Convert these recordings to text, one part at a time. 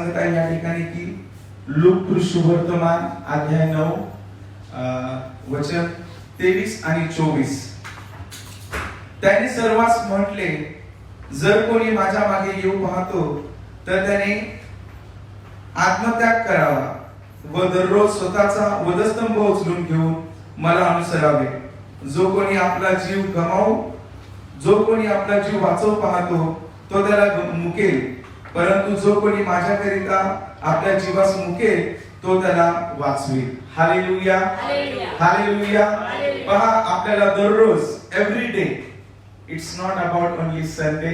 सांगत आहे या ठिकाणी की लूक सुवर्तमान अध्याय 9 वचन 23 आणि 24. त्याने सर्वांस म्हटले, जर कोणी माझ्या मागे येऊ पाहतो तर त्याने आत्मत्याग करावा व दररोज स्वतःचा वधस्तंभ उचलून घेऊन मला अनुसरावे. जो कोणी आपला जीव वाचवू पाहतो तो त्याला मुकेल, परंतु जो कोणी माझ्याकरिता आपल्या जीवास मुकेल तो त्याला वाचवेल. Hallelujah, hallelujah. पहा, आपल्याला दररोज, every day, it's not about only Sunday,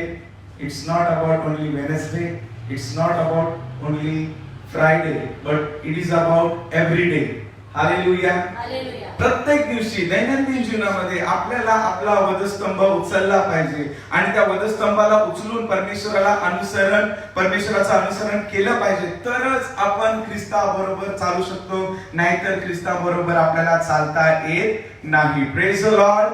it's not about only Wednesday, it's not about only Friday, but it is about every day. Hallelujah. प्रत्येक दिवशी दैनंदिन जीवनामध्ये आपल्याला आपला वधस्तंभ उचलला पाहिजे आणि त्या वधस्तंभाला उचलून परमेश्वराचं अनुसरण केलं पाहिजे, तरच आपण ख्रिस्ताबरोबर चालू शकतो, नाहीतर ख्रिस्ताबरोबर आपल्याला चालता येत नाही. Praise the Lord.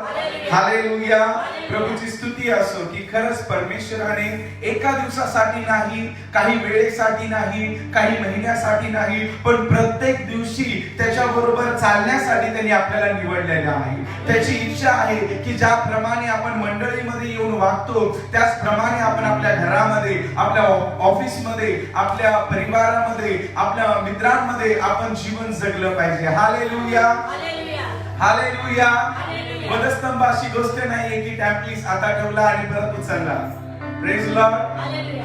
हालेलुया. प्रभूची स्तुती असो की खरंच परमेश्वराने एका दिवसासाठी नाही, काही वेळेसाठी नाही, काही महिन्यासाठी नाही, पण प्रत्येक दिवशी त्याच्याबरोबर चालण्यासाठी त्यांनी आपल्याला निवडलेलं आहे. त्याची इच्छा आहे की ज्याप्रमाणे आपण मंडळीमध्ये येऊन वागतो त्याचप्रमाणे आपण आपल्या घरामध्ये, आपल्या ऑफिसमध्ये, आपल्या परिवारामध्ये, आपल्या मित्रांमध्ये आपण जीवन जगलं पाहिजे. Hallelujah, hallelujah. वधस्तंभ अशी गोष्ट नाहीये की टॅम्पलीस आता ठेवला आणि परत उचलला. Praise Lord.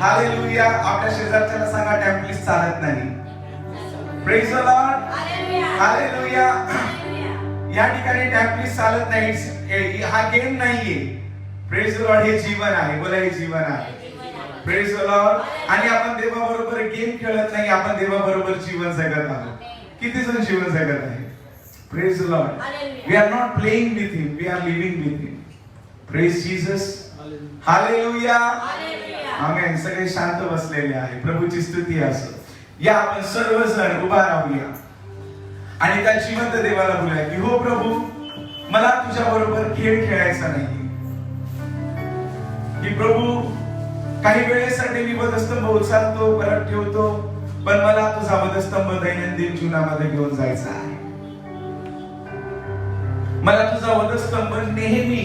हालेलुया. आपल्या शेजारच्याला सांगा, टॅम्पलीस चालत नाही. Praise Lord. हालेलुया. या ठिकाणी टॅम्पलीस चालत नाही. हा गेम नाहीये. Praise Lord. हे जीवन आहे. बोला, हे जीवन आहे. Praise Lord. आणि आपण देवाबरोबर गेम खेळत नाही, आपण देवाबरोबर जीवन जगत आहोत. किती जण जीवन जगत आहे? Praise the Lord. Hallelujah. We are not playing with Him, we are living with Him. Praise Jesus. Hallelujah. Hallelujah. Amen. सगळे शांत बसलेले आहे. प्रभूची स्तुती असो. या आपण सर्वजण उभा राहूया आणि त्या जिवंत देवाला बोलूया की हो प्रभू, मला तुझ्या बरोबर खेळ खेळायचा नाही. की प्रभू, काही वेळेसाठी मी वधस्तंभ उचलतो, परत ठेवतो, पण मला तुझा वधस्तंभ दैनंदिन जीवनामध्ये घेऊन जायचा आहे. मला तुझा वधस्तंभ नेहमी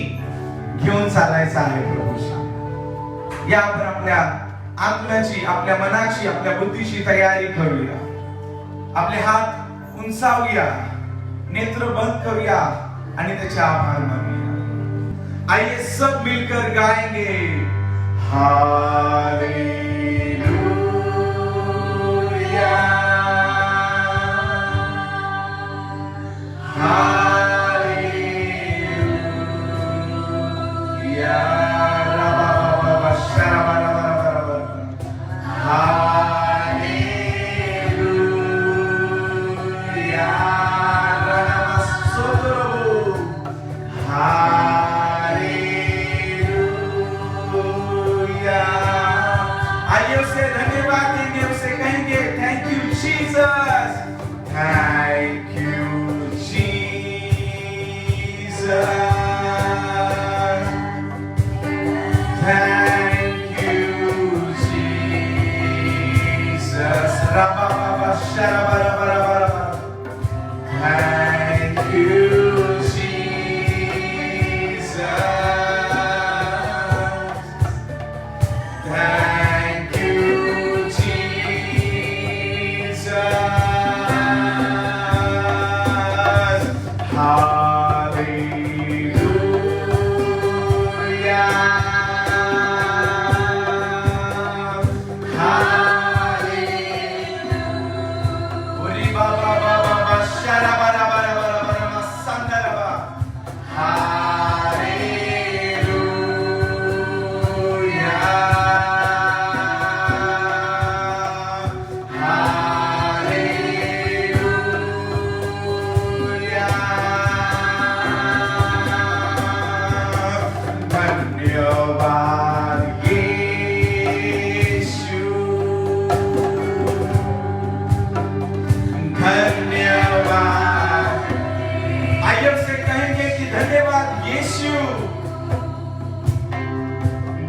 घेऊन चालायचा आहे. प्रभू, या आपण आपल्या आत्म्याची, आपल्या मनाची, आपल्या बुद्धीची तयारी करूया. आपले हात उंचावूया, नेत्र बंद करूया आणि त्याचे आभार मानूया. आइए सब मिलकर गाएंगे हालेलुया.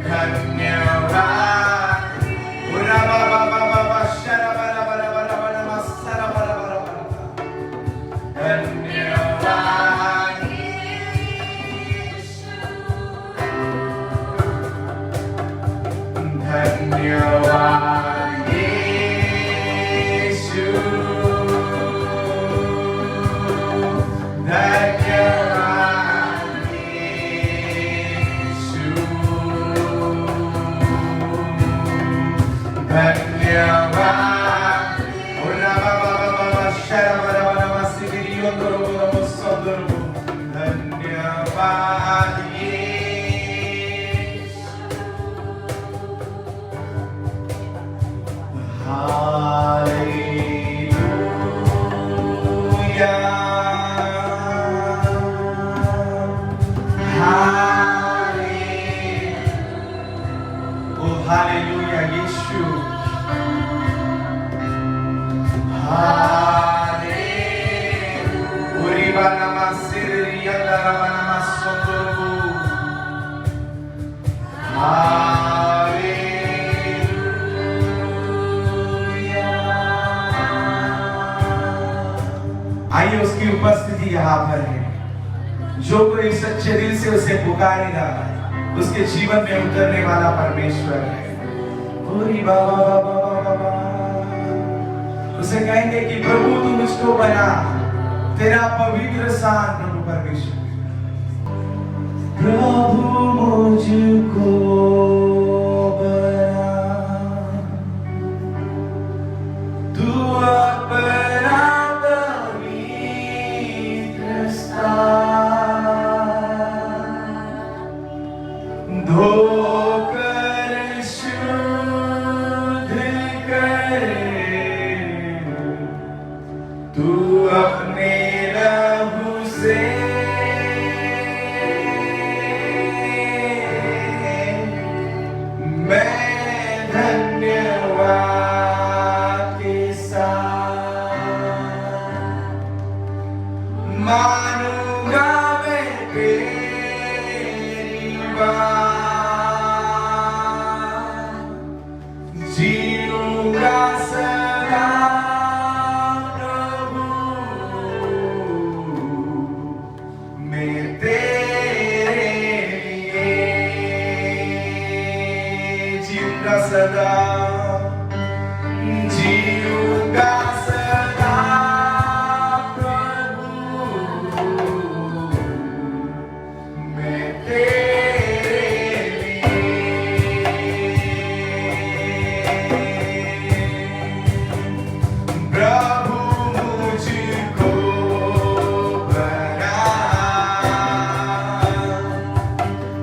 धन्यवाद. धन्यवाद Hallelujah, Yeshua. Hallelujah. Uriba namasiri yandara namasotoro. Hallelujah. आइए उसकी उपस्थिति यहाँ पर है। जो कोई सच्चे दिल से उसे पुकारेगा उसके जीवन में उतरने वाला परमेश्वर है। उसे कहेंगे कि प्रभु तू मुझको बना, तेरा पवित्र सान प्रभु परमेश्वर। प्रभु मुझको बना, तू अपना पवित्र स्थान धोकर शुद्ध करे, तू अपने लहू से मैं धन्यवाद के साथ मानूंगा मैं तेरी बात, जीऊंगा सदा प्रभु मैं तेरे लिए, जीऊंगा सदा, जीऊंगा सदा प्रभु मैं तेरे लिए। प्रभु मुझको बना,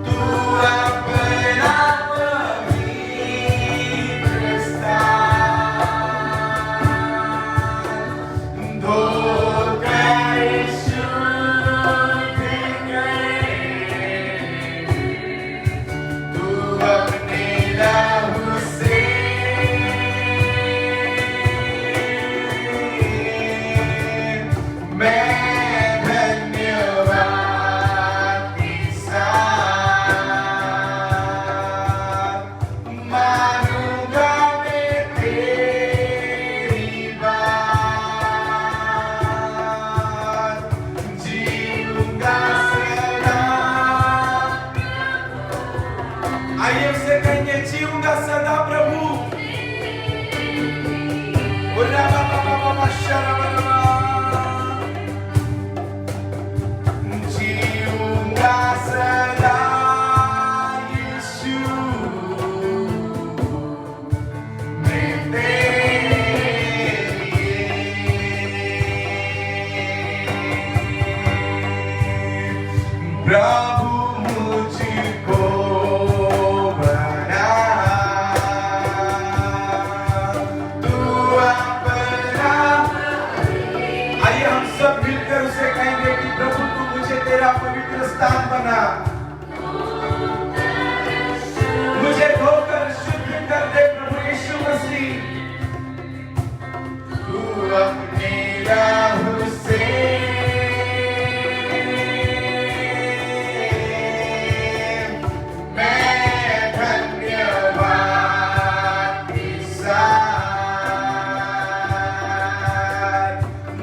तू अपना पवित्र स्थान धोकर शुद्ध करे, तू अपने लहू से मैं धन्यवाद के साथ मानूंगा मैं तेरी बात, जीऊंगा सदा। आइए उससे कहेंगे जीऊंगा सदा प्रभु। जीऊंगा सदा यीशु मैं तेरे लिए। प्रभु मुझको बना, तू अपना। आइए हम सब मिलकर उसे कहेंगे कि प्रभु तू मुझे तेरा पवित्र स्थान बना, मुझे धोकर शुद्ध कर दे प्रभु यीशु मसीह, तू अपने लहू से मैं धन्यवाद के साथ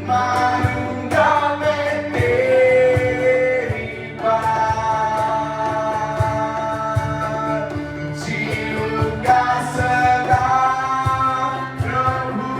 मानूंगा मैं तेरी बात, जीऊंगा सदा प्रभु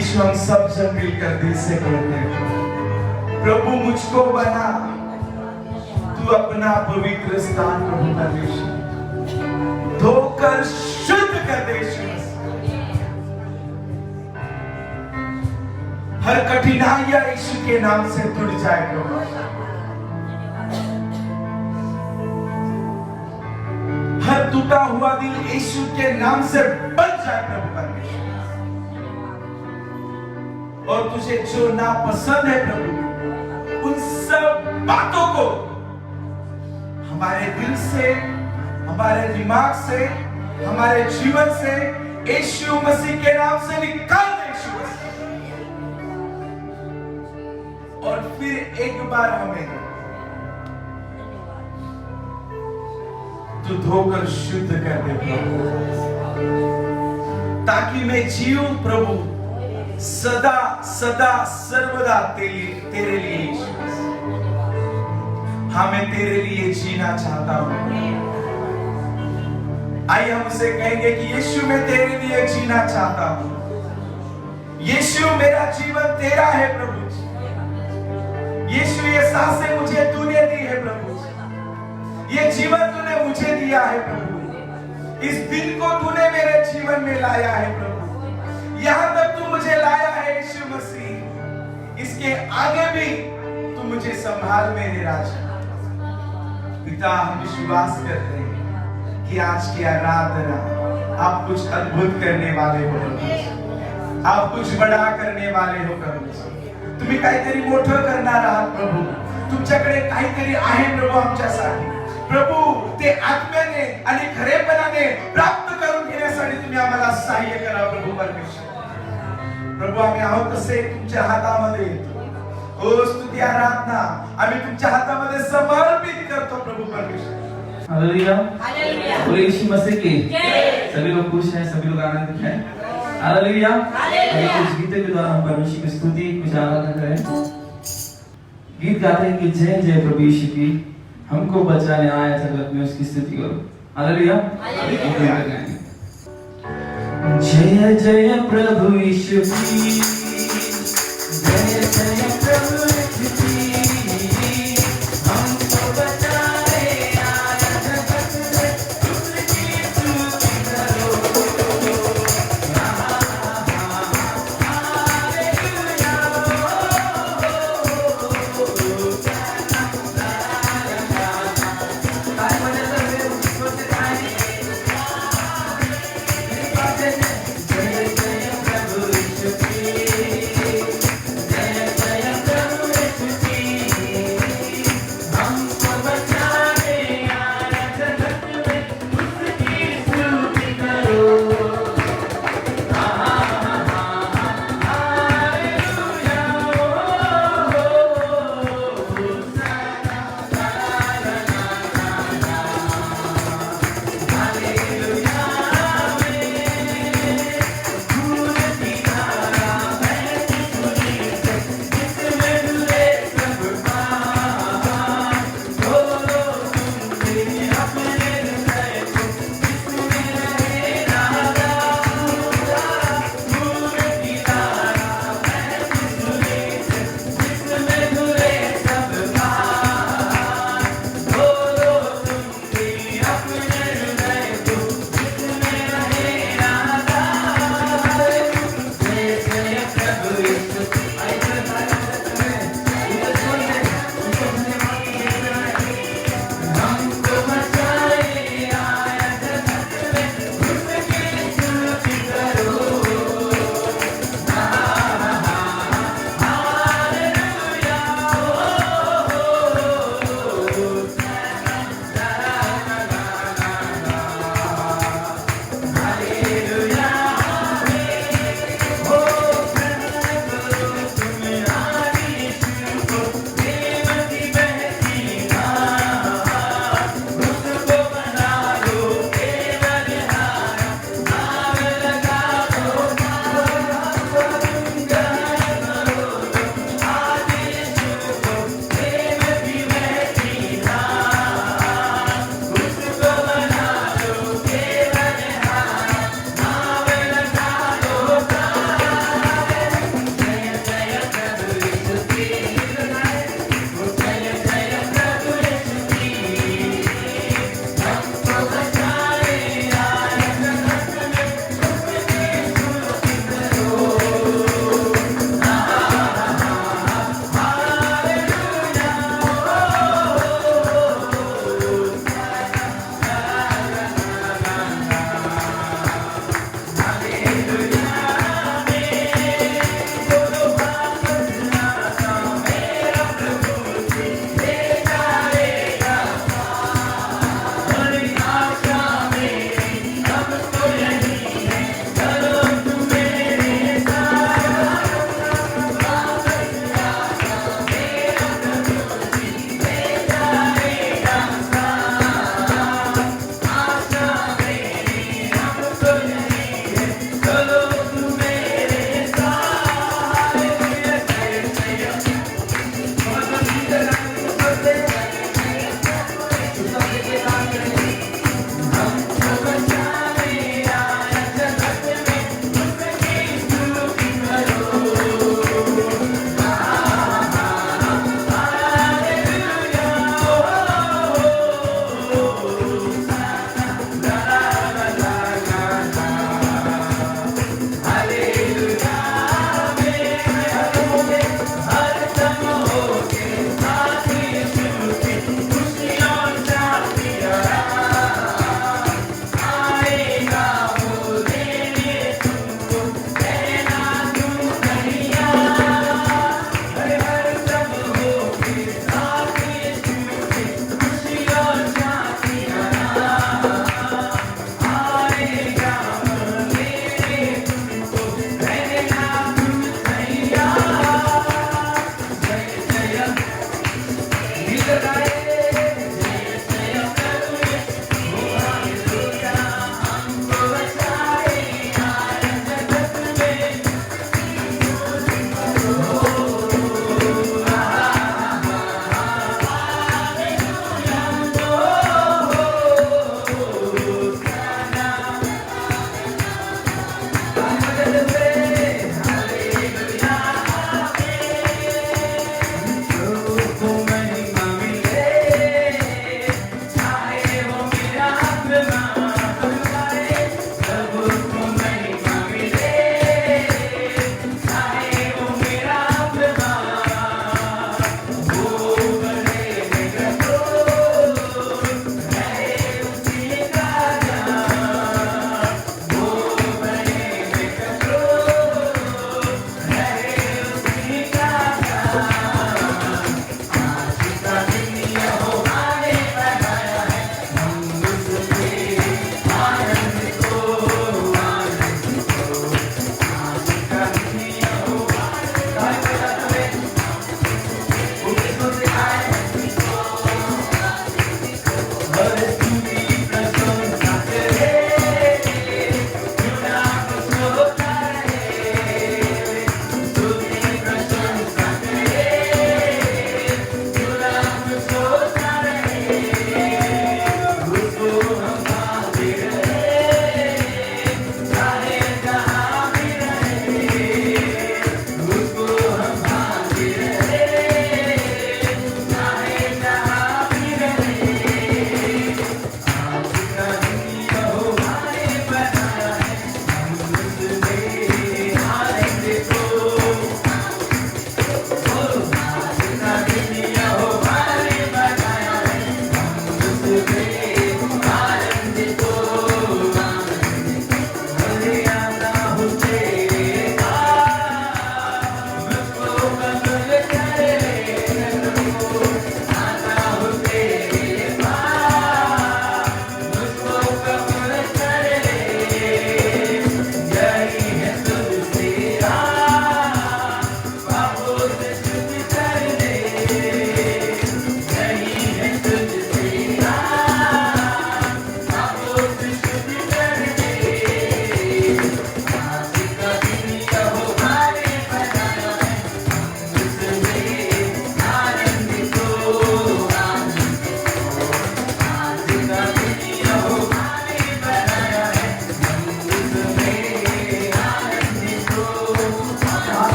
यीशु हम सब जन मिलकर दिल से कहते हैं, प्रभु मुझको बना तू अपना पवित्र स्थान प्रभु परमेश्वर, धोकर शुद्ध कर दे यीशु। हर कठिनाइयां यीशु के नाम से टूट जाए प्रभु। हर टूटा हुआ दिल यीशु के नाम से बन जाए प्रभु परमेश्वर। और तुझे जो नापसंद है प्रभु, उन सब बातों को हमारे दिल से, हमारे दिमाग से, हमारे जीवन से यीशु मसीह के नाम से निकाल दे यीशु मसीह। और फिर एक बार हमें तू धोकर शुद्ध कर दे प्रभु, ताकि मैं जीऊं प्रभु सदा सदा सर्वदा तेरे लिए यीशु मसीह। हाँ, मैं तेरे लिए जीना चाहता हूं। आइए हम उसे कहेंगे कि यीशु मैं तेरे लिए जीना चाहता हूं। यीशु मेरा जीवन तेरा है प्रभु। यीशु ये सांसें मुझे तूने दी है प्रभु। ये जीवन तूने मुझे दिया है प्रभु। इस दिन को तूने मेरे जीवन में लाया है प्रभु। यहां तक तू मुझे लाया है यीशु मसीह। इसके आगे भी तू मुझे संभाल मेरे राजा। पिता, हम विश्वास करते हैं कि आज की आराधना आप कुछ अद्भुत करने वाले हो प्रभू। आप कुछ बड़ा करने वाले हो प्रभू। तुम्ही काहीतरी मोठं करणार आहात प्रभू। तुमच्याकडे काहीतरी आहे प्रभू आमच्यासाठी। प्रभू, ते आत्म्याने आणि खरेपणाने प्राप्त करून घेण्यासाठी तुम्ही आम्हाला सहाय्य करा प्रभू परमेश्वर। प्रभू, आम्ही आहोत तसे तुमच्या हातामध्ये येतो। ओ स्तुती आराधना आम्ही तुमच्या हातामध्ये समर्पित करतो प्रभु परमेश्वर। Hallelujah, hallelujah. यीशु मसीह की जय। सभी लोग खुश हैं, सभी लोग आनंदित हैं। Hallelujah, hallelujah. कुछ गीतों के द्वारा हम परमेश्वर की स्तुति, कुछ आराधना करें। गीत गाते हैं कि जय जय प्रभु यीशु की, हमको बचाने आया जगत में, उसकी स्तुति करो। Hallelujah, hallelujah. जय जय प्रभु यीशु की, जय जय प्रभु यीशु की, हमको बचाने आया जगत में, उसकी स्तुति करो। जय जय प्रभु यीशु की,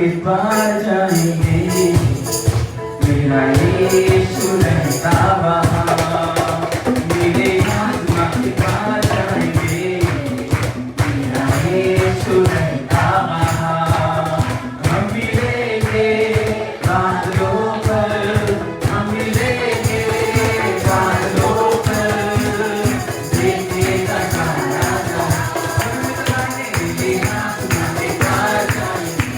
के पार जाएंगे, मेरा यीशु रहता वहाँ। मेरे आत्मा के पार जाएंगे, मेरा यीशु रहता वहाँ। हम मिलेंगे बादलों पर, हम मिलेंगे बादलों पर, देखिएगा सारा जहां। मेरे आत्मा के पार जाएंगे,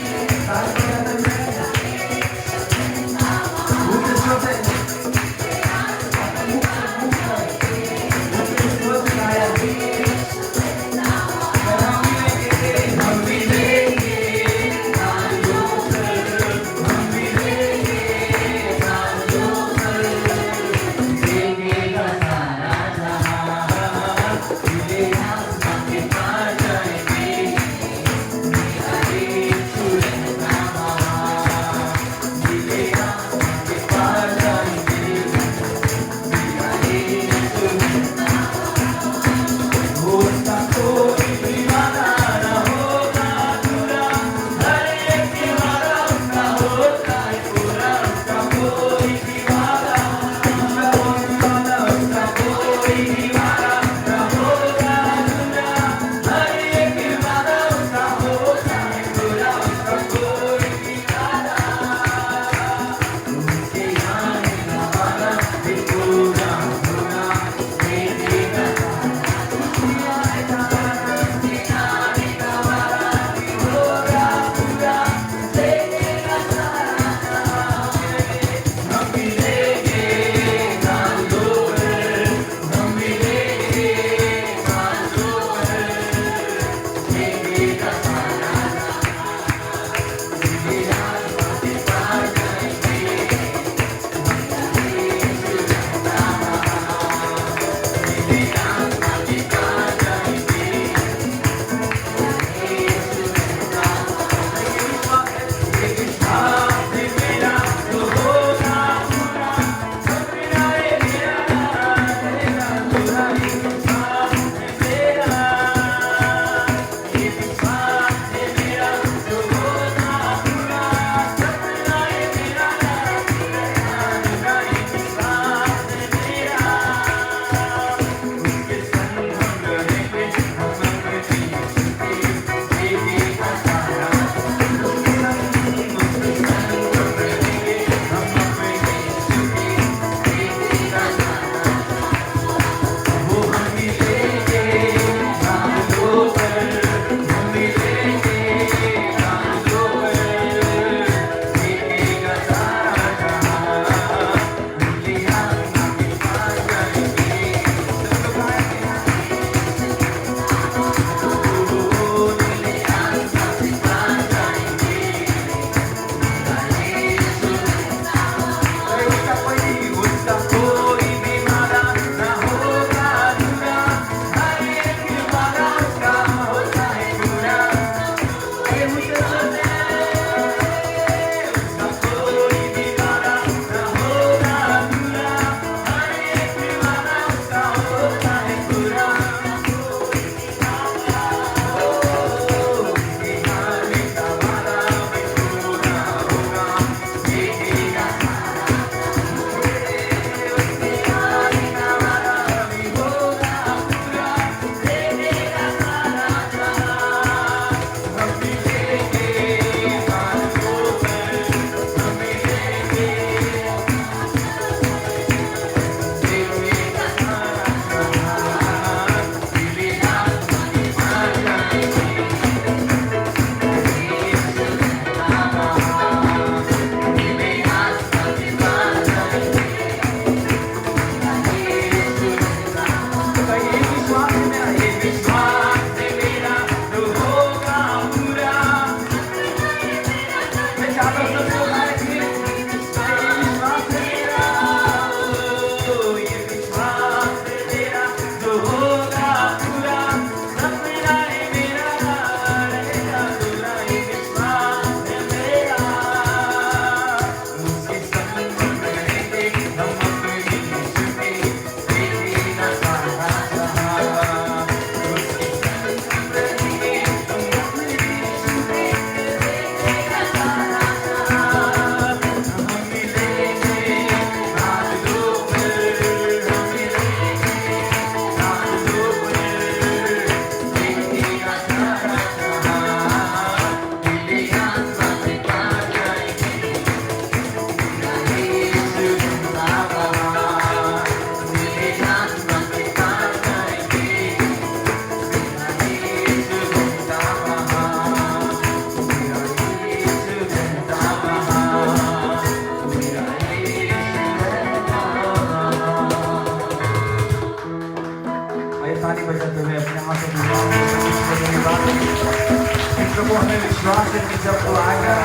परमेश्वर की जब तू आएगा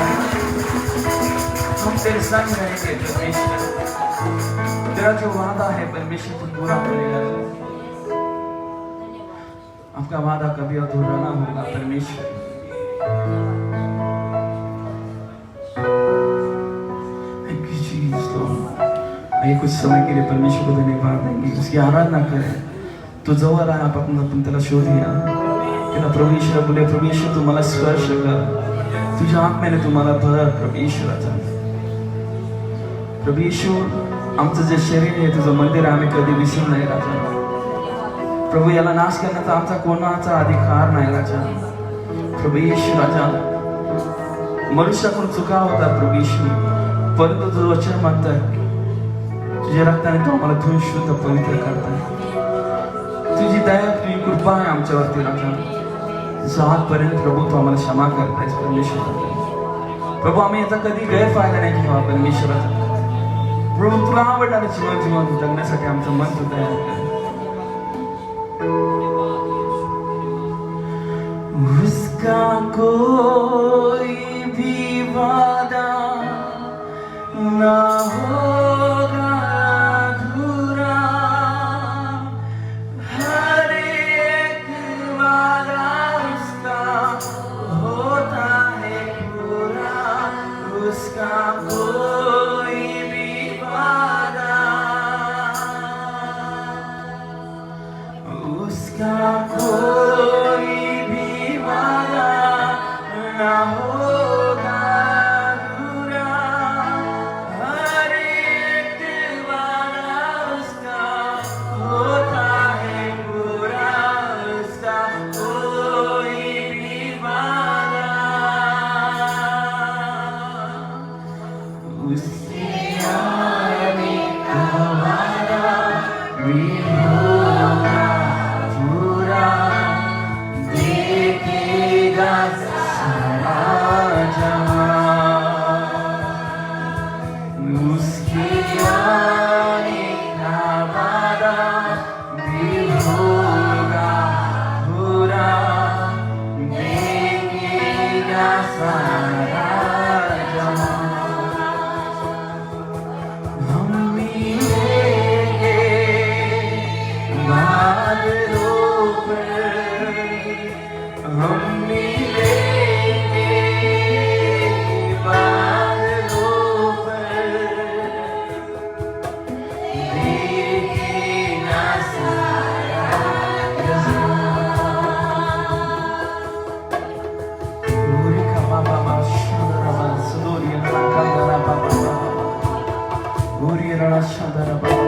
हम तेरे संग रहेंगे परमेश्वर। तेरा जो वादा है परमेश्वर तू पूरा करेगा। आपका वादा कभी अधूरा ना होगा परमेश्वर। Thank you, Jesus, Lord. आइए कुछ समय के लिए परमेश्वर को धन्यवाद देंगे, उसकी आराधना करें। तो जवळ आहे आपण त्याला शोधूया। त्याला प्रभू ईश्वर बोले, प्रभू ईश्वर तू मला स्पर्श कर, तुझ्या आत्म्याने तू मला भर प्रभू ईश्वराचा। प्रभू ईश्वर आमचं जे शरीर आहे तुझं मंदिर आम्ही कधी विसरू नाही राजा। प्रभू याला नाश करण्याचा आमचा कोणाचा अधिकार नाही राजा। प्रभू ईश्वर राजा मनुष्याकडून चुका होतात प्रभू ईश्वर, परंतु तुझं वचन म्हणतात तुझ्या रक्ताने तो आम्हाला धुवून शुद्ध पवित्र करताय। तुझी दया तुझी कृपा आहे आमच्यावरती राजा। आजपर्यंत प्रभू तू आम्हाला क्षमा करतायस परमेश्वर। प्रभू आम्ही याचा कधी गैरफायदा नाही घ्यावा परमेश्वराचा। प्रभू तुला आवडणारे जीवन जगण्यासाठी आमचं मन तू तयार कर। उसका कोई भी वादा ना होगा अधूरा, हर एक वादा उसका होता है पूरा। उसका कोई भी वादा, उसका कोई भी वादा ना होगा अधूरा, हर एक वादा उसका होता है पूरा। उसका कोई भी वादा, उसके आने का वादा भी होगा पूरा, देखेगा सारा जहां। उसके आने का वादा भी होगा पूरा, देखेगा सारा जहां। हम मिलेंगे बादलों पर, हम मिलेंगे बादलों पर, देखेगा सारा जहां। पूरी का बाबा बाबा सुदूरी का बाबा पूरी रणा शानदार बाबा।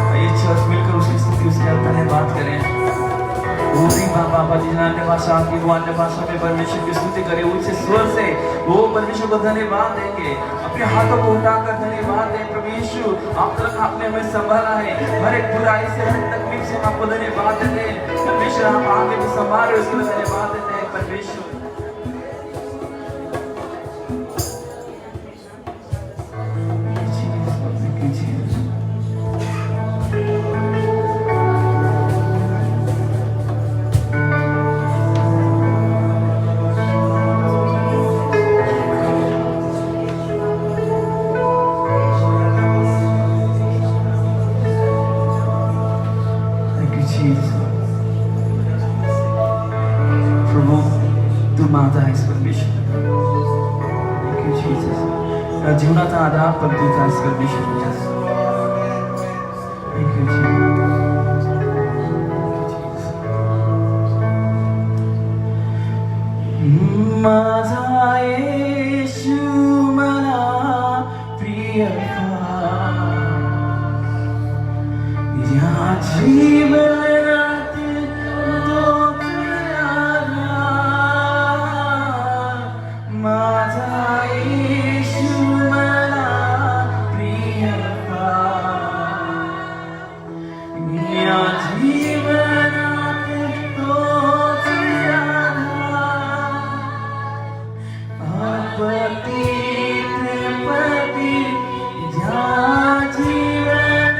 आइए चर्च मिलकर उसकी स्तुति उसके धन्यवाद करें। पूरी बाबा जिस अन्य भाषा की वो अन्य भाषा में परमेश्वर की स्तुति करें उच्च स्वर से, वो परमेश्वर को धन्यवाद देंगे। अपने हाथों को उठाकर धन्यवाद दें। प्रभु यीशु आप तक आपने हमें संभाला है, हर एक बुराई से हर तकलीफ से आपको धन्यवाद देते हैं परमेश्वर। आप आगे भी संभाल रहे उसके लिए धन्यवाद देते हैं परमेश्वर। प्रभु तू माझा आहेस परमेश्वर। Thank you, Jesus. या जीवनाचा आधार पण तूच आहेस परमेश्वर। Thank you, Jesus. माझा येशू मला प्रिय या जीवनात तोच आला। माझा येशू मला प्रिय या जीवनात तोच आला। अपतीत पती ज्या जीवन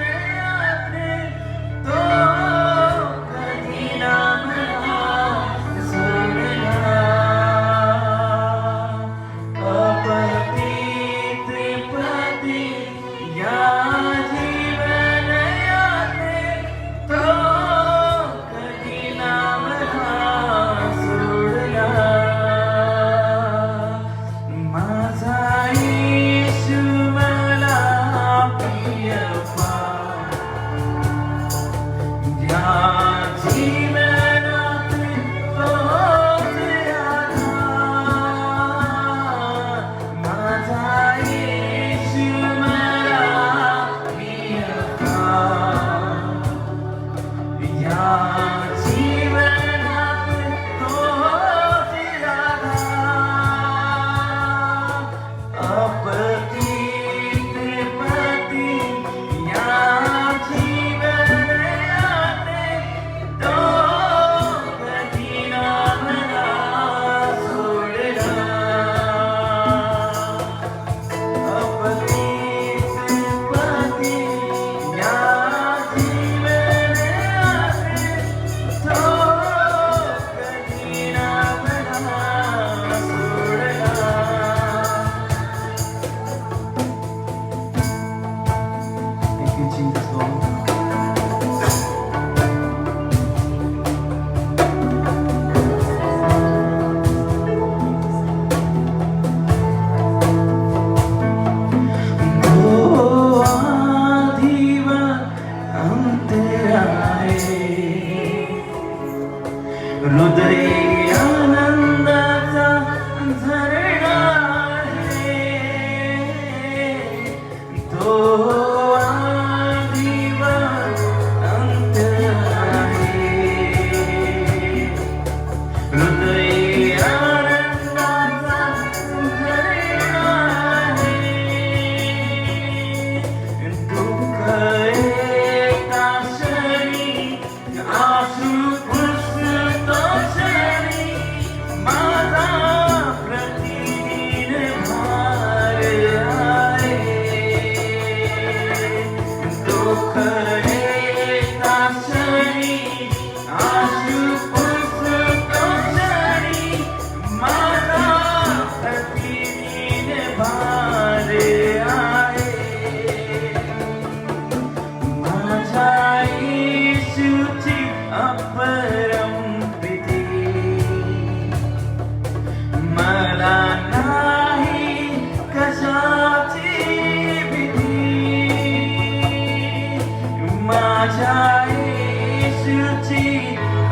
माझ्या येशूची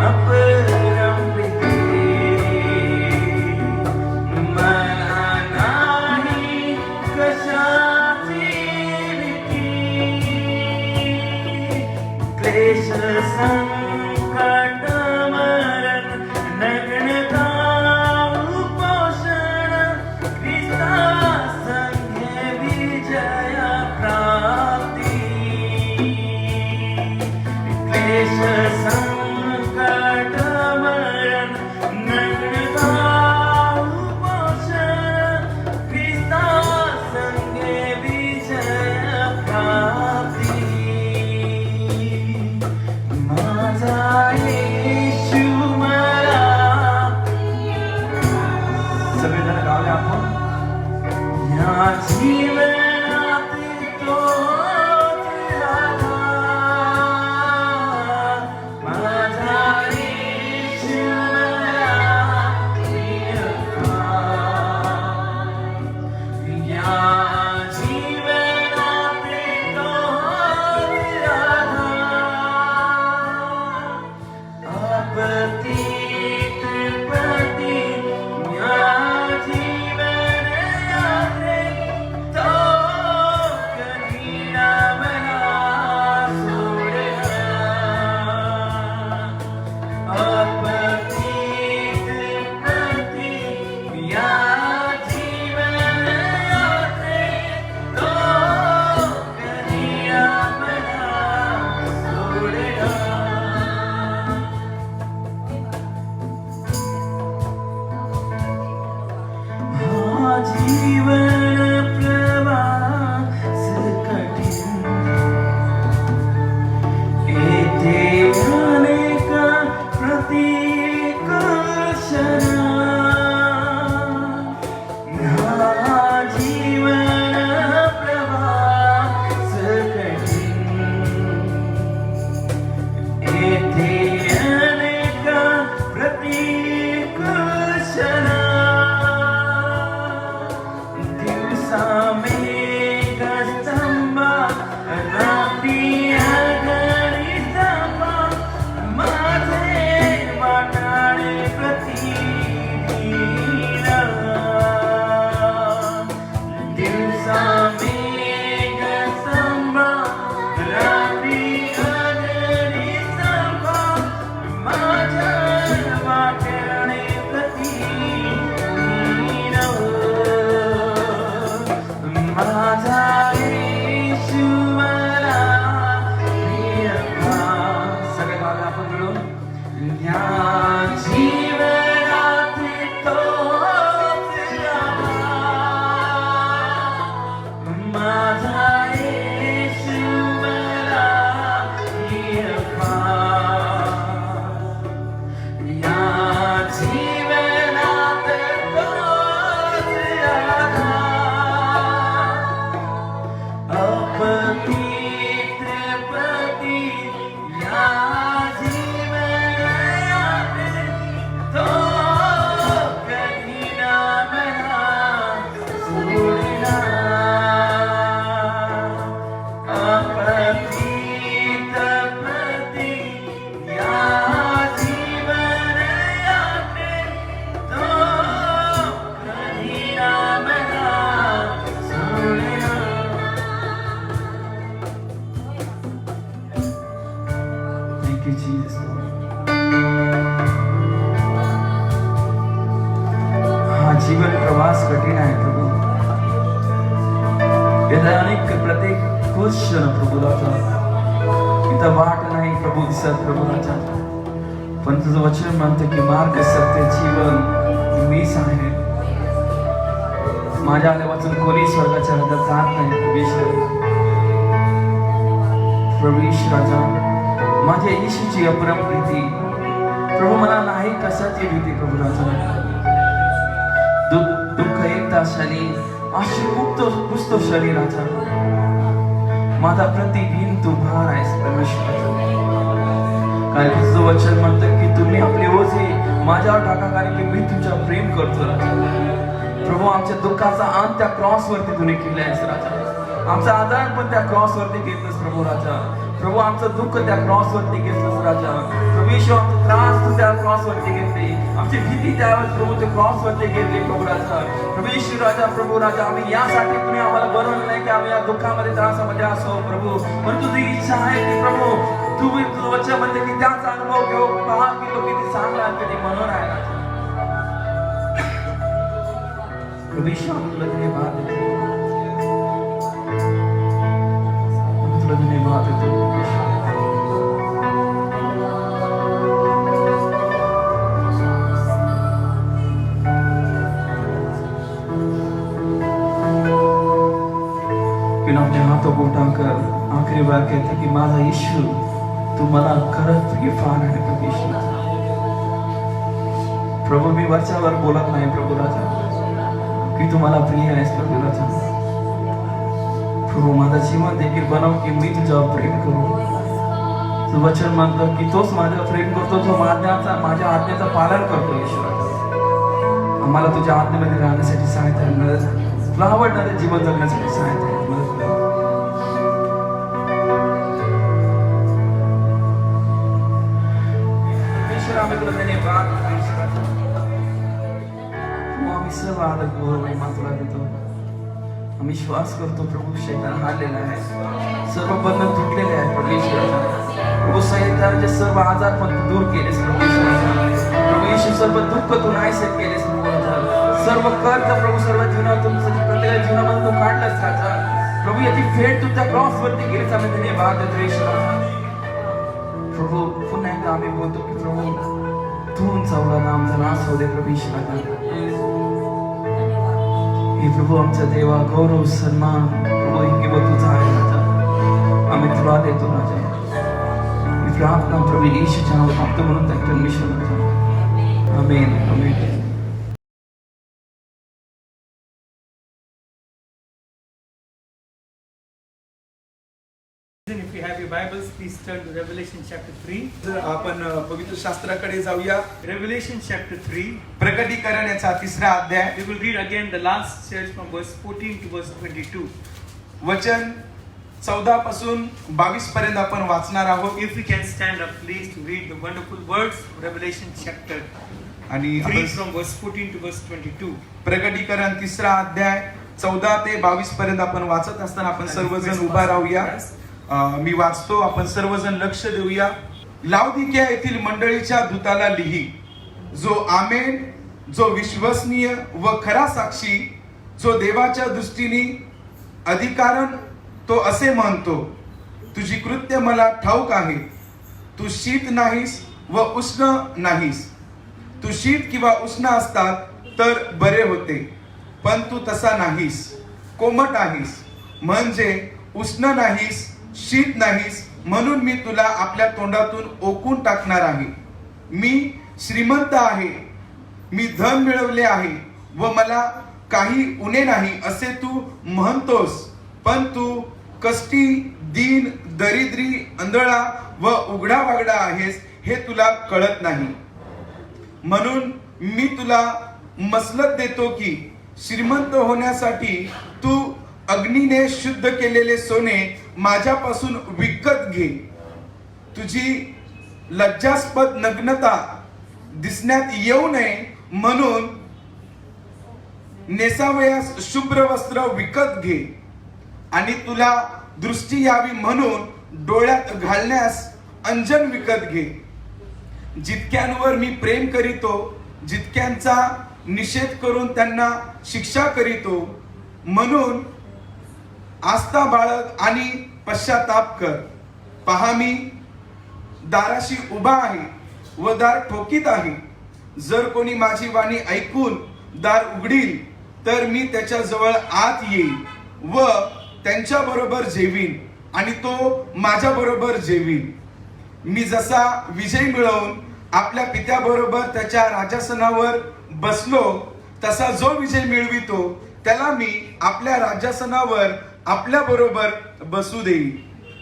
अपरंपिते मला नाही कशाची भीती क्लेश संकट मरण नग्नता उपोषण ख्रिस्ता संगे विजय प्राप्ती क्लेश संकट मरण नग्नता उपोषण ख्रिस्ता संगे विजय प्राप्ती माझा येशू मला सगळेजण गावले आपण या जीवनात तोच आधार माझा येशू मला प्रिय या जीवनात तोच आधार अपतीत प्रती या जीवन यात्रेत तो कधी ना मला सोडणार अपतीत प्रती या जीवन यात्रेत तो कधी ना मला सोडणार हा जीवन प्रवास कठीण येथे अनेक प्रतिकर्षण हा जीवन प्रवास कठीण येथे अनेक प्रतिकर्षण दिवसा मेघस्तंभ रात्री अगणितंभ माझे वाटाणे प्रतिदिन दिवसा मेघस्तंभ रात्री अगणितंभ माझ्या वाटाणे प्रतिदिन माझा येशू मला प्रिय सगळे गावे आपण मिळून या जीवनात तोच आधार माझा येशू मला प्रिय या जीवनात तोच आधार अपतीत प्रती या जीवन यात्रेत तो कधी ना मला सोडणार अपतीत प्रती या जीवन यात्रेत तो कधी ना मला सोडणार Thank you, Jesus. हा जीवन प्रवास कठीण आहे प्रभू येथे अनेक प्रत्येक क्वेश्चन प्रभू राजा इथं वाट नाही प्रभू दिसत प्रभू राजा पण तुझं वचन म्हणतं की मार्ग सत्य जीवन मीच आहे माझ्या आल्या वाचून कोणी स्वर्गाच्या राज्यात जात नाही प्रभू ईश राजा माझ्या येशूची अपरम प्रीती प्रभू मला नाही कशाची भीती प्रभू राजा दुःख एकता शरीर अश्रुमुक्त पुसतो शरीराचा माझा प्रतिदिन तू भार आहेस परमेश्वराचा कारण तुझं वचन म्हणतं की तुम्ही आपले ओझे माझ्यावर टाका कारण की मी तुमच्या प्रेम करतो राजा प्रभू आमच्या दुःखाचा अंत त्या क्रॉस वरती तुम्ही केलायस राजा आमचा आधार पण त्या क्रॉस वरती घेतलंस प्रभू राजा प्रभू आमचं दुःख त्या क्रॉसवरती घेतलंस राजा. प्रभू येशू आमचा त्रास तू त्या क्रॉसवरती घेतली, आमची भीती त्यावेळेस प्रभू ते क्रॉसवरती घेतली प्रभू राजा. प्रभू येशू राजा, प्रभू राजा, आम्ही यासाठी तुम्ही आम्हाला बनवलं नाही की आम्ही या दुःखामध्ये त्रासामध्ये असो प्रभू, पण तुझी इच्छा आहे की प्रभू तुम्ही तुझं वचन म्हणते की त्याचा अनुभव घेऊ, पहा की तो किती चांगला आणि किती मनोहर आहे राजा. प्रभू येशू आम्ही तुला धन्यवाद देतो, आम्ही तुला धन्यवाद देतो. अपने हाथों को उठाकर आखिरी बार कहते कि माझा यीशु तू मला खरंच फार आहे प्रभू यीशु. प्रभू मी वरच्यावर बोलत नाही प्रभू राजा की तू मला प्रिय आहेस प्रभू राजा. प्रभू माझा जीवन देखील बनव की मी तुझ्यावर प्रेम करू. तू वचन म्हणतो की तोच माझ्यावर प्रेम करतो जो माझ्या आज्ञेचं पालन करतो. यीशु राजा आम्हाला तुझ्या आज्ञेमध्ये राहण्यासाठी सहायता मिळत, तुला आवडणारे जीवन जगण्यासाठी सहायता मदत कर. आम्ही तुला धन्यवाद आम्ही सर्व आदर गौरव महिमा तुला देतो. आम्ही श्वास करतो प्रभू शैतान हारलेला आहे, सर्व बंधन तुटलेले आहे परमेश्वराचा. प्रभू सैतानाचे सर्व आजार पण तू दूर केलेस परमेश्वराचा. प्रभू येशू सर्व दुःख तू नाहीसे केलेस प्रभू. सर्व कर्ज प्रभू सर्व जीवनातून प्रत्येक जीवनामध्ये तू काढलंस राजा. प्रभू याची फेड तू त्या क्रॉस वरती केलीस. आम्ही धन्यवाद देतो येशूराजा. प्रभू पुन्हा एकदा आम्ही बोलतो की प्रभू तू उंचावला ना आमचा नाश होऊ दे प्रभू येशूराजा. हे प्रभू आमचा देवा गौरव सन्मान प्रभू हे केवळ तुझा आहे राजा. आम्ही तुला देतो राजा. ही प्रार्थना प्रभू येशूच्या नावात मागतो म्हणून त्या परमेश्वर राजा. आमेन आमेन. If you have your Bibles, please turn to Revelation chapter 3. आपण पवित्र शास्त्राकडे जाऊया. Revelation chapter 3. प्रकटीकरण याचा 3रा अध्याय. We will read again the last chapter from verse 14 to verse 22. वचन 14 पासून 22 पर्यंत आपण वाचणार आहोत. If we can stand up, please, to read the wonderful words of Revelation chapter आणि 3 from verse 14 to verse 22. प्रकटीकरण 3रा अध्याय 14 ते 22 पर्यंत आपण वाचत असताना आपण सर्वजण उभा राहूया. मी वाचतो, आपण सर्वजण लक्ष देऊया. लाउदिकिया येथील मंडळीच्या दूताला लिही, जो आमेन, जो विश्वसनीय व खरा साक्षी, जो देवाच्या दृष्टीने अधिकारण, तो असे म्हणतो, तुझी कृत्य मला ठाऊक आहे. तू शीत नाहीस व उष्ण नाहीस. तू शीत किंवा उष्ण असतात तर बरे होते, पण तू तसा नाहीस, कोमट आहेस. म्हणजे उष्ण नाहीस, शीत नाहीस, म्हणून मी तुला आपल्या तोंडातून ओकून टाकणार आहे. मी श्रीमंत आहे, मी धन मिळवले आहे व मला काही उणे नाही असे तू म्हणतोस, पण तू कष्टी, दीन, दरिद्री, अंधळा व उघडा वागडा आहेस हे तुला कळत नाही. म्हणून मी तुला मसलत देतो की श्रीमंत होण्यासाठी तू अग्नीने शुद्ध केलेले सोने माझ्यापासून विकत घे. तुझी लज्जास्पद नग्नता दिसण्यात येऊ नये म्हणून नेसावयास शुभ्र वस्त्र विकत घे. आणि तुला दृष्टी यावी म्हणून डोळ्यात घालण्यास अंजन विकत घे. जितक्यांवर मी प्रेम करीतो, जितक्यांचा निषेध करून त्यांना शिक्षा करीतो, म्हणून आस्था बाळग आणि पश्चाताप कर. पहा मी दाराशी उभा आहे व दार ठोकीत आहे. जर कोणी माझी वाणी ऐकून दार उघडील तर मी त्याच्या जवळ आत येईल व त्यांच्या बरोबर जेवीन आणि तो माझ्या बरोबर जेवीन. मी जसा विजय मिळवून आपल्या पित्याबरोबर त्याच्या राजासनावर बसलो, तसा जो विजय मिळवितो त्याला मी आपल्या राजासनावर आपल्या बरोबर बसू देईल.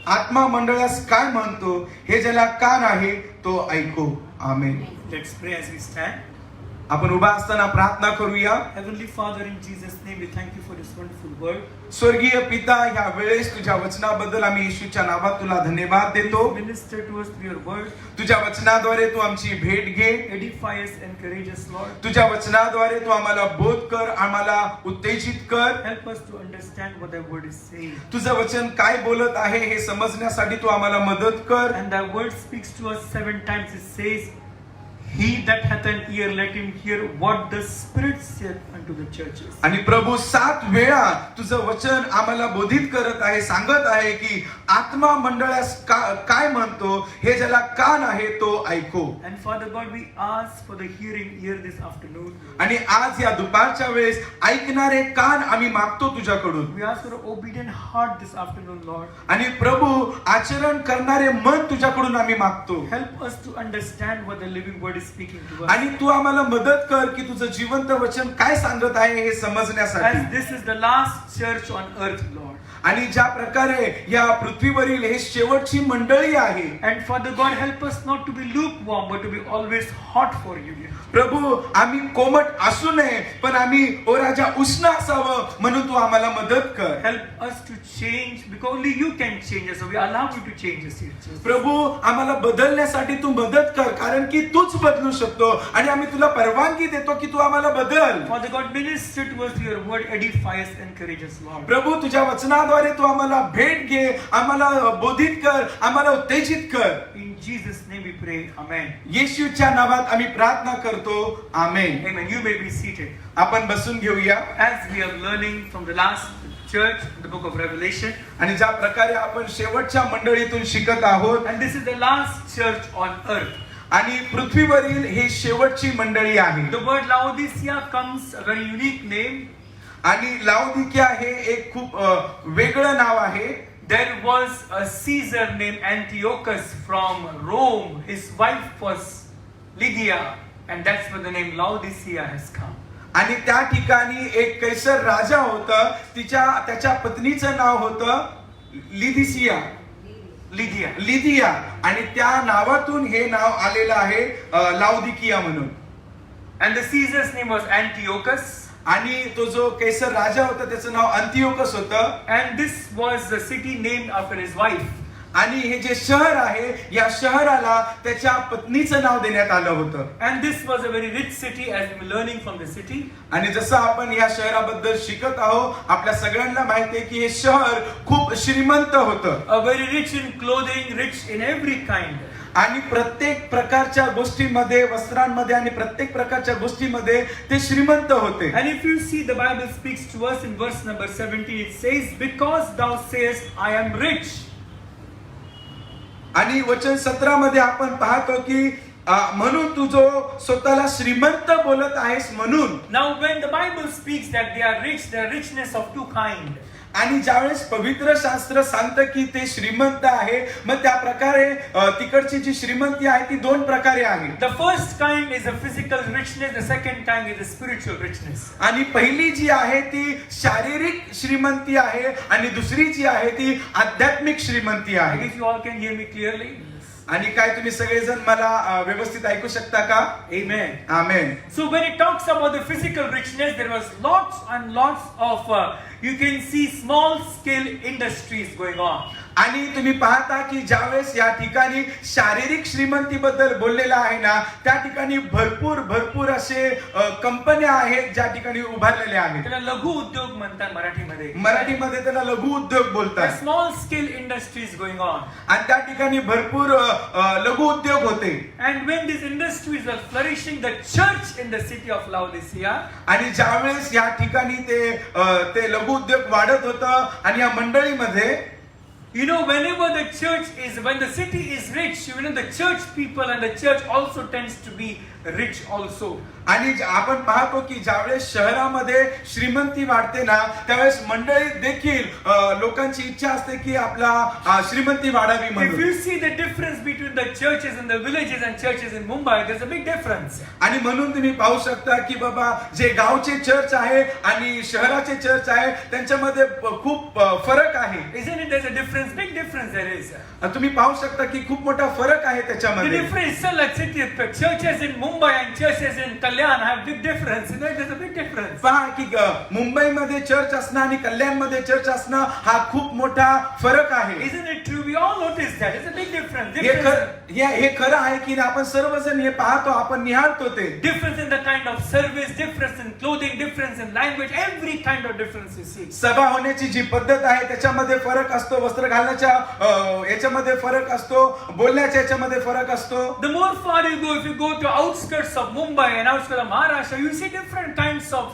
आत्मा मंडळास काय म्हणतो हे ज्याला कान आहे तो ऐको. आमेन. Let's pray as we stand. आपण उभा असताना प्रार्थना करूया. Heavenly Father, in Jesus' name, we thank you for this wonderful word. स्वर्गीय पिता, ह्या वेळेस तुझ्या वचनाबद्दल आम्ही येशूच्या नावात तुला धन्यवाद देतो. Minister to us through your word. तुझ्या वचनाद्वारे तू आमची भेट घे. Edify us, encourage us, Lord. तुझ्या वचनाद्वारे तू आम्हाला बोध कर, आम्हाला उत्तेजित कर. Help us to understand what thy word is saying. तुझं वचन काय बोलत आहे हे समजण्यासाठी तू आम्हाला मदत कर. And thy word speaks to us 7 times. It says, he that hath an ear, let him hear what the Spirit saith unto the churches. आणि प्रभू 7 वेळा तुझं वचन आम्हाला बोधित करत आहे, सांगत आहे की आत्मा मंडळास काय म्हणतो, हे ज्याला कान आहे तो ऐको. And Father God, we ask for the hearing ear this afternoon. आणि आज या दुपारच्या वेळेस ऐकणारे कान आम्ही मागतो तुझ्याकडून. We ask for an obedient heart this afternoon, Lord. आणि प्रभू आचरण करणारे मन तुझ्याकडून आम्ही मागतो. Help us to understand what the living word is speaking to us. आणि तू आम्हाला मदत कर की तुझं जिवंत वचन काय सांगत आहे हे समजण्यासाठी. As this is the last church on earth, Lord. आणि ज्या प्रकारे या पृथ्वीवरील हे शेवटची मंडळी आहे. And Father God, help us not to be lukewarm, but to be always hot for you. प्रभू आम्ही कोमट असू नये, पण आम्ही ओराच्या उष्ण असावं, म्हणून तू आम्हाला मदत कर. Help us to change, because only you can change us. So we allow you to change us here. प्रभू आम्हाला बदलण्यासाठी तू मदत कर, कारण की तूच बदलू शकतो आणि आम्ही तुला परवानगी देतो की तू आम्हाला बदल. Father God, minister to us your word, edify us, encourage us, Lord. प्रभू तुझ्या वचनाद्वारे तू आम्हाला भेट घे, आम्हाला बोधित कर, आम्हाला उत्तेजित कर. In Jesus' name we pray. Amen. येशूच्या नावात आम्ही प्रार्थना करतो. आमेन. Amen. You may be seated. आपण बसून घेऊया. As we are learning from the last church, the book of Revelation, आणि ज्या प्रकारे आपण शेवटच्या मंडळीतून शिकत आहोत, and this is the last church on earth. आणि पृथ्वीवरील हे शेवटची मंडळी आहे. The word Laodicea comes a very unique name. आणि लाउदिकिया हे एक खूप वेगळं नाव आहे. There was a Caesar named Antiochus from Rome. His wife was Lydia, and that's where the name Laodicea has come. आणि त्या ठिकाणी एक कैसर राजा होता, त्याच्या पत्नीचं नाव होतं लिदिया आणि त्या नावातून हे नाव आलेलं आहे लाउदिकिया म्हणून. And the Caesar's name was Antiochus. आणि तो जो कैसर राजा होता त्याचं नाव अंतियोकस होतं. And this was the city named after his wife. आणि हे जे शहर आहे, या शहराला त्याच्या पत्नीचं नाव देण्यात आलं होतं. And this was a very rich city, as we're learning from the city. आणि जसं आपण या शहराबद्दल शिकत आहोत, आपल्या सगळ्यांना माहिती आहे की हे शहर खूप श्रीमंत होतं. A very rich in clothing, rich in every kind. आणि प्रत्येक प्रकारच्या गोष्टीमध्ये, वस्त्रांमध्ये आणि प्रत्येक प्रकारच्या गोष्टीमध्ये ते श्रीमंत होते. And if you see, the Bible speaks to us in verse number 17. It says, because thou sayest, I am rich. आणि वचन 17 मध्ये आपण पाहतो की म्हणून तू जो स्वतःला श्रीमंत बोलत आहेस म्हणून. Now when the Bible speaks that they are rich, they are richness of two kind. आणि ज्यावेळेस पवित्र शास्त्र सांगतं की ते श्रीमंत आहे, मग त्या प्रकारे तिकडची जी श्रीमंती आहे ती 2 प्रकारे आहे. The first kind is a physical richness, the second kind is a spiritual richness. आणि पहिली जी आहे ती शारीरिक श्रीमंती आहे आणि दुसरी जी आहे ती आध्यात्मिक श्रीमंती I आहे. guess you all can hear me clearly. आणि काय तुम्ही सगळेजण मला व्यवस्थित ऐकू शकता का? Amen. Amen. So when it talks about the physical richness, there was lots and lots of you can see small scale industries going on. आणि तुम्ही पाहता की ज्यावेळेस या ठिकाणी शारीरिक श्रीमंतीबद्दल बोललेलं आहे ना, त्या ठिकाणी भरपूर असे कंपन्या आहेत ज्या ठिकाणी उभारलेल्या आहेत. त्याला लघु उद्योग म्हणतात मराठीमध्ये. मराठीमध्ये त्याला लघु उद्योग बोलतात. Small scale industries going on. आणि त्या ठिकाणी भरपूर लघु उद्योग होते. And when these industries were flourishing, the church in the city of Laodicea, आणि ज्यावेळेस या ठिकाणी ते लघु उद्योग वाढत होतं आणि या मंडळीमध्ये, you know, whenever the church is, when the city is rich, you know, the church people and the church also tends to be rich also. आणि आपण पाहतो की ज्यावेळेस शहरामध्ये श्रीमंती वाढते ना, त्यावेळेस मंडळीत देखील लोकांची इच्छा असते की आपला श्रीमंती वाढावी If म्हणून. you see the difference between the churches in the villages and churches in Mumbai, there's a big difference. आणि म्हणून तुम्ही पाहू शकता की बाबा जे गावचे चर्च आहे आणि शहराचे चर्च आहे त्यांच्यामध्ये खूप फरक आहे. Isn't it? There's a difference, big difference there is. तुम्ही पाहू शकता की खूप मोठा फरक आहे The त्याच्यामध्ये. difference, so let's say the churches in Mumbai Mumbai and churches in Kalyan have big difference. You know, there's a big difference. पहा की मुंबईमध्ये चर्च असणं आणि कल्याणमध्ये चर्च असणं हा खूप मोठा फरक आहे. Isn't it true? We all notice that. It's a big difference. हे खरं आहे की आपण सर्वजण हे पाहतो, आपण निहाळतो ते. Difference in the kind of service, difference in clothing, difference in language, every kind of difference you see. सभा होण्याची जी पद्धत आहे त्याच्यामध्ये फरक असतो, वस्त्र घालण्याच्या याच्यामध्ये फरक असतो, बोलण्याच्या याच्यामध्ये फरक असतो. The more far you go, if you go to outskirts of Mumbai and outskirts of Maharashtra, you see different kinds of,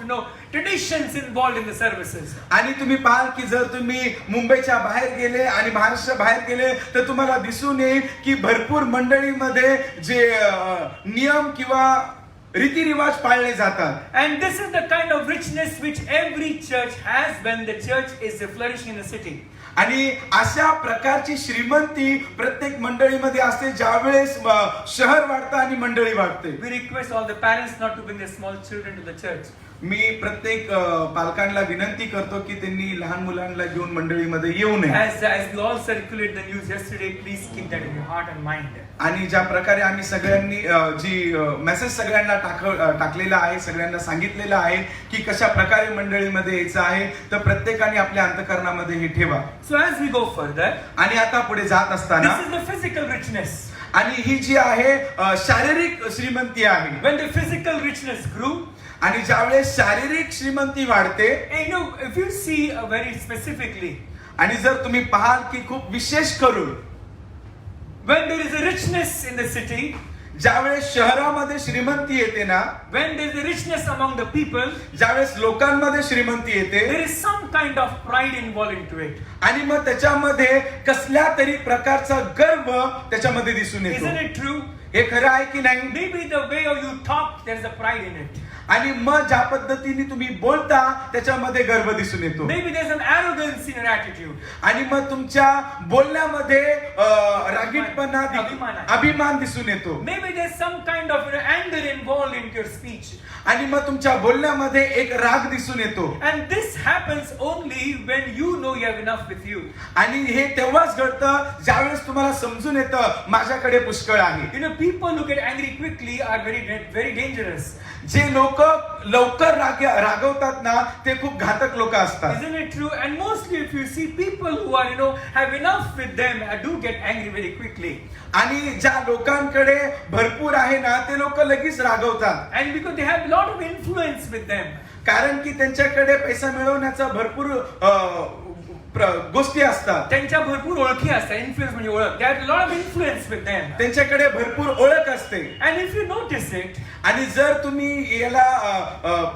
traditions involved in the services. आणि तुम्ही पाहाल की जर तुम्ही मुंबईच्या बाहेर गेले आणि महाराष्ट्र बाहेर गेले तर तुम्हाला दिसून येईल की भरपूर मंडळीमध्ये जे नियम किंवा रीतिरिवाज पाळले जातात. And this is the kind of richness which every church has when the church is flourishing in a city. आणि अशा प्रकारची श्रीमंती प्रत्येक मंडळीमध्ये असते ज्यावेळेस शहर वाढतं आणि मंडळी वाढते. We request all the parents not to bring their small children to the church. मी प्रत्येक पालकांना विनंती करतो की त्यांनी लहान मुलांना घेऊन मंडळीमध्ये येऊ नये. As we all circulate the news yesterday, please keep that in your heart and mind. आणि ज्या प्रकारे आम्ही सगळ्यांनी जी मेसेज सगळ्यांना टाकलेला आहे, सगळ्यांना सांगितलेलं आहे की कशा प्रकारे मंडळीमध्ये यायचं आहे, तर प्रत्येकाने आपल्या अंतःकरणामध्ये हे ठेवा. So as we go further, आणि आता पुढे जात असताना this is the physical richness. आणि ही जी आहे शारीरिक श्रीमंती आहे. When the physical richness grew, आणि ज्यावेळेस शारीरिक श्रीमंती वाढते, if you see very specifically, आणि जर तुम्ही पाहाल की खूप विशेष करून when there is a richness in the city, ज्यावेळेस शहरामध्ये श्रीमंती येते ना, when there is a richness among the people, ज्यावेळेस लोकांमध्ये श्रीमंती येते, there is some kind of pride involved into it. आणि मग त्याच्यामध्ये कसल्या तरी प्रकारचा गर्व त्याच्यामध्ये दिसून येतो. Isn't it true? हे खरं आहे की नाही? Maybe the way you talk, there is a pride in it. आणि मग ज्या पद्धतीने तुम्ही बोलता त्याच्यामध्ये गर्व दिसून येतो. Maybe there's an arrogance in your attitude. आणि मग तुमच्या बोलण्यामध्ये रागीटपणा, अभिमान दिसून येतो. Maybe there's some kind of anger involved in your speech. आणि मग तुमच्या बोलण्यामध्ये एक राग दिसून येतो. And this happens only when you know you have enough with you. आणि हे तेव्हाच घडतं ज्यावेळेस तुम्हाला समजून येतं माझ्याकडे पुष्कळ आहे. People who get angry quickly are very dangerous. जे लोक लवकर रागवतात ना ते खूप घातक लोक असतात. Isn't it true? And mostly if you see people who are have enough with them do get angry very quickly. आणि ज्या लोकांकडे भरपूर आहे ना ते लोक लगेच रागवतात. And because they have a lot of influence with them. कारण की त्यांच्याकडे पैसा मिळवण्याचा भरपूर गोष्टी असतात. त्यांच्या भरपूर ओळखी असतात. इन्फ्लुएन्स म्हणजे ओळख. They have a lot of influence with them. त्यांच्याकडे भरपूर ओळख असते. And if you notice it, आणि जर तुम्ही याला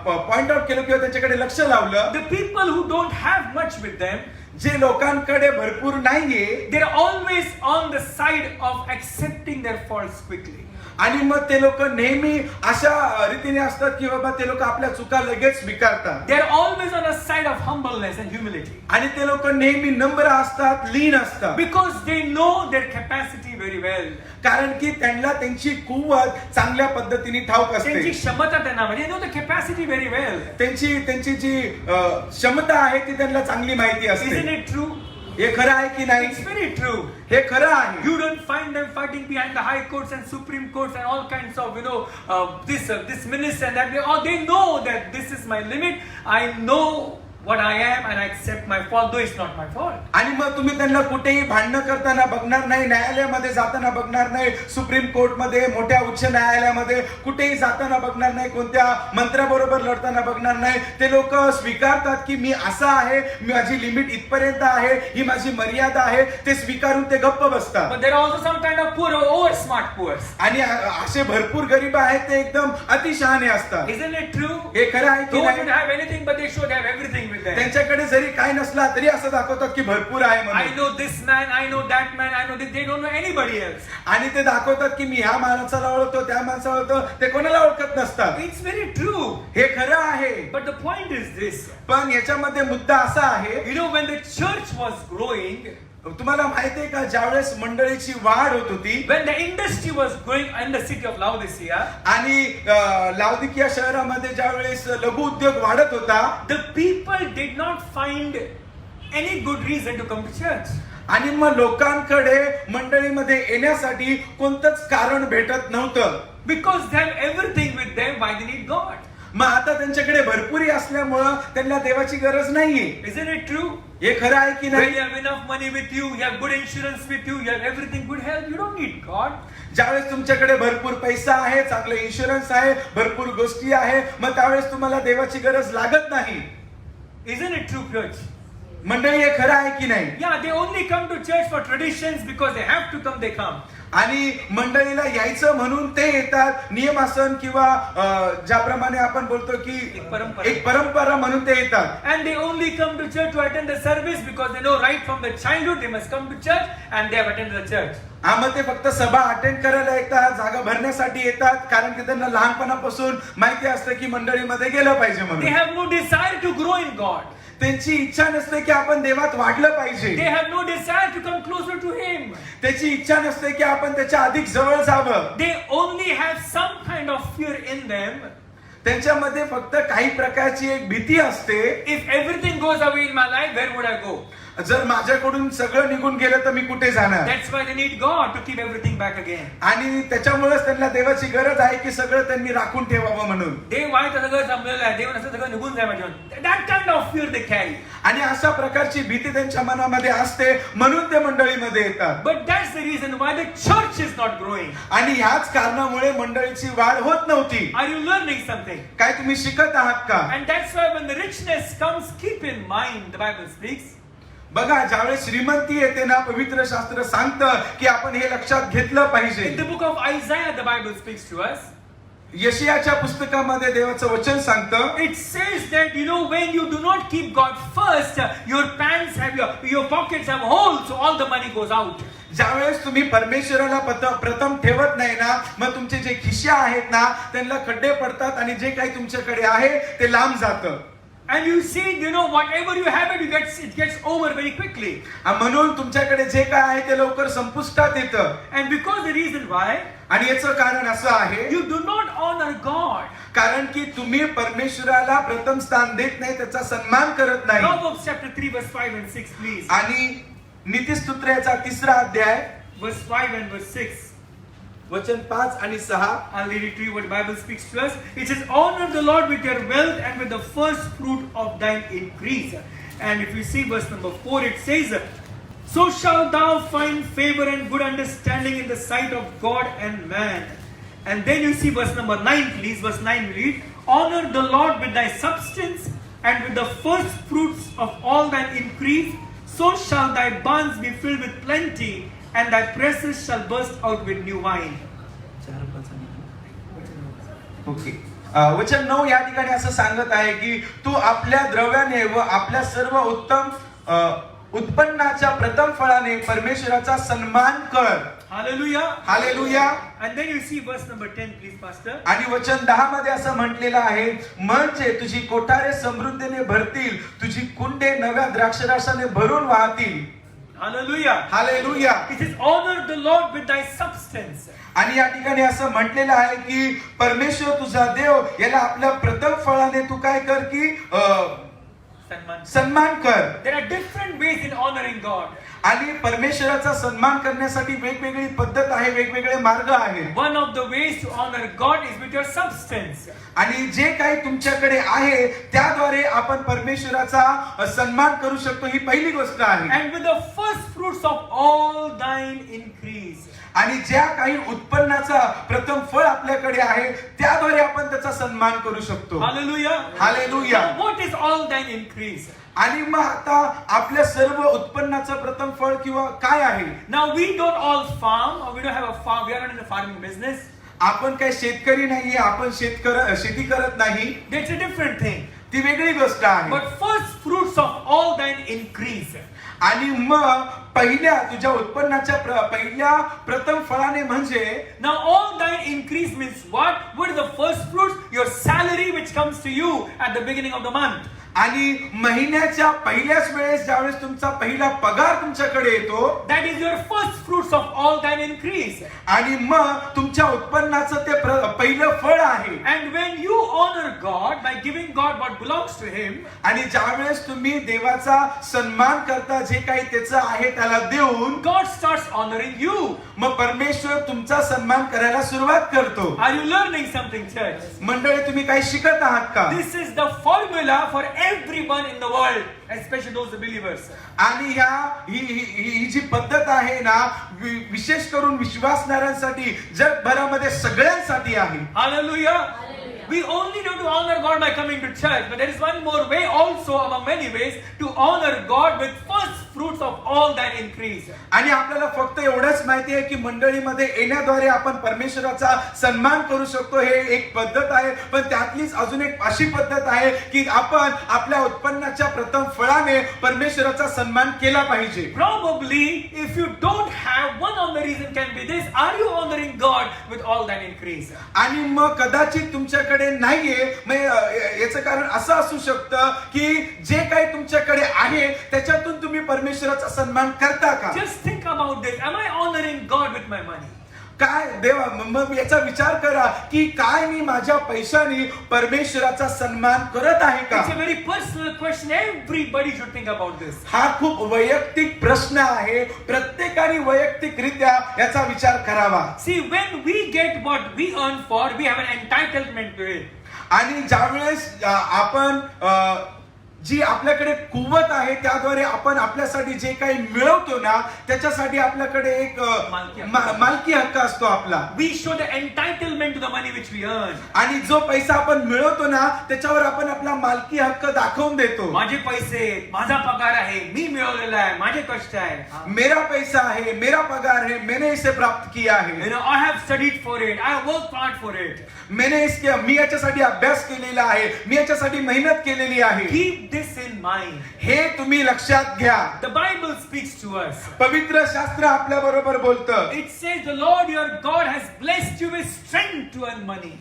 पॉइंट आउट केलं किंवा त्यांच्याकडे लक्ष लावलं, the people who don't have much with them, जे लोकांकडे भरपूर नाहीये, they are always on the side of accepting their faults quickly. आणि मग ते लोक नेहमी अशा रीतीने असतात की बाबा ते लोक आपल्या चुका लगेच स्वीकारतात. They are always on a side of humbleness and humility. आणि ते लोक नेहमी नम्र असतात, लीन असतात. Because they know their capacity very well. कारण की त्यांना त्यांची कुवत चांगल्या पद्धतीने ठाऊक असते. त्यांची क्षमता त्यांना म्हणजे know the capacity very well. त्यांची जी क्षमता आहे ती त्यांना चांगली माहिती असते. Isn't it true? हे खरं आहे की नाही? It's very true. हे खरं आहे. You don't find them fighting behind the high courts and supreme courts and all kinds of this minister and that. They know that this is my limit. I know what I am and I accept my fault, though it's not my fault. आणि मग तुम्ही त्यांना कुठेही भांडणं करताना बघणार नाही, न्यायालयामध्ये जाताना बघणार नाही, सुप्रीम कोर्टमध्ये, मोठ्या उच्च न्यायालयामध्ये कुठेही जाताना बघणार नाही, कोणत्या मंत्र्याबरोबर लढताना बघणार नाही. ते लोक स्वीकारतात की मी असा आहे, माझी लिमिट इथपर्यंत आहे, ही माझी मर्यादा आहे, ते स्वीकारून ते गप्प बसतात. But there are also some kind of poor or over smart poor. आणि असे भरपूर गरीब आहेत ते एकदम अतिशहाणे असतात. Isn't it true? हे खरं आहे की Those नाही? don't have anything but they should have everything with them. त्यांच्याकडे जरी काय नसला तरी असं दाखवतात की भरपूर आहे I म्हणून. know this man, I know that man, I know this. They don't know anybody else. आणि ते दाखवतात की मी ह्या माणसाला ओळखतो, त्या माणसाला ओळखतो, ते कोणाला ओळखत नसतात. It's very true. हे खरं आहे. But the point is this. पण याच्यामध्ये मुद्दा असा आहे, When the church was growing, तुम्हाला माहितीये का ज्यावेळेस मंडळीची वाढ होत होती, when the industry was growing in the city of Laodicea, आणि लाउदिकिया शहरामध्ये ज्यावेळेस लघु उद्योग वाढत होता, the people did not find any good reason to come to church. आणि मग लोकांकडे मंडळीमध्ये येण्यासाठी कोणतंच कारण भेटत नव्हतं. Because they have everything with them, why they need God? मग आता त्यांच्याकडे भरपुरी असल्यामुळं त्यांना देवाची गरज नाहीये. Isn't it true? हे खरं आहे की When नाही? you have enough money with you, you have good insurance with you, you have everything, good health, you don't need God. ज्यावेळेस तुमच्याकडे भरपूर पैसा आहे, चांगलं इन्शुरन्स आहे, भरपूर गोष्टी आहे, मग त्यावेळेस तुम्हाला देवाची गरज लागत नाही. Isn't it true, church? मंडळी हे खरं आहे की नाही? Yeah, they only come to church for traditions because they have to come, they come. आणि मंडळीला यायचं म्हणून ते येतात, नियमासन किंवा ज्याप्रमाणे आपण बोलतो की एक परंपरा म्हणून ते येतात. And they only come to church to attend the service because they know right from the childhood they must come to church and they have attended the church. मग ते फक्त सभा अटेंड करायला येतात, जागा भरण्यासाठी येतात, कारण की त्यांना लहानपणापासून माहिती असतं की मंडळीमध्ये गेलं पाहिजे They म्हणून. have no desire to grow in God. त्यांची इच्छा नसते की आपण देवात वाढलं They पाहिजे. have no desire to come closer to Him. त्याची इच्छा नसते की आपण त्याच्या अधिक जवळ जावं. They only have some kind of fear in them. त्यांच्यामध्ये फक्त काही प्रकारची एक भीती असते. If everything goes away in my life, where would I go? जर माझ्याकडून सगळं निघून गेलं तर मी कुठे जाणार? That's why they need God to keep everything back again. आणि त्याच्यामुळेच त्यांना देवाची गरज आहे की सगळं त्यांनी राखून ठेवावं म्हणून. देव वाईट सगळं जमलेलं आहे, देव असं सगळं निघून जाय माझ्यावर. That kind of fear they carry. आणि अशा प्रकारची भीती त्यांच्या मनामध्ये असते, म्हणून ते मंडळीमध्ये येतात. But that's the reason why the church is not growing. आणि ह्याच कारणामुळे मंडळीची वाढ होत नव्हती. Are you learning something? काय तुम्ही शिकत आहात का? And that's why when the richness comes, keep in mind, the Bible speaks. बघा, ज्यावेळेस श्रीमंती येते ना, पवित्र शास्त्र सांगतं की आपण हे लक्षात घेतलं In पाहिजे. the book of Isaiah, the Bible speaks to us. यशियाच्या पुस्तकामध्ये देवाचं वचन सांगतं, It says that, you know, when you do not keep God first, your pants have your pockets have holes, so all the money goes out. ज्यावेळेस तुम्ही परमेश्वराला प्रथम ठेवत नाही ना, मग तुमचे जे खिशे आहेत ना, त्यांना खड्डे पडतात आणि जे काही तुमच्याकडे आहे ते लांब जातं. And you see, you know, whatever you have, it gets over very quickly. म्हणून तुमच्याकडे जे काय आहे ते लवकर संपुष्टात येतं. And because the reason why, आणि याचं कारण असं आहे, you do not honor God. कारण की तुम्ही परमेश्वराला प्रथम स्थान देत नाही, त्याचा सन्मान करत नाही. Proverbs chapter 3 verse 5 and 6, please. आणि नीतिस्तोत्राचा 3रा अध्याय Verse 5 and verse 6. वचन 5 आणि 6. I'll read it to you what Bible speaks to us. It says, honor the Lord with your wealth and with the first fruit of thine increase. And if you see verse number 4, it says, so shalt thou find favor and good understanding in the sight of God and man. And then you see verse number 9, please. Verse 9 we read, honor the Lord with thy substance and with the first fruits of all thine increase. So shall thy barns be filled with plenty, and thy presses shall burst out with new wine. Okay. वचन 9 या ठिकाणी असं सांगत आहे की तू आपल्या द्रव्याने व आपल्या सर्व उत्तम उत्पन्नाच्या प्रथम फळाने परमेश्वराचा सन्मान कर. Hallelujah. Hallelujah. And then you see verse number 10, please, Pastor. आणि वचन 10 मध्ये असं म्हटलेलं आहे, म्हणजे तुझी कोठारे समृद्धीने भरतील, तुझी कुंडे नव्या द्राक्षरसाने भरून वाहतील. Hallelujah. Hallelujah. It says, honor the Lord with thy substance. आणि या ठिकाणी असं म्हटलेलं आहे की परमेश्वर तुझा देव याला आपल्या प्रथम फळाने तू काय कर की सन्मान कर. There are different ways in honoring God. आणि परमेश्वराचा सन्मान करण्यासाठी वेगवेगळी पद्धत आहे, वेगवेगळे मार्ग आहेत. One of the ways to honor God is with your substance. आणि जे काही तुमच्याकडे आहे त्याद्वारे आपण परमेश्वराचा सन्मान करू शकतो, ही पहिली गोष्ट आहे. And with the first fruits of all thine increase. आणि ज्या काही उत्पन्नाचा प्रथम फळ आपल्याकडे आहे त्याद्वारे आपण त्याचा सन्मान करू शकतो. Hallelujah. Hallelujah. Now, what is all thine increase? आणि मग आता आपल्या सर्व उत्पन्नाचं प्रथम फळ किंवा काय आहे? Now we don't all farm, or we don't have a farm. We are not in the farming business. आपण काही शेतकरी नाहीये, आपण शेती करत नाही. That's a different thing. ती वेगळी गोष्ट आहे. But first fruits of all thine increase. आणि मग पहिल्या तुझ्या उत्पन्नाच्या पहिल्या प्रथम फळाने म्हणजे Now all thine increase means what? What is the first fruits? Your salary which comes to you at the beginning of the month. आणि महिन्याच्या पहिल्याच वेळेस ज्यावेळेस तुमचा पहिला पगार तुमच्याकडे येतो, that is your first fruits of all thine increase. आणि मग तुमच्या उत्पन्नाचं ते पहिलं फळ आहे. And when you honor God by giving God what belongs to Him, आणि ज्यावेळेस तुम्ही देवाचा सन्मान करता, जे काही त्याचं आहे त्याला देऊन, God starts honoring you. मग परमेश्वर तुमचा सन्मान करायला सुरुवात करतो. Are you learning something, church? मंडळी, तुम्ही काही शिकत आहात का? This is the formula for everyone in the world, especially those believers. आणि ही जी पद्धत आहे ना, विशेष करून विश्वासणाऱ्यांसाठी, जगभरामध्ये सगळ्यांसाठी आहे. Hallelujah. We only need to honor God by coming to church, but there is one more way also among many ways to honor God with first fruits of all that increase. आणि आपल्याला फक्त एवढंच माहिती आहे की मंडळीमध्ये येण्याद्वारे आपण परमेश्वराचा सन्मान करू शकतो, हे एक पद्धत आहे. पण त्यातलीच अजून एक अशी पद्धत आहे की आपण आपल्या उत्पन्नाच्या प्रथम फळाने परमेश्वराचा सन्मान केला पाहिजे. Probably, if you don't have, one of the reason can be this: are you honoring God with all that increase? आणि मग कदाचित तुमच्याकडे नाहीये, याचं कारण असं असू शकतं की जे काही तुमच्याकडे आहे त्याच्यातून तुम्ही परमेश्वराचा सन्मान करता का? Just think about this. Am I honoring God with my money? काय देवा, मग याचा विचार करा की काय मी माझ्या पैशाने परमेश्वराचा सन्मान करत आहे का? It's a very personal question. Everybody should think about this. हा खूप वैयक्तिक प्रश्न आहे. प्रत्येकाने वैयक्तिकरित्या याचा विचार करावा. See, when we get what we earn for, we have an entitlement to it. आणि ज्यावेळेस आपण जी आपल्याकडे कुवत आहे त्याद्वारे आपण आपल्यासाठी जे काही मिळवतो ना, त्याच्यासाठी आपल्याकडे एक मालकी हक्क असतो आपला. We show the entitlement to the money which we earn. आणि जो पैसा आपण मिळवतो ना, त्याच्यावर आपण आपला मालकी हक्क दाखवून देतो. माझे पैसे, माझा पगार आहे, मी मिळवलेला आहे, माझे कष्ट आहे. मेरा पैसा है, मेरा पगार है, मैंने इसे प्राप्त किया है. You know, I have studied for it. I have worked hard for it. मी याच्यासाठी अभ्यास केलेला आहे, मी याच्यासाठी मेहनत केलेली आहे. Keep this in mind. हे तुम्ही लक्षात घ्या. The Bible speaks to us. पवित्र शास्त्र आपल्या बरोबर बोलतं. It says the Lord your God has blessed you with strength to earn money.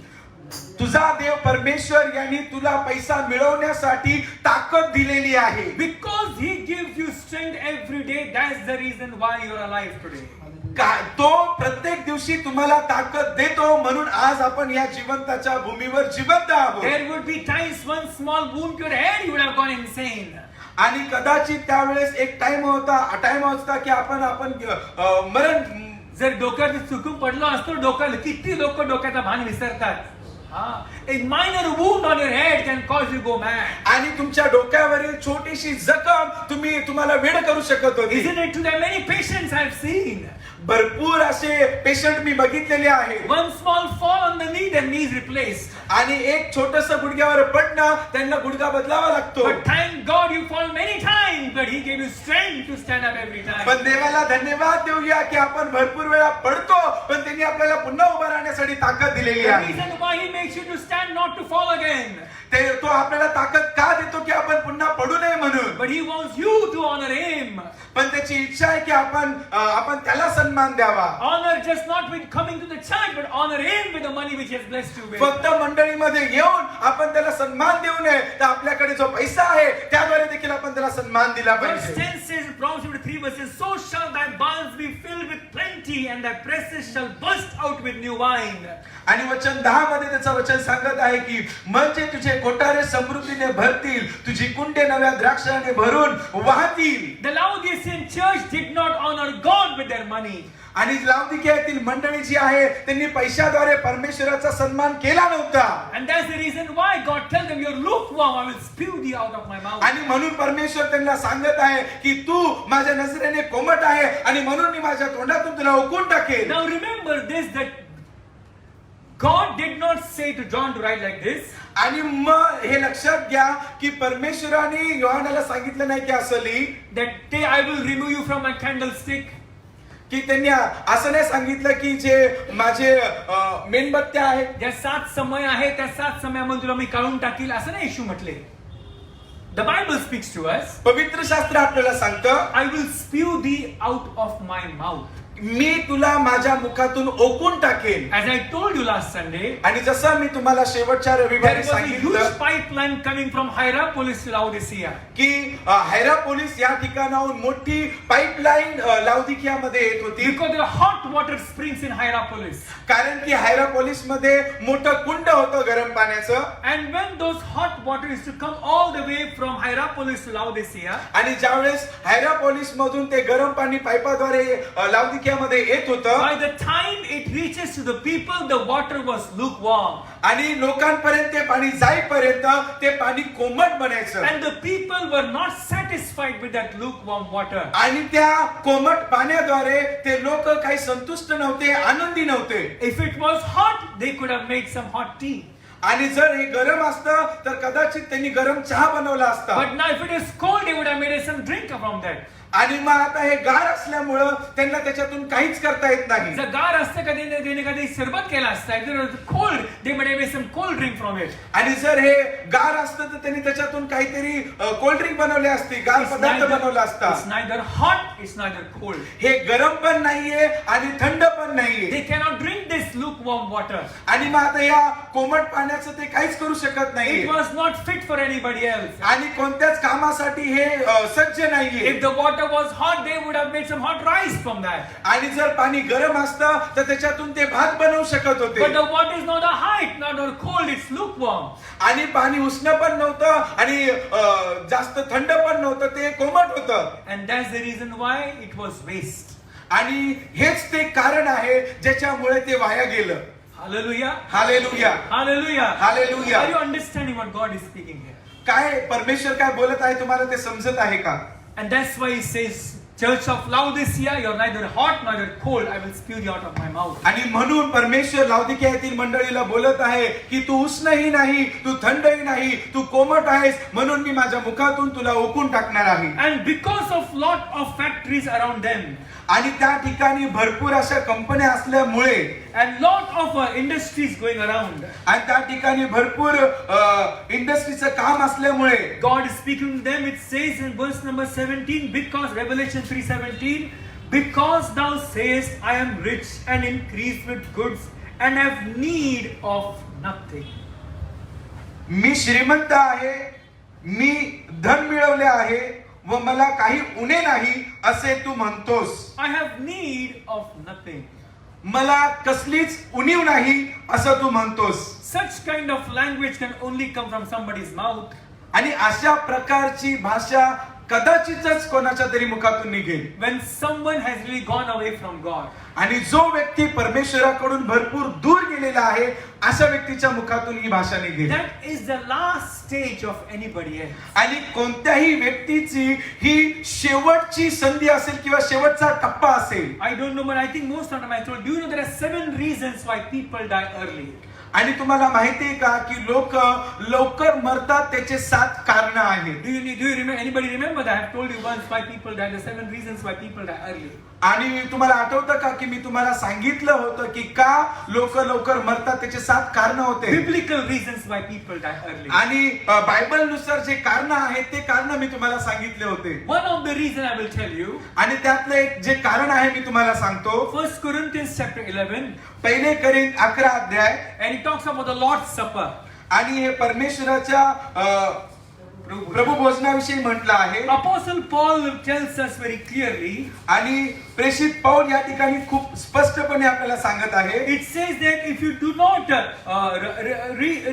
तुझा देव परमेश्वर यांनी तुला पैसा मिळवण्यासाठी ताकद दिलेली आहे. Because He gives you strength every day, that's the reason why you're alive today. तो प्रत्येक दिवशी तुम्हाला ताकद देतो, म्हणून आज आपण या जिवंताच्या भूमीवर जिवंत आहोत. There would be times one small wound to your head, you would have gone insane. आणि कदाचित त्यावेळेस एक टाइम होता की आपण मरण, जर डोक्यात चुकून पडलो असतो, डोक्याला किती लोक डोक्याचा भान विसरतात. A minor wound on your head can cause you to go mad. आणि तुमच्या डोक्यावरील छोटीशी जखम तुम्हाला वेड करू शकत होती. Isn't it? To the many patients I've seen. भरपूर असे पेशंट मी बघितलेले आहेत. One small fall on the knee, their knee is replaced. आणि एक छोटस गुडघ्यावर पडणं, त्यांना गुडघा बदलावा लागतो. But thank God you fall many times, but He gave you strength to stand up every time. पण देवाला धन्यवाद देऊया की आपण भरपूर वेळा पडतो, पण त्यांनी आपल्याला पुन्हा उभा राहण्यासाठी ताकद दिलेली The आहे. reason why He makes you to stand, not to fall again. तो आपल्याला ताकद का देतो की आपण पुन्हा पडू नये म्हणून. But He wants you to honor Him. पण त्याची इच्छा आहे की आपण त्याला सन्मान द्यावा. Honor just not with coming to the church, but honor Him with the money which He has blessed you with. फक्त मंडळीमध्ये येऊन आपण त्याला सन्मान देऊ नये, तर आपल्याकडे जो पैसा आहे त्याद्वारे देखील आपण त्याला सन्मान दिला Verse पाहिजे. 10 says, Proverbs chapter 3 verses, so shall thy barns be filled with plenty, and thy presses shall burst out with new wine. आणि वचन 10 मध्ये त्याचं वचन सांगत आहे की म्हणजे तुझे कोठारे समृद्धीने भरतील, तुझी कुंडे नव्या द्राक्षाने भरून वाहतील. The Laodicean church did not honor God with their money. आणि लाउदिकियातील मंडळी जी आहे त्यांनी पैशाद्वारे परमेश्वराचा सन्मान केला नव्हता. And that's the reason why God tells them, you're lukewarm, I will spew thee out of my mouth. आणि म्हणून परमेश्वर त्यांना सांगत आहे की तू माझ्या नजरेने कोमट आहे आणि म्हणून मी माझ्या तोंडातून तुला उकळून टाकेन. Now remember this, that God did not say to John to write like this. आणि मग हे लक्षात घ्या की परमेश्वराने योहानाला सांगितलं नाही की असं लिही, That day I will remove you from my candlestick. की त्यांनी असं नाही सांगितलं की जे माझे मेणबत्त्या आहेत, ज्या 7 समय आहे त्या 7 समयामध्ये तुला मी काढून टाकील, असं नाही येशू म्हटले. The Bible speaks to us. पवित्र शास्त्र आपल्याला सांगतं I will spew thee out of my mouth. मी तुला माझ्या मुखातून ओकून टाकेन. As I told you last Sunday, आणि जसं मी तुम्हाला शेवटच्या there रविवारी was a सांगितलं huge pipeline coming from Hierapolis to Laodicea. की हायरापोलिस या ठिकाणाहून मोठी पाईपलाईन लाउदिकियामध्ये येत होती. Because there are hot water springs in Hierapolis. कारण की हायरापोलिस मध्ये मोठं कुंड होतं गरम पाण्याचं. And when those hot water is to come all the way from Hierapolis to Laodicea, आणि ज्यावेळेस हायरापोलिस मधून ते गरम पाणी पाईपाद्वारे लाउदिकियामध्ये येत होतं by the time it reaches to the people, the water was lukewarm. आणि लोकांपर्यंत ते पाणी जाईपर्यंत ते पाणी कोमट बनायचं. And the people were not satisfied with that lukewarm water. आणि त्या कोमट पाण्याद्वारे ते लोक काही संतुष्ट नव्हते, आनंदी नव्हते. If it was hot, they could have made some hot tea. आणि जर हे गरम असतं तर कदाचित त्यांनी गरम चहा बनवला असता. But now if it is cold, they would have made some drink from that. आणि मग आता हे गार असल्यामुळं त्यांना त्याच्यातून काहीच करता येत नाही. जर गार असतं कधी त्याने कधी सरबत केला असता, if it was cold, they might have made some cold drink from it. आणि जर हे गार असतं तर त्यांनी त्याच्यातून काहीतरी कोल्ड ड्रिंक बनवले असते, गार पदार्थ बनवला असता. It's neither hot, it's neither cold. हे गरम पण नाहीये आणि थंड पण नाहीये. They cannot drink this lukewarm water. आणि मग आता या कोमट पाण्याचं ते काहीच करू शकत नाही. It was not fit for anybody else. आणि कोणत्याच कामासाठी हे सज्ज नाहीये. If the water was hot, they would have made some hot rice from that. आणि जर पाणी गरम असतं तर त्याच्यातून ते भात बनवू शकत होते. But the water is not a hot, not a cold, it's lukewarm. आणि पाणी उष्ण पण नव्हतं आणि जास्त थंड पण नव्हतं, ते कोमट होतं. And that's the reason why it was waste. आणि हेच ते कारण आहे ज्याच्यामुळे ते वाया गेलं. Hallelujah. Hallelujah, Hallelujah. Hallelujah. Are you understanding what God is speaking here? काय परमेश्वर काय बोलत आहे तुम्हाला ते समजत आहे का? And that's why he says, Church of Laodicea, you're neither hot nor cold, I will spew you out of my mouth. आणि म्हणून परमेश्वर लाउदिकियातील मंडळीला बोलत आहे की तू उष्णही नाही, तू थंडही नाही, तू कोमट आहेस, म्हणून मी माझ्या मुखातून तुला ओकून टाकणार आहे. And because of lot of factories around them, आणि त्या ठिकाणी भरपूर अशा कंपन्या असल्यामुळे and lot of industries going around, आणि त्या ठिकाणी भरपूर इंडस्ट्रीचं काम असल्यामुळे God is speaking to them. It says in verse number 17, because Revelation 3:17, because thou sayest, I am rich and increased with goods and have need of nothing. मी श्रीमंत आहे, मी धन मिळवले आहे व मला काही उणे नाही असे तू म्हणतोस. I have need of nothing. मला कसलीच उणीव नाही असं तू म्हणतोस. Such kind of language can only come from somebody's mouth. आणि अशा प्रकारची भाषा कदाचितच कोणाच्या तरी मुखातून निघेल When someone has really gone away from God. आणि जो व्यक्ती परमेश्वराकडून भरपूर दूर गेलेला आहे अशा व्यक्तीच्या मुखातून ही भाषा निघेल. That is the last stage of anybody else. आणि कोणत्याही व्यक्तीची ही शेवटची संधी असेल किंवा शेवटचा टप्पा असेल. I don't know, but I think most of them I told. Do you know there are 7 reasons why people die early? आणि तुम्हाला माहिती आहे का की लोक लवकर मरतात त्याचे 7 कारण आहेत. Do you remember? Anybody remember that? I have told you once why people die. The 7 reasons why people die early. आणि तुम्हाला आठवतं का की मी तुम्हाला सांगितलं होतं की का लोक लवकर मरतात त्याचे 7 कारण होते. Biblical reasons why people die early. आणि बायबल नुसार जे कारण आहेत ते कारण मी तुम्हाला सांगितले होते. One of the reason I will tell you. आणि त्यातलं एक जे कारण आहे मी तुम्हाला सांगतो. 1 Corinthians chapter 11. पहिले करिंथ 11 अध्याय. And it talks about the Lord's Supper. आणि हे परमेश्वराच्या प्रभू भोजनाविषयी म्हटलं आहे. Apostle Paul tells us very clearly. आणि प्रेषित पौल या ठिकाणी खूप स्पष्टपणे आपल्याला सांगत आहे. It says that if you do not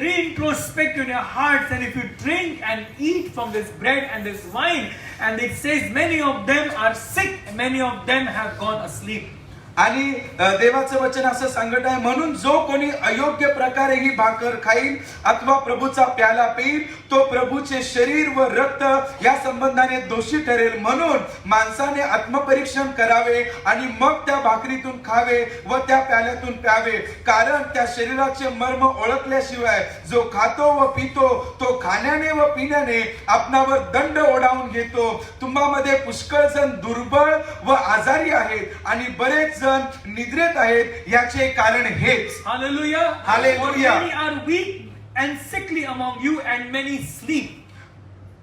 reintrospect in your hearts, and if you drink and eat from this bread and this wine, and it says many of them are sick, many of them have gone asleep. आणि देवाचं वचन असं सांगत आहे, म्हणून जो कोणी अयोग्य प्रकारे ही भाकर खाईल अथवा प्रभूचा प्याला पिईल तो प्रभूचे शरीर व रक्त या संबंधाने दोषी ठरेल. म्हणून माणसाने आत्मपरीक्षण करावे आणि मग त्या भाकरीतून खावे व त्या प्याल्यातून प्यावे, कारण त्या शरीराचे मर्म ओळखल्याशिवाय जो खातो व पितो तो खाण्याने व पिण्याने आपणावर दंड ओढावून घेतो. तुम्हामध्ये पुष्कळ जण दुर्बळ व आजारी आहेत आणि बरेच जण निद्रेत आहेत. याचे कारण हेच. Hallelujah. Hallelujah. Many are weak and sickly among you, and many sleep.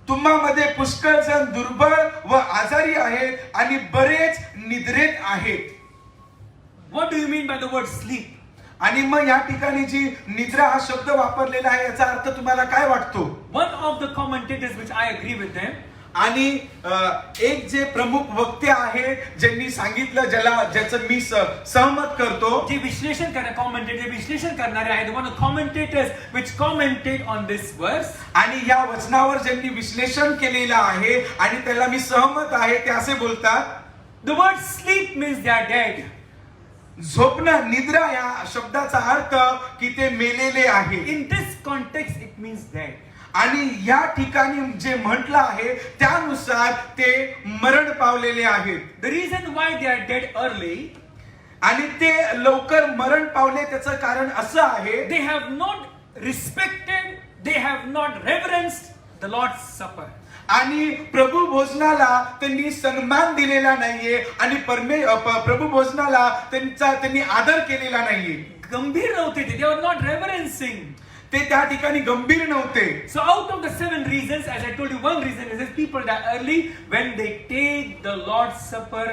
तुम्हामध्ये पुष्कळ जण दुर्बळ व आजारी आहेत आणि बरेच निद्रेत आहेत. What do you mean by the word sleep? आणि मग या ठिकाणी जी निद्रा हा शब्द वापरलेला आहे याचा अर्थ तुम्हाला काय वाटतो? One of the commentators, which I agree with them, आणि एक जे प्रमुख वक्ते आहे ज्यांनी सांगितलं ज्याचं मी सहमत करतो, जे विश्लेषण करणारे आहेत, one of the commentators which commented on this verse, आणि या वचनावर ज्यांनी विश्लेषण केलेलं आहे आणि त्याला मी सहमत आहे, ते असे बोलतात, the word sleep means they are dead. झोपणं, निद्रा या शब्दाचा अर्थ की ते मेलेले आहे. In this context, it means dead. आणि या ठिकाणी जे म्हटलं आहे त्यानुसार ते मरण पावलेले आहेत. The reason why they are dead early, आणि ते लवकर मरण पावले त्याचं कारण असं आहे, they have not respected, they have not reverenced the Lord's Supper. आणि प्रभू भोजनाला त्यांनी सन्मान दिलेला नाहीये आणि प्रभू भोजनाला त्यांनी आदर केलेला नाहीये. गंभीर नव्हते ते, they were not reverencing. ते त्या ठिकाणी गंभीर नव्हते. So out of the 7 reasons, as I told you, one reason is that people die early when they take the Lord's Supper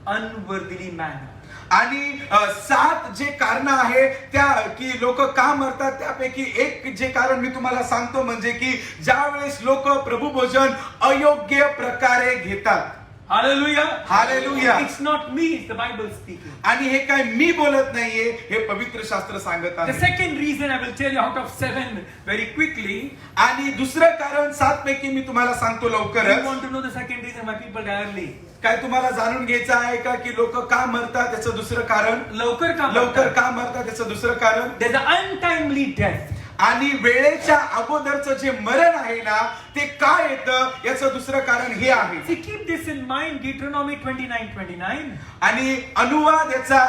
unworthily manner. आणि 7 जे कारण आहे त्या की लोक का मरतात त्यापैकी एक जे कारण मी तुम्हाला सांगतो म्हणजे की ज्या वेळेस लोक प्रभू भोजन अयोग्य प्रकारे घेतात. Hallelujah. Hallelujah. It's not me, it's the Bible speaking. आणि हे काय मी बोलत नाहीये, हे पवित्र शास्त्र सांगत The आहे. second reason I will tell you out of 7 very quickly. आणि दुसरं कारण 7 पैकी मी तुम्हाला सांगतो You लवकरच. want to know the second reason why people die early? काय तुम्हाला जाणून घ्यायचं आहे का की लोक का मरतात त्याचं दुसरं कारण, लवकर लवकर का मरतात त्याचं दुसरं कारण, There's an untimely death. आणि वेळेच्या अगोदरचं जे मरण आहे ना ते का येतं याचं दुसरं कारण हे आहे. See, keep this in mind, Deuteronomy 29:29. आणि अनुवाद याचा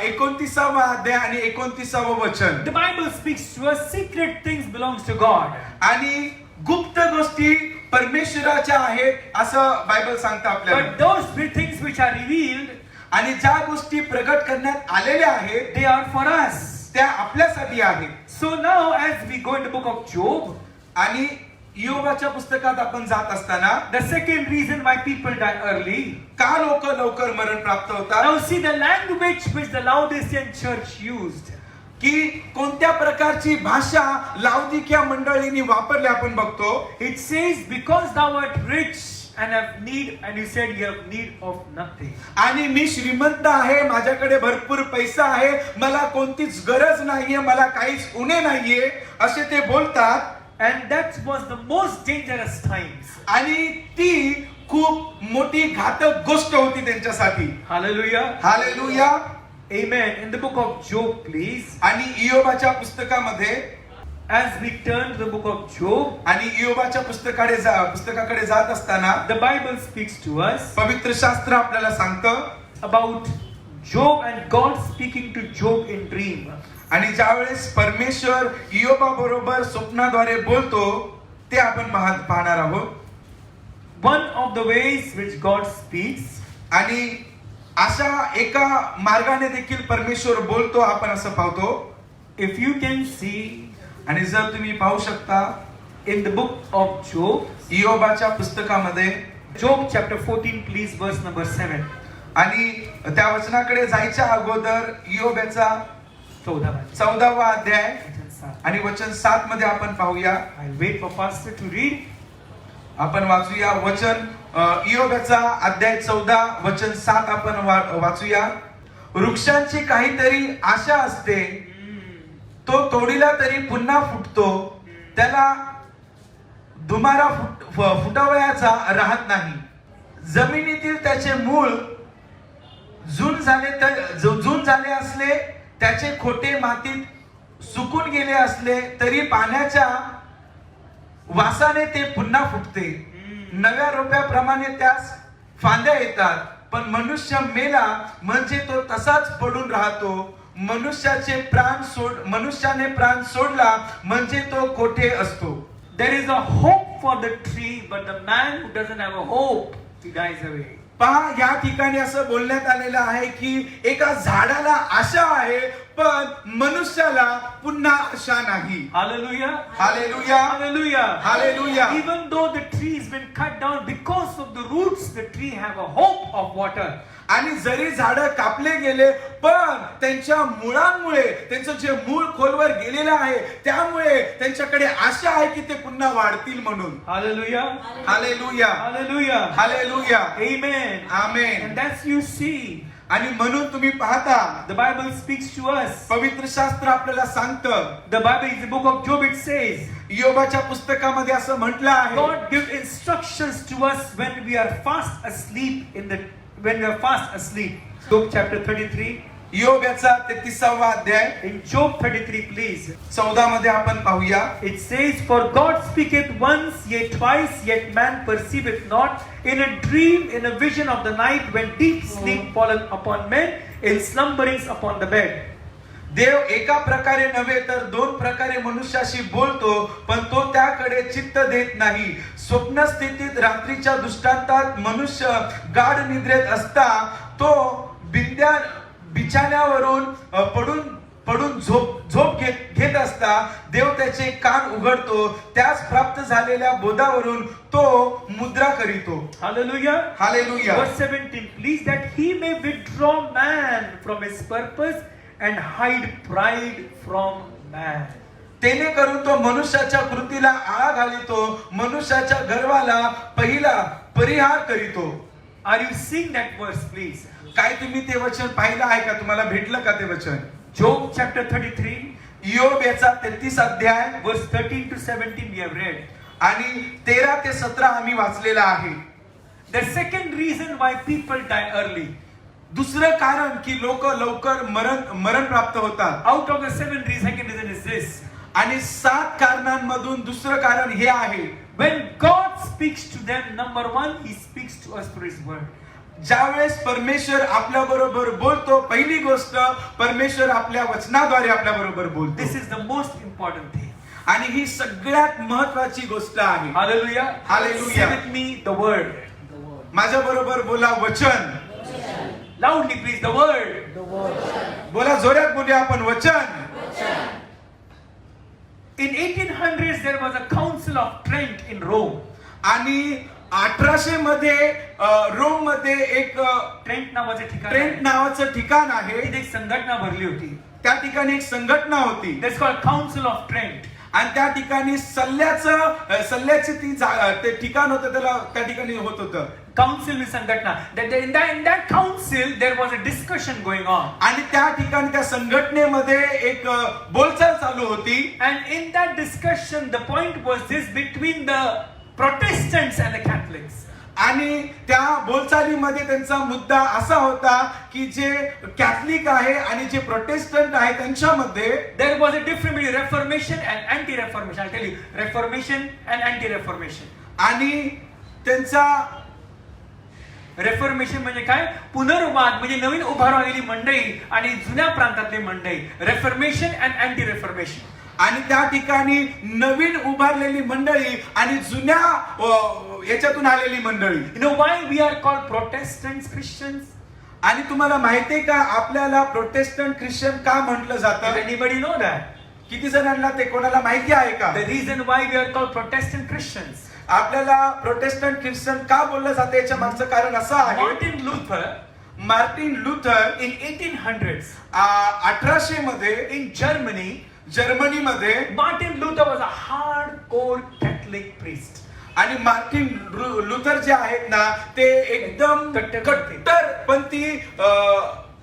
29वा अध्याय आणि 29व वचन. The Bible speaks to us, secret things belongs to God. आणि गुप्त गोष्टी परमेश्वराच्या आहेत असं बायबल सांगतं आपल्याला. But those things which are revealed, आणि ज्या गोष्टी प्रगट करण्यात आलेल्या आहेत they are for us. त्या आपल्यासाठी आहेत. So now as we go in the book of Job, आणि योबाच्या पुस्तकात आपण जात असताना the second reason why people die early. का लोक लवकर मरण प्राप्त होतात, Now see the language which the Laodicean church used. की कोणत्या प्रकारची भाषा लाउदिकिया मंडळींनी वापरली आपण बघतो. It says, because thou art rich and have need, and you said you have need of nothing. आणि मी श्रीमंत आहे, माझ्याकडे भरपूर पैसा आहे, मला कोणतीच गरज नाहीये, मला काहीच उणे नाहीये असे ते बोलतात. And that was the most dangerous times. आणि ती खूप मोठी घातक गोष्ट होती त्यांच्यासाठी. Hallelujah. Hallelujah. Amen. In the book of Job, please. आणि इयोबाच्या पुस्तकामध्ये As we turn to the book of Job, आणि इयोबाच्या पुस्तकाकडे जात असताना the Bible speaks to us पवित्र शास्त्र आपल्याला सांगतं about Job and God speaking to Job in dream. आणि ज्यावेळेस परमेश्वर इयोबा बरोबर स्वप्नाद्वारे बोलतो ते आपण पाहणार आहोत. One of the ways which God speaks, आणि अशा एका मार्गाने देखील परमेश्वर बोलतो आपण असं पाहतो. if you can see आणि जर तुम्ही पाहू शकता in the book of Job, इयोबाच्या पुस्तकामध्ये Job chapter 14, please, verse number 7. आणि त्या वचनाकडे जायच्या अगोदर इयोबाचा 14वा अध्याय आणि वचन 7 मध्ये आपण पाहूया. I'll wait for pastor to read. आपण वाचूया वचन इयोबाचा अध्याय 14 वचन 7 आपण वाचूया. वृक्षांची काहीतरी आशा असते, तो तोडीला तरी पुन्हा फुटतो, त्याला धुमारा फुटावयाचा राहत नाही. जमिनीतील त्याचे मूळ जून झाले असले, त्याचे खोटे मातीत सुकून गेले असले तरी पाण्याच्या वासाने ते पुन्हा फुटते. नव्या रोप्याप्रमाणे त्यास फांद्या येतात, पण मनुष्य मेला म्हणजे तो तसाच पडून राहतो. मनुष्याने प्राण सोडला म्हणजे तो कोठे असतो. There is a hope for the tree, but the man who doesn't have a hope, he dies away. पहा, या ठिकाणी असं बोलण्यात आलेलं आहे की एका झाडाला आशा आहे पण मनुष्याला पुन्हा आशा नाही. Hallelujah. Hallelujah. Hallelujah. Hallelujah. Even though the tree has been cut down, because of the roots, the tree have a hope of water. आणि जरी झाडं कापले गेले पण त्यांच्या मुळांमुळे, त्यांचं जे मूळ खोलवर गेलेलं आहे त्यामुळे त्यांच्याकडे आशा आहे की ते पुन्हा वाढतील म्हणून. Hallelujah. Hallelujah, Hallelujah. Hallelujah, Amen. Amen. And that's you see. आणि म्हणून तुम्ही पाहता The Bible speaks to us. पवित्र शास्त्र आपल्याला सांगतं. The Bible is the book of Job. It says, योबाच्या पुस्तकामध्ये असं म्हटलं आहे, God gives instructions to us when we are fast asleep when we are fast asleep. Job chapter 33. योग याचा 33वा अध्याय In Job 33, please. 14 मध्ये आपण पाहूया. It says, For God speaketh once, yet twice, yet man perceiveth not. In a dream, in a vision of the night, when deep sleep falleth upon men, in slumberings upon the bed. देव एका प्रकारे नव्हे तर दोन प्रकारे मनुष्याशी बोलतो, पण तो त्याकडे चित्त देत नाही. स्वप्न स्थितीत रात्रीच्या दृष्टांतात मनुष्य गाढ निद्रेत असता तो बिछाण्यावरून पडून झोप घेत असता देव त्याचे कान उघडतो. त्यास प्राप्त झालेल्या बोधावरून तो मुद्रा करीतो. Hallelujah. Hallelujah. Verse 17, please, that he may withdraw man from his purpose and hide pride from man. तेने करून तो मनुष्याच्या कृतीला आळा घालितो, मनुष्याच्या गर्वाला परिहार करीतो. Are you seeing that verse, please? काय तुम्ही ते वचन पाहिलं आहे का? तुम्हाला भेटलं का ते वचन? Job chapter 33, योग याचा 33 अध्याय verse 13 to 17 we have read. आणि 13 ते 17 आम्ही वाचलेला आहे. The second reason why people die early. दुसरं कारण की लोक लवकर मरण प्राप्त होतात. Out of the second reason is this. आणि 7 कारणांमधून दुसरं कारण हे आहे, When God speaks to them, number one, He speaks to us through His word. ज्यावेळेस परमेश्वर आपल्या बरोबर बोलतो, पहिली गोष्ट परमेश्वर आपल्या वचनाद्वारे आपल्या बरोबर बोलतो. This is the most important thing. आणि ही सगळ्यात महत्वाची गोष्ट आहे. Hallelujah. Hallelujah. Say with me the word. माझ्या बरोबर बोला वचन. Loudly, please, the word. बोला जोरात बोलूया आपण वचन. In 1800s, there was a council of Trent in Rome. आणि 1800 मध्ये रोम मध्ये एक ट्रेंट नावाचं ठिकाण ट्रेंट आहे. नावाचं ठिकाण आहे. तिथे एक संघटना भरली होती. त्या ठिकाणी एक संघटना होती. That's called Council of Trent. आणि त्या ठिकाणी सल्ल्याचे ते ठिकाण होतं, त्याला त्या ठिकाणी होत होतं. Council means संघटना. In that council there was a discussion going on. आणि त्या ठिकाणी त्या संघटनेमध्ये एक बोलचाल चालू होती. And in that discussion the point was this, between the Protestants and the Catholics. आणि त्या बोलचालीमध्ये त्यांचा मुद्दा असा होता की जे कॅथलिक आहे आणि जे प्रोटेस्टंट आहे त्यांच्यामध्ये There was a difference between Reformation and anti-Reformation. I'll tell you, Reformation and anti-Reformation. आणि त्यांचा रेफॉर्मेशन म्हणजे काय? पुनर्वाद, म्हणजे नवीन उभारलेली मंडळी आणि जुन्या प्रांतातली मंडळी. Reformation and anti reformation. आणि त्या ठिकाणी नवीन उभारलेली मंडळी आणि जुन्या याच्यातून आलेली मंडळी. You know why we are called Protestants Christians? आणि तुम्हाला माहितीये का आपल्याला प्रोटेस्टंट ख्रिश्चन का म्हटलं Does जातं? anybody know that? किती जणांना ते कोणाला माहिती आहे का? The reason why we are called Protestant Christians. आपल्याला प्रोटेस्टंट ख्रिश्चन का बोललं जातं याच्या मागचं कारण असं आहे, मार्टिन लुथर in 1800s 1800 मध्ये in Germany, जर्मनीमध्ये Martin Luther was a hardcore Catholic priest. आणि मार्टिन लुथर जे आहेत ना ते एकदम कट्टरपंथी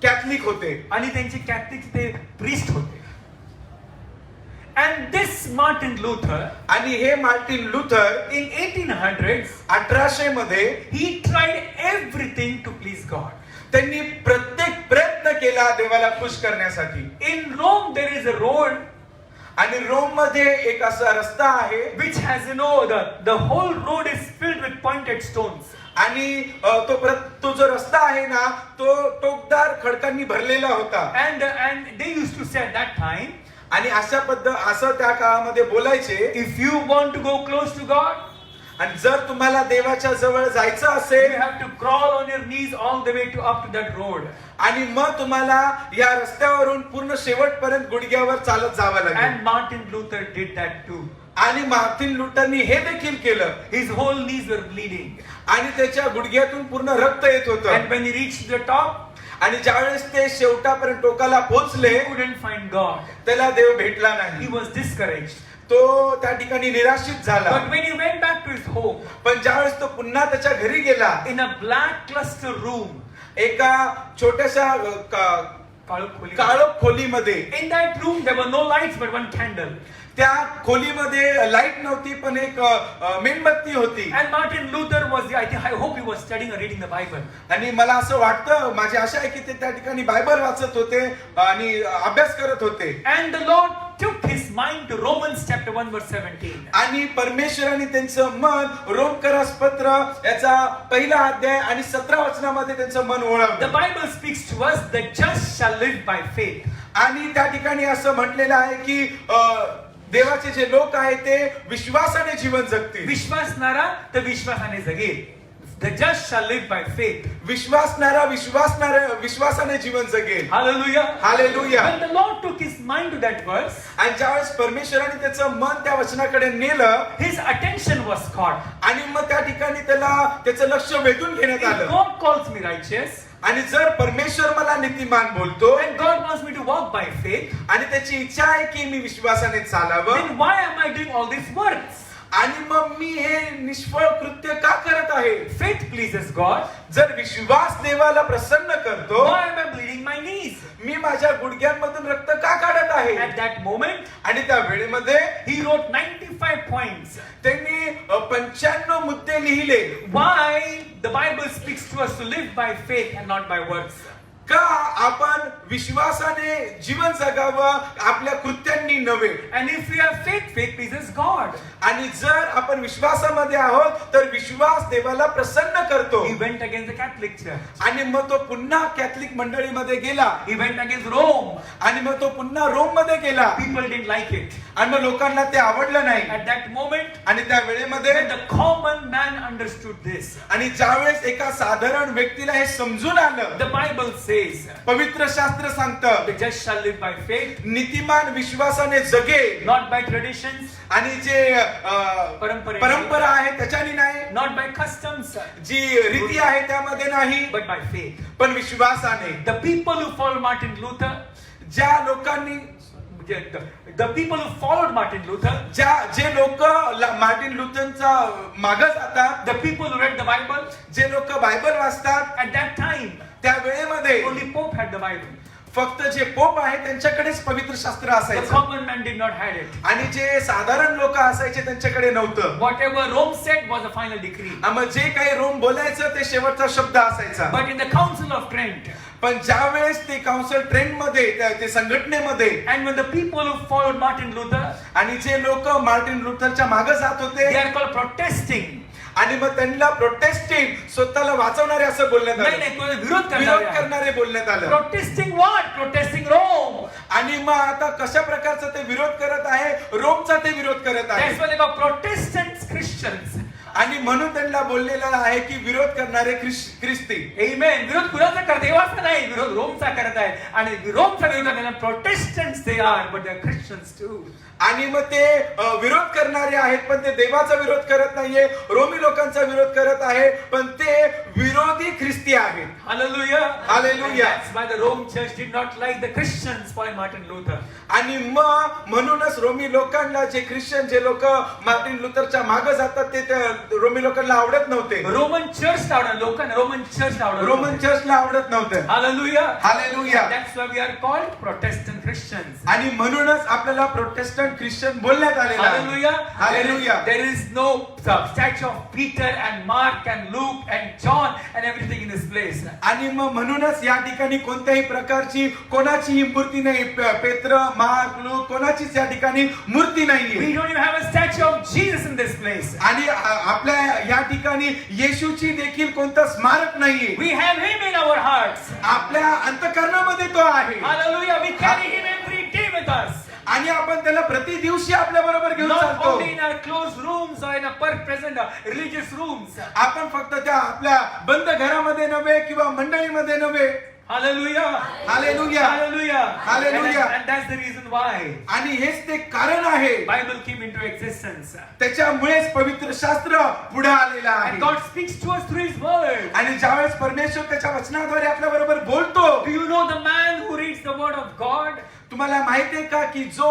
कॅथलिक होते आणि त्यांचे कॅथलिक ते प्रिस्ट होते. And this Martin Luther, आणि हे मार्टिन लुथर in 1800s, 1800 मध्ये he tried everything to please God. त्यांनी प्रत्येक प्रयत्न केला देवाला खुश करण्यासाठी. In Rome there is a road आणि रोम मध्ये एक असा रस्ता आहे which has, you know, the whole road is filled with pointed stones. आणि तो जो रस्ता आहे ना तो टोकदार खडकांनी भरलेला होता. And they used to say at that time, आणि असं त्या काळामध्ये बोलायचे, if you want to go close to God, आणि जर तुम्हाला देवाच्या जवळ जायचं असेल you have to crawl on your knees all the way up to that road. आणि मग तुम्हाला या रस्त्यावरून पूर्ण शेवटपर्यंत गुडघ्यावर चालत जावं लागेल. And Martin Luther did that too. आणि मार्टिन लुथरनी हे देखील केलं. His whole knees were bleeding. आणि त्याच्या गुडघ्यातून पूर्ण रक्त येत होतं. And when he reached the top, आणि ज्यावेळेस ते शेवटापर्यंत टोकाला पोहोचले, he couldn't find God. त्याला देव भेटला He नाही. was discouraged. तो त्या ठिकाणी निराशित झाला. But when he went back to his home, पण ज्यावेळेस तो पुन्हा त्याच्या घरी गेला, in a black cluster room, एका छोट्याशा काळोख खोलीमध्ये, in that room there were no lights but one candle. त्या खोलीमध्ये लाईट नव्हती पण एक मेणबत्ती होती. And Martin Luther was there. I hope he was studying or reading the Bible. आणि मला असं वाटतं, माझी आशा आहे की ते त्या ठिकाणी बायबल वाचत होते आणि अभ्यास करत होते. And the Lord took his mind to Romans chapter 1 verse 17. आणि परमेश्वराने त्यांचं मन रोमकरास पत्र याचा पहिला अध्याय आणि 17 वचनामध्ये त्यांचं मन The वळवलं. Bible speaks to us, the just shall live by faith. आणि त्या ठिकाणी असं म्हटलेलं आहे की देवाचे जे लोक आहेत ते विश्वासाने जीवन जगतील. विश्वासणारा तर विश्वासाने जगेल. The just shall live by faith. विश्वासाने जीवन जगेल. Hallelujah. Hallelujah. When the Lord took his mind to that verse, आणि ज्यावेळेस परमेश्वराने त्याचं मन त्या वचनाकडे नेलं, his attention was caught. आणि मग त्या ठिकाणी त्याला त्याचं लक्ष वेधून घेण्यात If आलं. God calls me righteous, आणि जर परमेश्वर मला नीतिमान बोलतो and God wants me to walk by faith, आणि त्याची इच्छा आहे की मी विश्वासाने चालावं, then why am I doing all these works? आणि मग मी हे निष्फळ कृत्य का करत आहे? Faith pleases God. जर विश्वास देवाला प्रसन्न करतो, Why am I bleeding my knees? मी माझ्या गुडघ्यांमधून रक्त का काढत आहे? At that moment, आणि त्या वेळेमध्ये he wrote 95 points. त्यांनी 95 मुद्दे लिहिले. Why the Bible speaks to us to live by faith and not by works. का आपण विश्वासाने जीवन जगावं, आपल्या कृत्यांनी नव्हे. And if we have faith, faith pleases God. आणि जर आपण विश्वासामध्ये आहोत तर विश्वास देवाला प्रसन्न करतो. He went against the Catholic Church. आणि मग तो पुन्हा कॅथलिक मंडळीमध्ये गेला. He went against Rome. आणि मग तो पुन्हा रोम मध्ये गेला. People didn't like it. आणि मग लोकांना ते आवडलं नाही. At that moment, आणि त्या वेळेमध्ये when the common man understood this, आणि ज्यावेळेस एका साधारण व्यक्तीला हे समजून आलं, the Bible says, पवित्र शास्त्र सांगतं, the just shall live by faith, नीतिमान विश्वासाने जगेल. not by traditions, आणि जे परंपरा आहे त्याच्याने नाही, not by customs, जी रीती आहे त्यामध्ये नाही, but by faith. पण विश्वासाने. The people who followed Martin Luther, ज्या लोकांनी the people who followed Martin Luther, जे लोक मार्टिन लुथरचा मागे जातात, the people who read the Bible, जे लोक बायबल वाचतात, at that time, त्या वेळेमध्ये only Pope had the Bible. फक्त जे पोप आहे त्यांच्याकडेच पवित्र शास्त्र The असायचं. common man did not have it. आणि जे साधारण लोक असायचे त्यांच्याकडे नव्हतं. Whatever Rome said was a final decree. मग जे काही रोम बोलायचं ते शेवटचा शब्द असायचा. But in the Council of Trent, पण ज्या वेळेस ते काउन्सिल ट्रेंड मध्ये, ते संघटनेमध्ये, and when the people who followed Martin Luther, आणि जे लोक मार्टिन लुथरच्या मागे जात होते, they are called protesting. आणि मग त्यांना प्रोटेस्टिंग, स्वतःला वाचवणारे असं बोलण्यात नाही आलं. नाही, कोणी विरोध विरोध करणारे. करणारे बोलण्यात आलं. Protesting what? Protesting Rome. आणि मग आता कशा प्रकारचा ते विरोध करत आहे? रोमचा ते विरोध करत आहे. That's why they call Protestants Christians. आणि म्हणून त्यांना बोललेलं आहे की विरोध करणारे ख्रिस्ती. Amen. विरोध कुणाचा करत? देवाचा नाही, विरोध रोमचा करत आहे. आणि रोमचा विरोध करणारे Protestants they are, but they are Christians too. आणि मग ते विरोध करणारे आहेत पण ते देवाचा विरोध करत नाहीये, रोमी लोकांचा विरोध करत आहे, पण ते विरोधी ख्रिस्ती आहेत. Hallelujah. Hallelujah. And that's why the Rome church did not like the Christians following Martin Luther. आणि मग म्हणूनच रोमी लोकांना, जे ख्रिश्चन, जे लोक मार्टिन लुथरच्या मागे जातात, ते रोमी लोकांना आवडत नव्हते. Roman church आवडत लोकांना, Roman church आवडत. रोमन चर्चला आवडत नव्हतं. Hallelujah. Hallelujah. That's why we are called Protestant Christians. आणि म्हणूनच आपल्याला प्रोटेस्टंट ख्रिश्चन बोलण्यात आलेलं आहे. Hallelujah. Hallelujah. There is no statue of Peter and Mark and Luke and John and everything in this place. आणि मग म्हणूनच या ठिकाणी कोणत्याही प्रकारची कोणाचीही मूर्ती नाही. पेत्र, मार्क, लूक, कोणाचीच या ठिकाणी मूर्ती नाहीये. We don't even have a statue of Jesus in this place. आणि आपल्या या ठिकाणी येशूची देखील कोणतं स्मारक नाहीये. We have him in our hearts. आपल्या अंतःकरणामध्ये तो आहे. Hallelujah. We carry him every day with us. आणि आपण त्याला प्रति दिवशी आपल्या बरोबर घेऊन Not चालतो. only in our closed rooms or in our present religious rooms. आपण फक्त त्या आपल्या बंद घरामध्ये नव्हे किंवा मंडळीमध्ये नव्हे, Hallelujah. Hallelujah. Hallelujah. Hallelujah. And that's the reason why आणि हेच ते कारण आहे, Bible came into existence. त्याच्यामुळेच पवित्र शास्त्र पुढे आलेलं And आहे. God speaks to us through His word. आणि ज्यावेळेस परमेश्वर त्याच्या वचनाद्वारे आपल्या बरोबर बोलतो, Do you know the man who reads the word of God? तुम्हाला माहितीये का की जो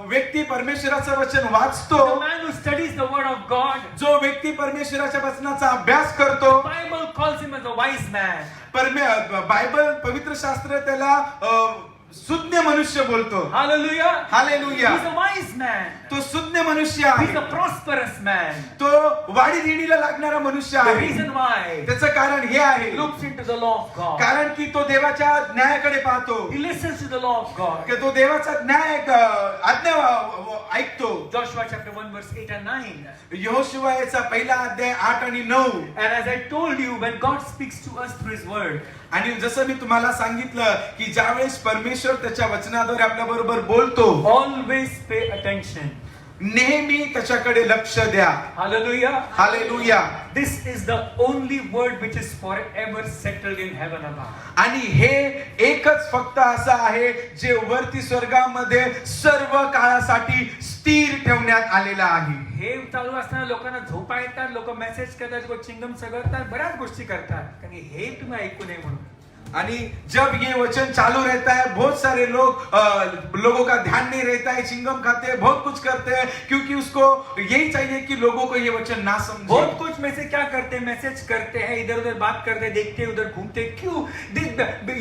व्यक्ती परमेश्वराचं वचन वाचतो, The man who studies the word of God. जो व्यक्ती परमेश्वराच्या वचनाचा अभ्यास करतो, Bible calls him as a wise man. Bible पवित्र शास्त्र त्याला सुज्ञ मनुष्य बोलतो. Hallelujah. Hallelujah. He's a wise man. तो सुज्ञ मनुष्य He's आहे, a prosperous man. तो वाढीदेणीला लागणारा मनुष्य The आहे. reason why त्याचं कारण हे आहे, he looks into the law of God. कारण की तो देवाच्या न्यायाकडे पाहतो, He listens to the law of God. की तो देवाचा न्याय आज्ञा ऐकतो. Joshua chapter 1 verse 8 and 9. यहोशुवाचा पहिला अध्याय 8 आणि 9. And as I told you, when God speaks to us through His word, आणि जसं मी तुम्हाला सांगितलं की ज्यावेळेस परमेश्वर त्याच्या वचनाद्वारे आपल्या बरोबर बोलतो, always pay attention. नेहमी त्याच्याकडे लक्ष द्या. Hallelujah. Hallelujah. This is the only word which is forever settled in heaven above. आणि हे एकच फक्त असं आहे जे वरती स्वर्गामध्ये सर्व काळासाठी स्थिर ठेवण्यात आलेलं आहे. हे चालू असताना लोकांना झोपा येतात, लोक मेसेज करतात, लोक चिंगम सगळतात, बऱ्याच गोष्टी करतात, कारण हे तुम्ही ऐकू नये म्हणून. आणि जब ये वचन चालू रहता है, बहुत सारे लोगों का ध्यान नहीं रहता है, चिंगम खाते हैं, बहुत कुछ करते हैं, क्योंकि उसको यही चाहिए कि लोगों को ये वचन ना समझे. बहुत कुछ में से क्या करते हैं, मैसेज करते हैं, इधर उधर बात करते हैं, देखते हैं, उधर घूमते हैं. क्यों?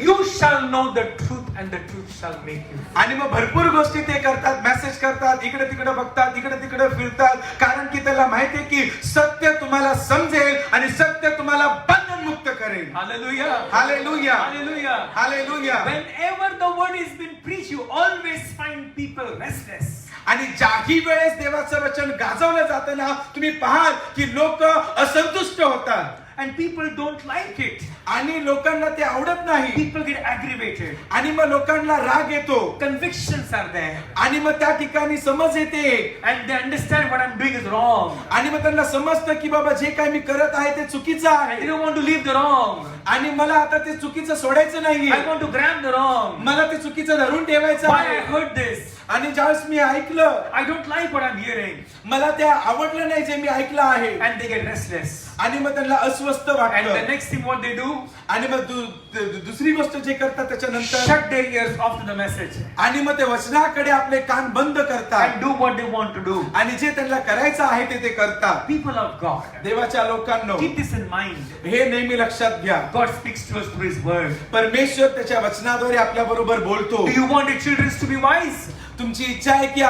You shall know the truth and the truth shall make you. आणि मग भरपूर गोष्टी ते करतात, मेसेज करतात, इकडे तिकडे बघतात, इकडे तिकडे फिरतात, कारण की त्याला माहिती आहे की सत्य तुम्हाला समजेल आणि सत्य तुम्हाला बंधनमुक्त करेल. Hallelujah. Hallelujah. Hallelujah. Hallelujah. Whenever the word is been preached, you always find people restless. आणि ज्याही वेळेस देवाचं वचन गाजवलं जातं ना, तुम्ही पाहाल की लोक असंतुष्ट होतात. And people don't like it. आणि लोकांना ते आवडत नाही. People get aggravated. आणि मग लोकांना राग येतो. Convictions are there. आणि मग त्या ठिकाणी समज येते. And they understand what I'm doing is wrong. आणि मग त्यांना समजतं की बाबा जे काही मी करत आहे ते चुकीचं I आहे. don't want to leave the wrong. आणि मला आता ते चुकीचं सोडायचं नाहीये. I want to grab the wrong. मला ते चुकीचं धरून ठेवायचं Why आहे. I heard this? आणि ज्यावेळेस मी ऐकलं, I don't like what I'm hearing. मला ते आवडलं नाही जे मी ऐकलं आहे. And they get restless. आणि मग त्यांना अस्वस्थ And the वाटतं. next thing what they do, आणि मग दुसरी गोष्ट जे करतात त्याच्यानंतर, shut their ears off to the message आणि मग ते वचनाकडे आपले कान बंद करतात and do what they want to do. आणि जे त्यांना करायचं आहे ते करतात. People of God, देवाच्या लोकांनो, keep this in mind. हे नेहमी लक्षात घ्या. God speaks to us through His word. परमेश्वर त्याच्या वचनाद्वारे आपल्या बरोबर बोलतो. Do you want your children to be wise? तुमची इच्छा आहे की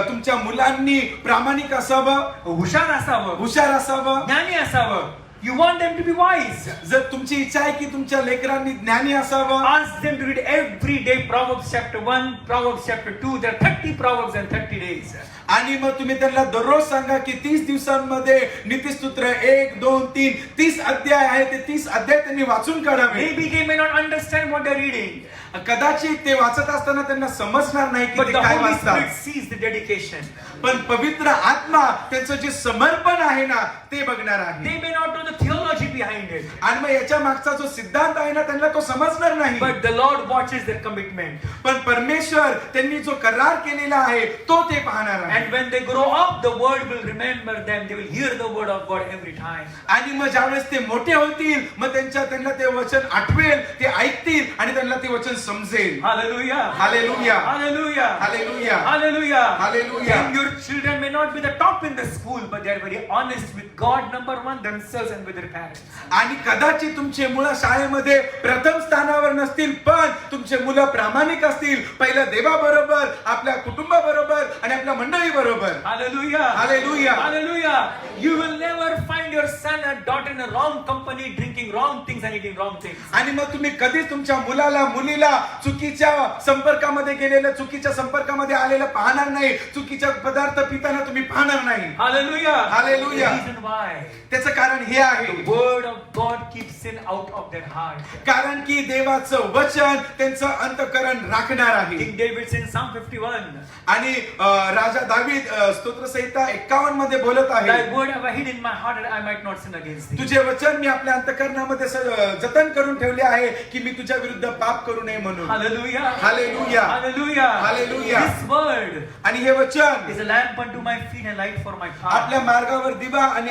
तुमच्या मुलांनी प्रामाणिक असावं, हुशार असावं, हुशार असावं, ज्ञानी असावं. You want them to be wise. जर तुमची इच्छा आहे की तुमच्या लेकरांनी ज्ञानी असावं, Ask them to read every day Proverbs chapter 1, Proverbs chapter 2. There are 30 Proverbs and 30 days. आणि मग तुम्ही त्यांना दररोज सांगा की 30 दिवसांमध्ये नीतिस्तोत्र 1, 2, 3 30 अध्याय आहे, ते 30 अध्याय त्यांनी वाचून काढावे. Maybe they may not understand what they're reading, कदाचित ते वाचत असताना त्यांना समजणार नाही की but ते the काय Holy Spirit वाचतात, sees the dedication. पण पवित्र आत्मा त्यांचं जे समर्पण आहे ना ते बघणार आहे. They may not know the theology behind it, आणि मग याच्या मागचा जो सिद्धांत आहे ना त्यांना तो समजणार नाही, but the Lord watches their commitment. पण परमेश्वर त्यांनी जो करार केलेला आहे तो ते पाहणार आहे. And when they grow up, the word will remember them. They will hear the word of God every time. आणि मग ज्यावेळेस ते मोठे होतील मग त्यांना ते वचन आठवेल, ते ऐकतील आणि त्यांना ते वचन समजेल. Hallelujah. Hallelujah. Hallelujah. Hallelujah. Hallelujah. Hallelujah. And your children may not be the top in the school, but they are very honest with God, number one, themselves and with their parents. आणि कदाचित तुमचे मुलं शाळेमध्ये प्रथम स्थानावर नसतील, पण तुमचे मुलं प्रामाणिक असतील, पहिलं देवाबरोबर, आपल्या कुटुंबाबरोबर आणि आपल्या मंडळी बरोबर. Hallelujah. Hallelujah. Hallelujah. You will never find your son or daughter in a wrong company, drinking wrong things and eating wrong things. आणि मग तुम्ही कधीच तुमच्या मुलाला मुलीला चुकीच्या संपर्कामध्ये गेलेलं, चुकीच्या संपर्कामध्ये आलेलं पाहणार नाही, चुकीचे पदार्थ पिताना तुम्ही पाहणार नाही. Hallelujah. Hallelujah. The reason why त्याचं कारण हे आहे, the word of God keeps sin out of their heart. कारण की देवाचं वचन त्यांचं अंतःकरण राखणार आहे. King David said in Psalm 51, आणि राजा दावीद स्तोत्रसंहिता 51 मध्ये बोलत Thy आहे, word have I hid in my heart that I might not sin against thee. तुझे वचन मी आपल्या अंतःकरणामध्ये जतन करून ठेवले आहे की मी तुझ्या विरुद्ध पाप करू नये म्हणून. Hallelujah. Hallelujah. Hallelujah. Hallelujah. This word आणि हे वचन is a lamp unto my feet and light for my path. आपल्या मार्गावर दिवा आणि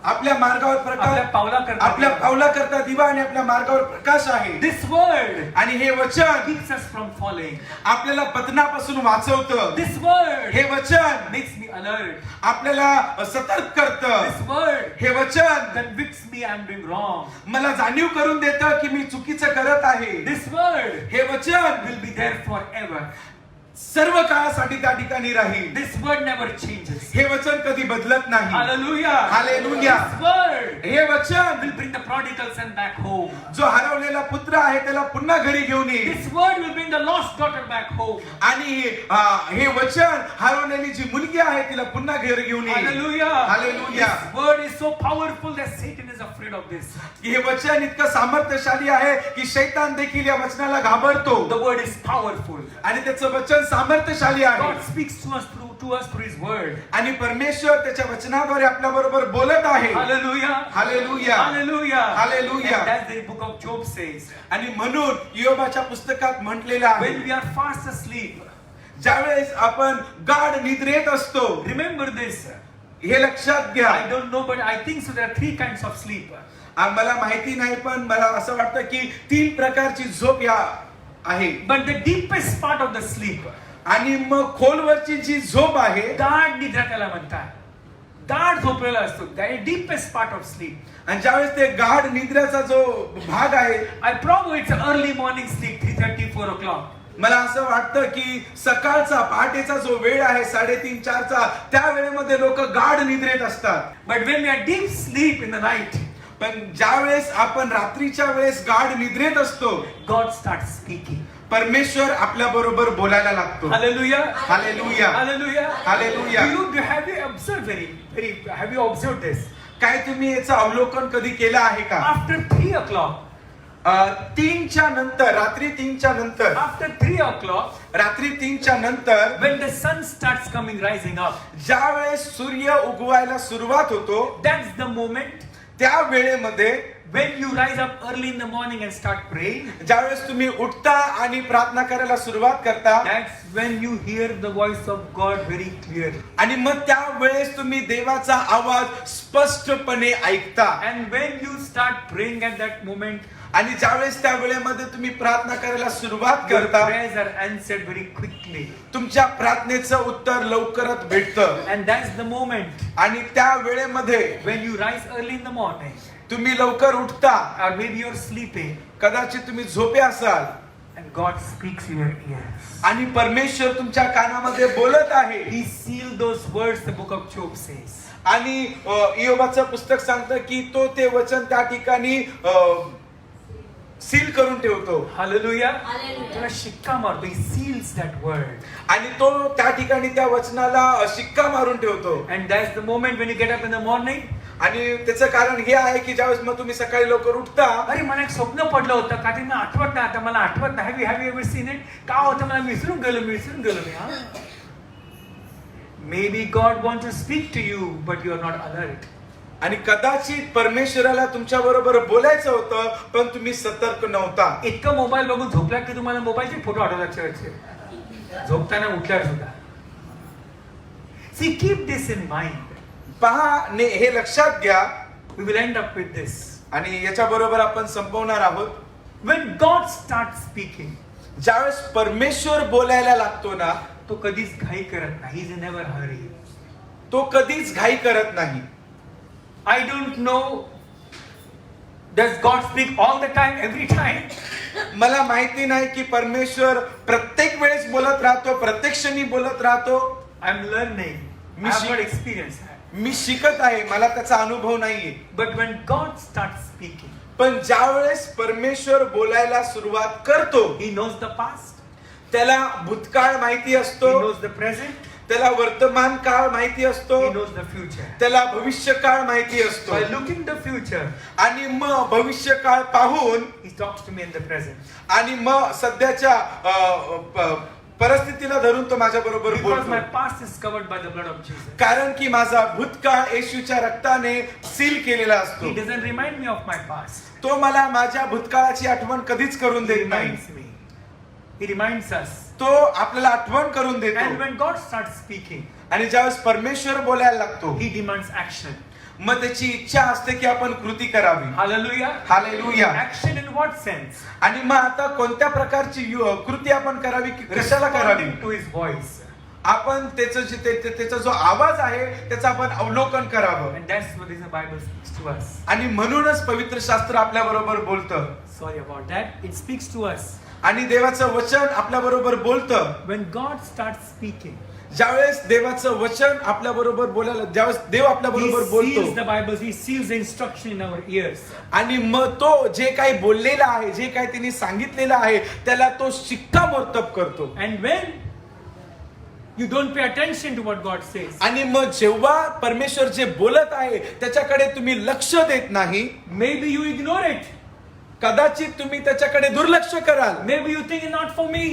आपल्या मार्गावर आपल्या प्रकाश, पावलाकरता आपल्या दिवा. पावलाकरता दिवा आणि आपल्या मार्गावर प्रकाश आहे. This word आणि हे वचन keeps us from falling. आपल्याला पतनापासून वाचवतं. This word हे वचन makes me alert. आपल्याला सतर्क करतं. This word हे वचन convicts me I'm doing wrong. मला जाणीव करून देतं की मी चुकीचं करत आहे. This word हे वचन will be there forever. सर्व काळासाठी त्या ठिकाणी राहील. This word never changes. हे वचन कधी बदलत नाही. Hallelujah. Hallelujah. This word हे वचन will bring the prodigal son back home. जो हरवलेला पुत्र आहे त्याला पुन्हा घरी घेऊन येईल. This word will bring the lost daughter back home. आणि हे वचन हरवलेली जी मुलगी आहे तिला पुन्हा घरी घेऊन येईल. Hallelujah. Hallelujah. This word is so powerful that Satan is afraid of this. हे वचन इतकं सामर्थ्यशाली आहे की शैतान देखील या वचनाला घाबरतो. The word is powerful. आणि त्याचं वचन सामर्थ्यशाली आहे. God speaks to us through His word. आणि परमेश्वर त्याच्या वचनाद्वारे आपल्या बरोबर बोलत आहे. Hallelujah. Hallelujah. Hallelujah. Hallelujah. And that's the book of Job says. आणि म्हणून योबाच्या पुस्तकात म्हटलेलं आहे When we are fast asleep, ज्यावेळेस आपण गाढ निद्रेत असतो, remember this. हे लक्षात घ्या. I don't know, but I think so. There are 3 kinds of sleep. मला माहिती नाही पण मला असं वाटतं की 3 प्रकारची झोप या आहे. But the deepest part of the sleep, आणि मग खोलवरची जी झोप आहे गाढ निद्रा त्याला म्हणतात. गाढ झोपलेला असतो. That is deepest part of sleep. आणि ज्यावेळेस ते गाढ निद्रेचा जो भाग आहे, I probably it's an early morning sleep, 3:30, 4 o'clock. मला असं वाटतं की सकाळचा पहाटेचा जो वेळ आहे 3:30, 4चा त्या वेळेमध्ये लोक गाढ निद्रेत असतात. But when we are deep sleep in the night, पण ज्यावेळेस आपण रात्रीच्या वेळेस गाढ निद्रेत असतो, God starts speaking. परमेश्वर आपल्या बरोबर बोलायला लागतो. Hallelujah. Hallelujah. Hallelujah. Hallelujah. Have you observed have you observed this? काय तुम्ही याचं अवलोकन कधी केलं आहे का? After 3 o'clock, 3च्या नंतर, रात्री 3च्या नंतर, after 3 o'clock, रात्री 3च्या नंतर when the sun starts rising up, ज्यावेळेस सूर्य उगवायला सुरुवात होतो, that's the moment त्या वेळेमध्ये when you rise up early in the morning and start praying. ज्यावेळेस तुम्ही उठता आणि प्रार्थना करायला सुरुवात करता, That's when you hear the voice of God very clear. आणि मग त्या वेळेस तुम्ही देवाचा आवाज स्पष्टपणे ऐकता. And when you start praying at that moment, आणि ज्यावेळेस त्या वेळेमध्ये तुम्ही प्रार्थना करायला सुरुवात your करता, prayers are answered very quickly. तुमच्या प्रार्थनेचं उत्तर लवकरच भेटतं. And that's the moment आणि त्या वेळेमध्ये when you rise early in the morning, तुम्ही लवकर उठता, or maybe you're sleeping, कदाचित तुम्ही झोपे असाल and God speaks in your ears. आणि परमेश्वर तुमच्या कानामध्ये बोलत आहे. He sealed those words, the book of Job says. आणि इयोबाचं पुस्तक सांगतं की तो ते वचन त्या ठिकाणी सील करून ठेवतो. Hallelujah. त्याला शिक्का मारतो. He seals that word. आणि तो त्या ठिकाणी त्या वचनाला शिक्का मारून ठेवतो. And that's the moment when you get up in the morning. आणि त्याचं कारण हे आहे की ज्यावेळेस मग तुम्ही सकाळी लवकर उठता, अरे मला एक स्वप्न पडलं होतं का ते मला आठवत नाही आता मला आठवत नाही. Have you ever seen it? का होतं मला विसरून गेलो मी. Maybe God want to speak to you but you are not alert. आणि कदाचित परमेश्वराला तुमच्या बरोबर बोलायचं होतं पण तुम्ही सतर्क नव्हता. इतकं मोबाईल बघून झोपला की तुम्हाला मोबाईलचे फोटो आठवतात झोपताना उठल्यावर सुद्धा. See keep this in mind. पहा हे लक्षात घ्या. We will end up with this. आणि याच्या बरोबर आपण संपवणार आहोत. When God starts speaking, ज्यावेळेस परमेश्वर बोलायला लागतो ना, तो कधीच घाई करत नाही. He is never hurry. तो कधीच घाई करत नाही. I don't know, does God speak all the time, every time? मला माहिती नाही की परमेश्वर प्रत्येक वेळेस बोलत राहतो, प्रत्येक क्षणी बोलत राहतो. I'm learning. I have not experienced that. मी शिकत आहे, मला त्याचा अनुभव नाहीये. But when God starts speaking, पण ज्यावेळेस परमेश्वर बोलायला सुरुवात करतो, He knows the past, त्याला भूतकाळ माहिती He असतो, knows the present, त्याला वर्तमान काळ माहिती असतो, He knows the future. त्याला भविष्य काळ माहिती असतो. By looking the future, आणि मग भविष्य काळ पाहून He talks to me in the present. आणि मग सध्याच्या परिस्थितीला धरून तो माझ्या बरोबर Because my बोलतो. past is covered by the blood of Jesus. कारण की माझा भूतकाळ येशूच्या रक्ताने सील केलेला असतो. He doesn't remind me of my past. तो मला माझ्या भूतकाळाची आठवण कधीच करून He देत नाही. reminds me. He reminds us. तो आपल्याला आठवण करून And देतो. when God starts speaking, आणि ज्यावेळेस परमेश्वर बोलायला लागतो, He demands action. मग त्याची इच्छा असते की आपण कृती करावी. Hallelujah. Hallelujah. Action in what sense? आणि मग आता कोणत्या प्रकारची कृती आपण करावी, कशाला करावी? Responding to His voice. आपण त्याचा जो आवाज आहे त्याचं आपण अवलोकन करावं. And that's what the Bible speaks to us. आणि म्हणूनच पवित्र शास्त्र आपल्या बरोबर बोलतं. Sorry about that. It speaks to us. आणि देवाचं वचन आपल्या बरोबर बोलतं. When God starts speaking, ज्यावेळेस देवाचं वचन आपल्या बरोबर बोलायला, ज्यावेळेस देव आपल्या He बरोबर seals बोलतो the Bible, He seals the instruction in our ears. आणि मग तो जे काही बोललेला आहे, जे काही त्यांनी सांगितलेलं आहे, त्याला तो शिक्कामोर्तब करतो. And when you don't pay attention to what God says, आणि मग जेव्हा परमेश्वर जे बोलत आहे त्याच्याकडे तुम्ही लक्ष देत नाही, maybe you ignore it. कदाचित तुम्ही त्याच्याकडे दुर्लक्ष कराल. Maybe you think it's not for me.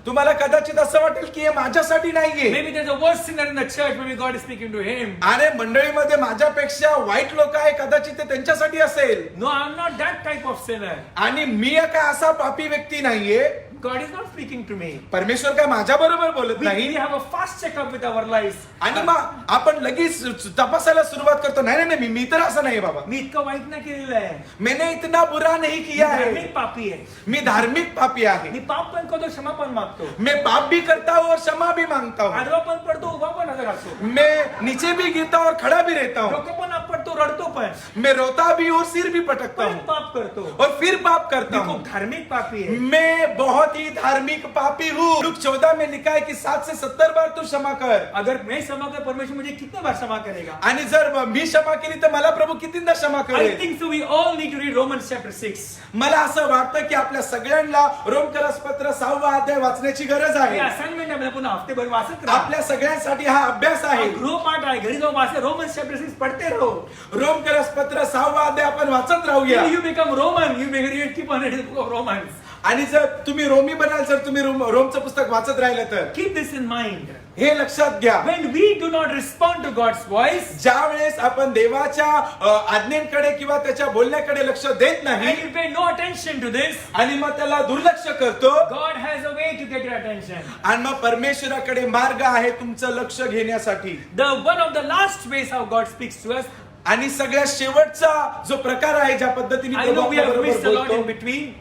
तुम्हाला कदाचित असं वाटेल की हे माझ्यासाठी नाहीये. Maybe there's a worse sinner in the church. Maybe God is speaking to him. अरे मंडळीमध्ये माझ्यापेक्षा वाईट लोक आहे, कदाचित ते त्यांच्यासाठी असेल. No, I'm not that type of sinner. आणि मी काय असा पापी व्यक्ती नाहीये. God is not speaking to me. परमेश्वर काय माझ्या बरोबर बोलत We नाही. have a fast checkup with our lives. आणि मग आपण लगेच तपासायला सुरुवात करतो, नाही नाही मी तर असं नाही बाबा, मी इतकं वाईट नाही केलेलं आहे. मैंने इतना बुरा नहीं किया है, धार्मिक पापी आहे. मी धार्मिक पापी आहे. मी पाप पण करतो, क्षमा पण मागतो. मैं पाप भी करता हूँ और क्षमा भी मांगता हूँ. आडवा पण पडतो, उभा पण राहतो. मैं नीचे भी गिरता हूँ और खड़ा भी रहता हूँ. डोकं पण आपटतो, रडतो पण. मैं रोता भी और सिर भी पटकता पण हूँ पाप करतो. और फिर पाप करता मी खूप हूँ. धार्मिक पापी आहे. मैं बहुत ही धार्मिक पापी हूँ. लूक 14 में लिखा है कि 7 से 70 बार तू क्षमा कर. अगर मैं क्षमा कर, परमेश्वर मुझे कितने बार क्षमा करेगा? आणि जर मी क्षमा केली तर मला प्रभू कितींदा क्षमा I करेल. think so. We all need to read Romans chapter 6. मला असं वाटतं की आपल्या सगळ्यांना रोमकरसपत्र 6वा अध्याय वाचण्याची गरज हे आहे. असाइनमेंट आहे, पुन्हा हफ्तेभर वाचत राहा. आपल्या सगळ्यांसाठी हा अभ्यास आहे. गृहपाठ आहे, घरी जाऊन वाचा. Romans chapter 6 पढ़ते रहो. रोमकरसपत्र 6वा अध्याय आपण वाचत राहूया. You become Roman, you keep on reading the book of Romans. आणि जर तुम्ही रोमी बनाल, जर तुम्ही रोमचं पुस्तक वाचत राहिलं तर Keep this in mind. हे लक्षात घ्या. When we do not respond to God's voice, ज्या वेळेस आपण देवाच्या आज्ञेकडे किंवा त्याच्या बोलण्याकडे लक्ष देत नाही and you pay no attention to this, आणि मग त्याला दुर्लक्ष करतो, God has a way to get your attention. आणि मग परमेश्वराकडे मार्ग आहे तुमचं लक्ष घेण्यासाठी. One of the last ways how God speaks to us, आणि सगळ्यात शेवटचा जो प्रकार आहे ज्या पद्धतीने I तो know we have आपल्याबरोबर missed a lot in बोलतो. between.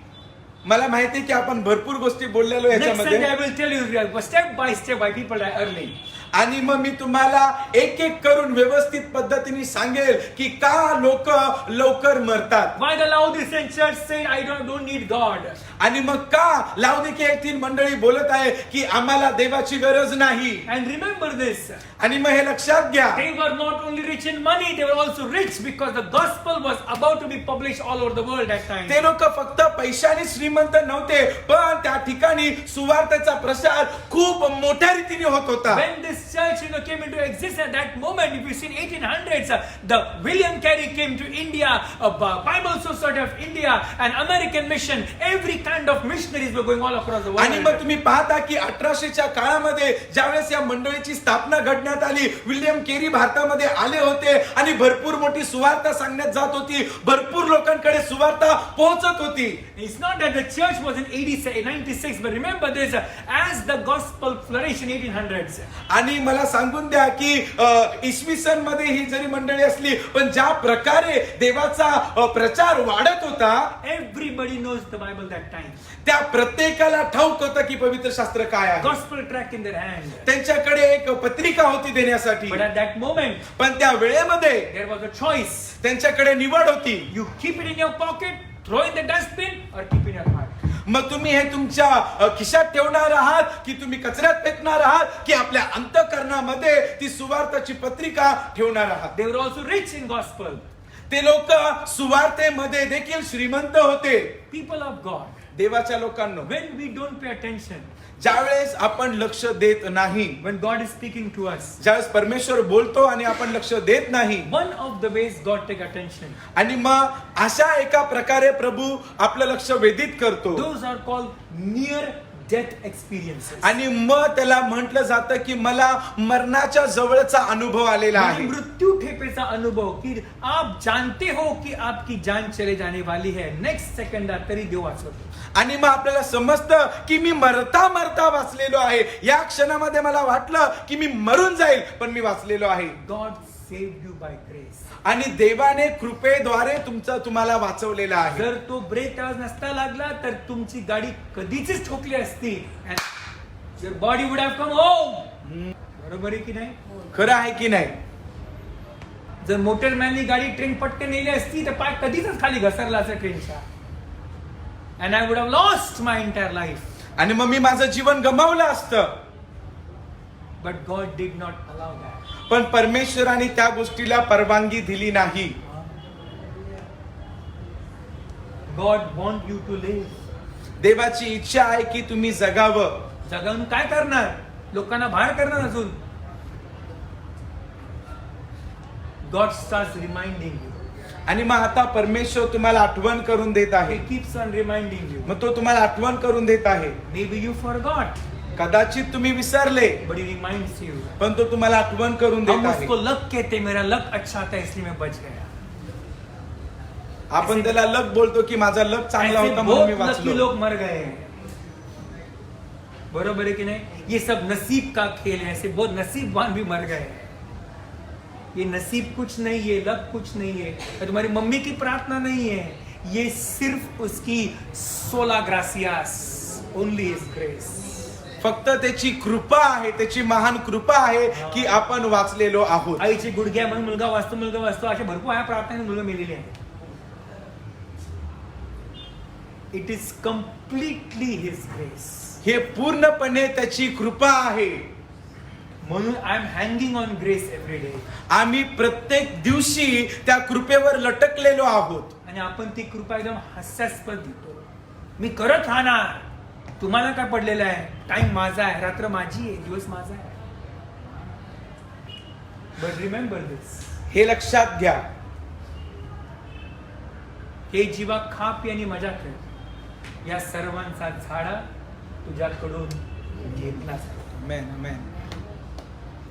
मला माहिती आहे की आपण भरपूर गोष्टी बोललेलो Next याच्यामध्ये. Sunday I will tell you step by step why people die early. आणि मग मी तुम्हाला एक एक करून व्यवस्थित पद्धतीने सांगेल की का लोक लवकर मरतात. Why the Laodicean church said, I don't need God. आणि मग का लावणिके येथील मंडळी बोलत आहे की आम्हाला देवाची गरज नाही. And remember this, आणि मग हे लक्षात घ्या, they were not only rich in money, they were also rich because the gospel was about to be published all over the world that time. ते लोक फक्त पैशाने श्रीमंत नव्हते, पण त्या ठिकाणी सुवार्तेचा प्रसार खूप मोठ्या रीतीने होत होता. When this church came into existence at that moment, if you see in 1800s, the William Carey came to India, Bible Society of India, and American mission, every kind of missionaries were going all across the world. आणि मग तुम्ही पाहता की 1800च्या काळामध्ये ज्यावेळेस या मंडळीची स्थापना घडण्यात आली, विल्यम केरी भारतामध्ये आले होते आणि भरपूर मोठी सुवार्ता सांगण्यात जात होती, भरपूर लोकांकडे सुवार्ता पोहोचत होती. It's not that the church was in 96, but remember this, as the gospel flourished in 1800s. आणि मला सांगून द्या की इसवी सन मध्ये ही जरी मंडळी असली, पण ज्या प्रकारे देवाचा प्रचार वाढत होता, everybody knows the Bible that time. त्या प्रत्येकाला ठाऊक होतं की पवित्र शास्त्र काय आहे. Gospel tract in their hand. त्यांच्याकडे एक पत्रिका होती देण्यासाठी, But at that moment, पण त्या वेळेमध्ये there was a choice. त्यांच्याकडे निवड होती. You keep it in your pocket, throw in the dustbin, or keep in your heart. मग तुम्ही हे तुमच्या खिशात ठेवणार आहात की तुम्ही कचऱ्यात फेकणार आहात की आपल्या अंतःकरणामध्ये ती सुवार्ताची पत्रिका ठेवणार आहात. They were also rich in gospel. ते लोक सुवार्तेमध्ये देखील श्रीमंत होते. People of God, देवाच्या लोकांना when we don't pay attention, ज्यावेळेस आपण लक्ष देत नाही, when God is speaking to us, ज्यावेळेस परमेश्वर बोलतो आणि आपण लक्ष देत नाही, one of the ways God take attention, आणि मग अशा एका प्रकारे प्रभू आपलं लक्ष वेधित करतो. those are called near death experiences. आणि मग त्याला म्हटलं जातं की मला मरणाच्या जवळचा अनुभव आलेला आहे. मृत्यू ठेपेचा अनुभव की आप जानते हो कि आपकी जान चले जाने वाली है, नेक्स्ट सेकंड तरी देव वाचवतो. आणि मग आपल्याला समजतं की मी मरता मरता वाचलेलो आहे. या क्षणामध्ये मला वाटलं की मी मरून जाईल, पण मी वाचलेलो आहे. God saved you by grace. आणि देवाने कृपेद्वारे तुम्हाला वाचवलेला आहे. जर तो ब्रेक आज नसता लागला तर तुमची गाडी कधीच ठोकली असती. Your body would have come home. बरोबर आहे की नाही? खरं आहे की नाही? जर मोटरमॅननी गाडी ट्रेन पटकन नेली असती तर पाय कधीच खाली घसरला असं ट्रेनच्या. And I would have lost my entire life. आणि मग मी माझं जीवन गमावलं असतं. But God did not allow that. पण परमेश्वराने त्या गोष्टीला परवानगी दिली नाही. God want you to live. देवाची इच्छा आहे की तुम्ही जगावं. जगावून काय करणार? लोकांना बाहेर करणार अजून. God starts reminding you. आणि मग आता परमेश्वर तुम्हाला आठवण करून देत आहे. He keeps on reminding you. मग तो तुम्हाला आठवण करून देत आहे. Maybe you forgot, कदाचित तुम्ही विसरले, but He reminds you. पण तो तुम्हाला आठवण करून हम देत आहे. उसको लक कहते, मेरा लक अच्छा था इसलिए मैं बच गया. आपण त्याला लक बोलतो की माझा लक चांगला ऐसे होता म्हणून मी बहुत लकी वाचलो. लोग मर गए हैं. बरोबर है कि नहीं? ये सब नसीब का खेल है. ऐसे बहुत नसीबवान भी मर गए हैं. ये नसीब कुछ नहीं है, लक कुछ नहीं है, और तुम्हारी मम्मी की प्रार्थना नहीं है. ये सिर्फ उसकी 16 ग्रासियास, ओनली हिज ग्रेस. फक्त त्याची कृपा आहे, त्याची महान कृपा आहे की आपण वाचलेलो आहोत. आईची गुडघ्या म्हणून मुलगा वाचतो असे भरपूर आहे प्रार्थनेने मुलं मेलेली आहेत. It is completely his grace. हे पूर्णपणे त्याची कृपा आहे. म्हणून I am hanging on grace every day. आम्ही प्रत्येक दिवशी त्या कृपेवर लटकलेलो आहोत. आणि आपण ती कृपा एकदम हास्यास्पद देतो. मी करत राहणार. तुम्हाला काय पडलेलं आहे? टाइम माझा आहे, रात्र माझी आहे, दिवस माझा आहे. बट रिमेंबर दिस. हे लक्षात घ्या. हे जीवा खा पी आणि मजा कर. या सर्वांचा झाडा तुझ्याकडून घेतला जातो. Amen, amen.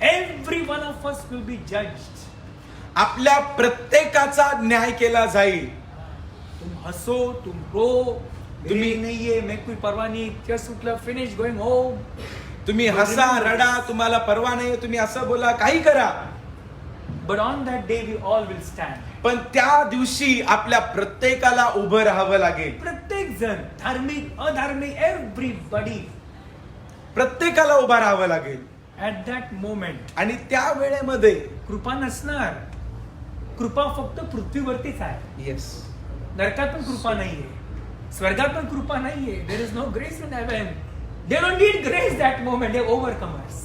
Every one of us will be judged. आपल्या प्रत्येकाचा न्याय केला जाईल. तुम हसो, तुम रो, तुम्ही नाहीये, मैं कोई परवाह नहीं, जस्ट उठलं, फिनिश, गोइंग होम. तुम्ही हसा, रडा, तुम्हाला परवा नाही, तुम्ही असं बोला, काही करा. But on that day we all will stand. पण त्या दिवशी आपल्या प्रत्येकाला उभं राहावं लागेल. प्रत्येक जण, धार्मिक, अधार्मिक, एव्हरीबडी. प्रत्येकाला उभं राहावं लागेल. At that moment, आणि त्या वेळेमध्ये कृपा नसणार. कृपा फक्त पृथ्वीवरतीच आहे. येस, नरकात पण कृपा नाहीये, स्वर्गात पण कृपा नाहीये. There is no grace in heaven. They don't need grace that moment. They overcome us.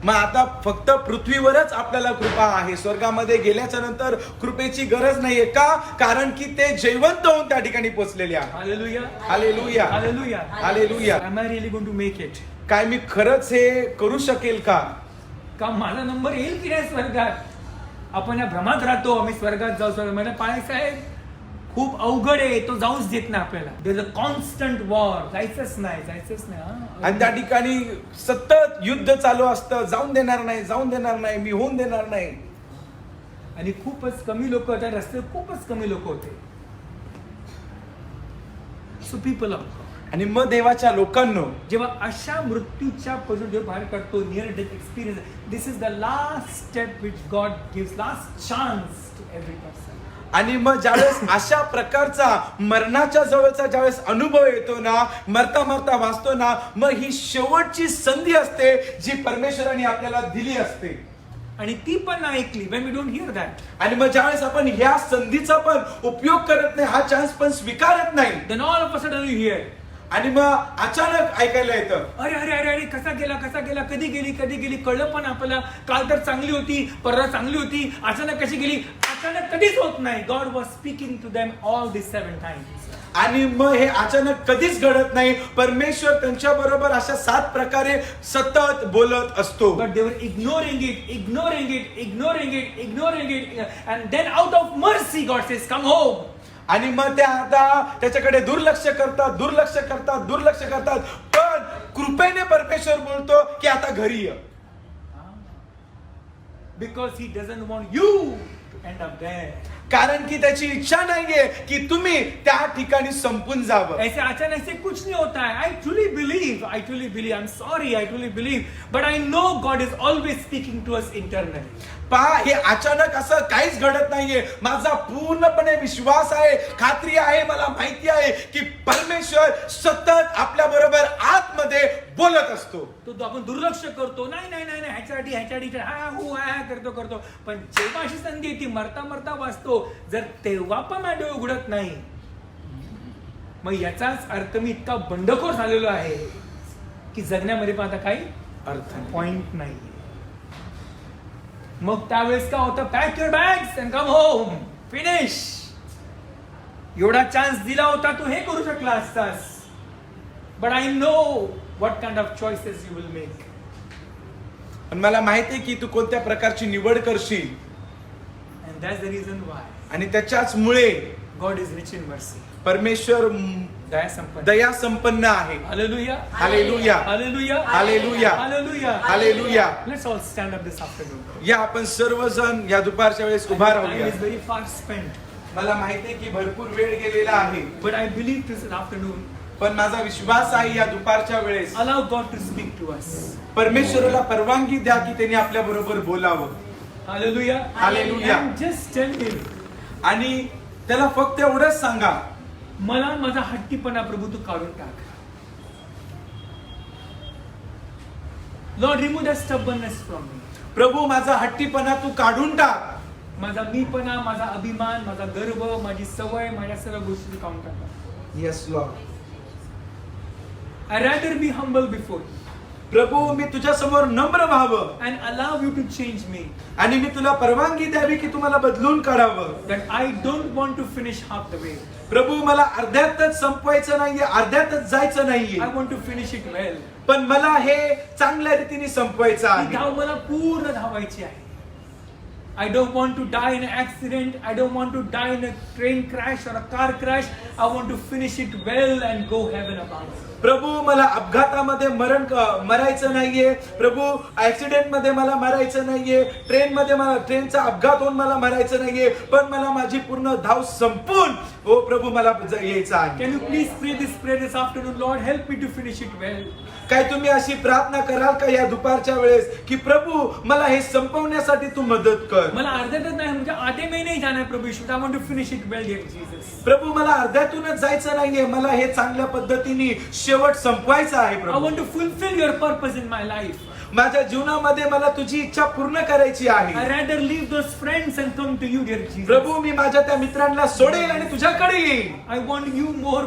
मग आता फक्त पृथ्वीवरच आपल्याला कृपा आहे. स्वर्गामध्ये गेल्याच्या नंतर कृपेची गरज नाहीये. का? कारण की ते जयवंत होऊन त्या ठिकाणी पोहोचलेले आहे. Hallelujah. Hallelujah, Hallelujah. Hallelujah. Am I really going to make it? काय मी खरंच हे करू शकेल का? का माझा नंबर येईल की नाही स्वर्गात? आपण या भ्रमात राहतो, आम्ही स्वर्गात जाऊ. स्वर्ग मला पाय साहेब खूप अवघड आहे, तो जाऊच देत नाही आपल्याला. There is a constant war. जायचंच नाही. आणि त्या ठिकाणी सतत युद्ध चालू असतं. जाऊन देणार नाही, मी होऊन देणार नाही. आणि खूपच कमी लोक त्या रस्त्यावर, खूपच कमी लोक होते. So people of. आणि मग देवाच्या लोकांनो, जेव्हा अशा मृत्यूच्या पासून देव बाहेर काढतो, near death experience, this is the last step which God gives, last chance to every person. आणि मग ज्यावेळेस अशा प्रकारचा मरणाच्या जवळचा ज्यावेळेस अनुभव येतो ना, मरता मरता वाचतो ना, मग ही शेवटची संधी असते जी परमेश्वराने आपल्याला दिली असते. आणि ती पण ऐकली. when we don't hear that, आणि मग ज्यावेळेस आपण ह्या संधीचा पण उपयोग करत नाही, हा चान्स पण स्वीकारत नाही, then all of a sudden you hear, आणि मग अचानक ऐकायला येतं, अरे अरे अरे अरे कसा गेला, कधी गेली कळलं पण आपल्याला. काल तर चांगली होती, परवा चांगली होती, अचानक कशी गेली? अचानक कधीच होत नाही. God was speaking to them all this 7 times. आणि मग हे अचानक कधीच घडत नाही. परमेश्वर त्यांच्या बरोबर अशा 7 प्रकारे सतत बोलत असतो. But they were ignoring it, and then out of mercy God says, come home. आणि मग ते आता त्याच्याकडे दुर्लक्ष करतात. पण कृपेने परमेश्वर बोलतो की आता घरी ये. Because he doesn't want you to end up there. कारण की त्याची इच्छा नाहीये की तुम्ही त्या ठिकाणी संपून जावं. ऐसे अचानक से कुछ नहीं होता है. I truly believe. I'm sorry, I truly believe. But I know God is always speaking to us internally. पहा, हे अचानक असं काहीच घडत नाहीये. माझा पूर्णपणे विश्वास आहे, खात्री आहे, मला माहिती आहे की परमेश्वर सतत आपल्या बरोबर आतमध्ये बोलत असतो. तो आपण दुर्लक्ष करतो. नाही ह्याच्यासाठी करतो. पण जेव्हा अशी संधी येते, मरता वाचतो, जर तेव्हा पण माझे डोळे उघडत नाही, मग याचाच अर्थ मी इतका बंडखोर झालेलो आहे की जगण्यामध्ये पण आता काही अर्थ पॉइंट नाही. मग त्यावेळेस काय होतं, pack your bags and come home, finish. एवढा चान्स दिला होता, तू हे करू शकला असतास. But I know what kind of choices you will make. पण मला माहिती आहे की तू कोणत्या प्रकारची निवड करशील. And that's the reason why आणि त्याच्याच मुळे God is rich in mercy. परमेश्वर दया संपन्न. दया संपन्न आहे. Hallelujah. Hallelujah, Hallelujah. Hallelujah, Hallelujah. Hallelujah. Let's all stand up this afternoon. या आपण सर्वजण या दुपारच्या वेळेस उभा Time राहूया. is very fast spent. मला माहिती आहे की भरपूर वेळ गेलेला आहे, But I believe this afternoon, पण माझा विश्वास आहे या दुपारच्या वेळेस allow God to speak to us. परमेश्वराला परवानगी द्या की त्यांनी आपल्या बरोबर बोलावं. Hallelujah. Hallelujah. And just tell him, आणि त्याला फक्त एवढंच सांगा, मला माझा हट्टीपणा प्रभू तू काढून टाक. Lord, remove that stubbornness from me. प्रभू माझा हट्टीपणा तू काढून टाक. माझा मीपणा, माझा अभिमान, माझा गर्व, माझी सवय, माझ्या सर्व गोष्टी काढून टाक. Yes Lord. I rather be humble before you प्रभू मी तुझ्या समोर नम्र व्हावं and allow you to change me. आणि मी तुला परवानगी द्यावी की तुम्हाला बदलून काढावं. That I don't want to finish half the way. प्रभू मला अर्ध्यातच संपवायचं नाहीये, अर्ध्यातच जायचं नाहीये, I want to finish it well. पण मला हे चांगल्या रीतीने संपवायचं ही आहे. धाव मला पूर्ण धावायची आहे. I don't want to die in an accident. I don't want to die in a train crash or a car crash. I want to finish it well and go heaven above. प्रभू मला अपघातामध्ये मरायचं नाहीये. प्रभू accident मध्ये मला मरायचं नाहीये. ट्रेनचा अपघात होऊन मला मरायचं नाहीये, पण मला माझी पूर्ण धाव संपून ओ प्रभू मला यायचं आहे. Can you please pray this prayer this afternoon? Lord, help me to finish it well. काय तुम्ही अशी प्रार्थना कराल का या दुपारच्या वेळेस की प्रभू मला हे संपवण्यासाठी तू मदत कर. मला अर्ध्यातच नाही, म्हणजे आधे में नहीं जाना है प्रभु यीशु. I want to finish it well, dear Jesus. प्रभू मला अर्ध्यातूनच जायचं नाहीये, मला हे चांगल्या पद्धतीने शेवट संपवायचं आहे. I Prabhu want to fulfill your purpose in my life. माझ्या जीवनामध्ये मला तुझी इच्छा पूर्ण करायची I आहे. rather leave those friends and come to you, dear Jesus. प्रभू मी माझ्या त्या मित्रांना सोडेल आणि तुझ्याकडे येईल. I want you more,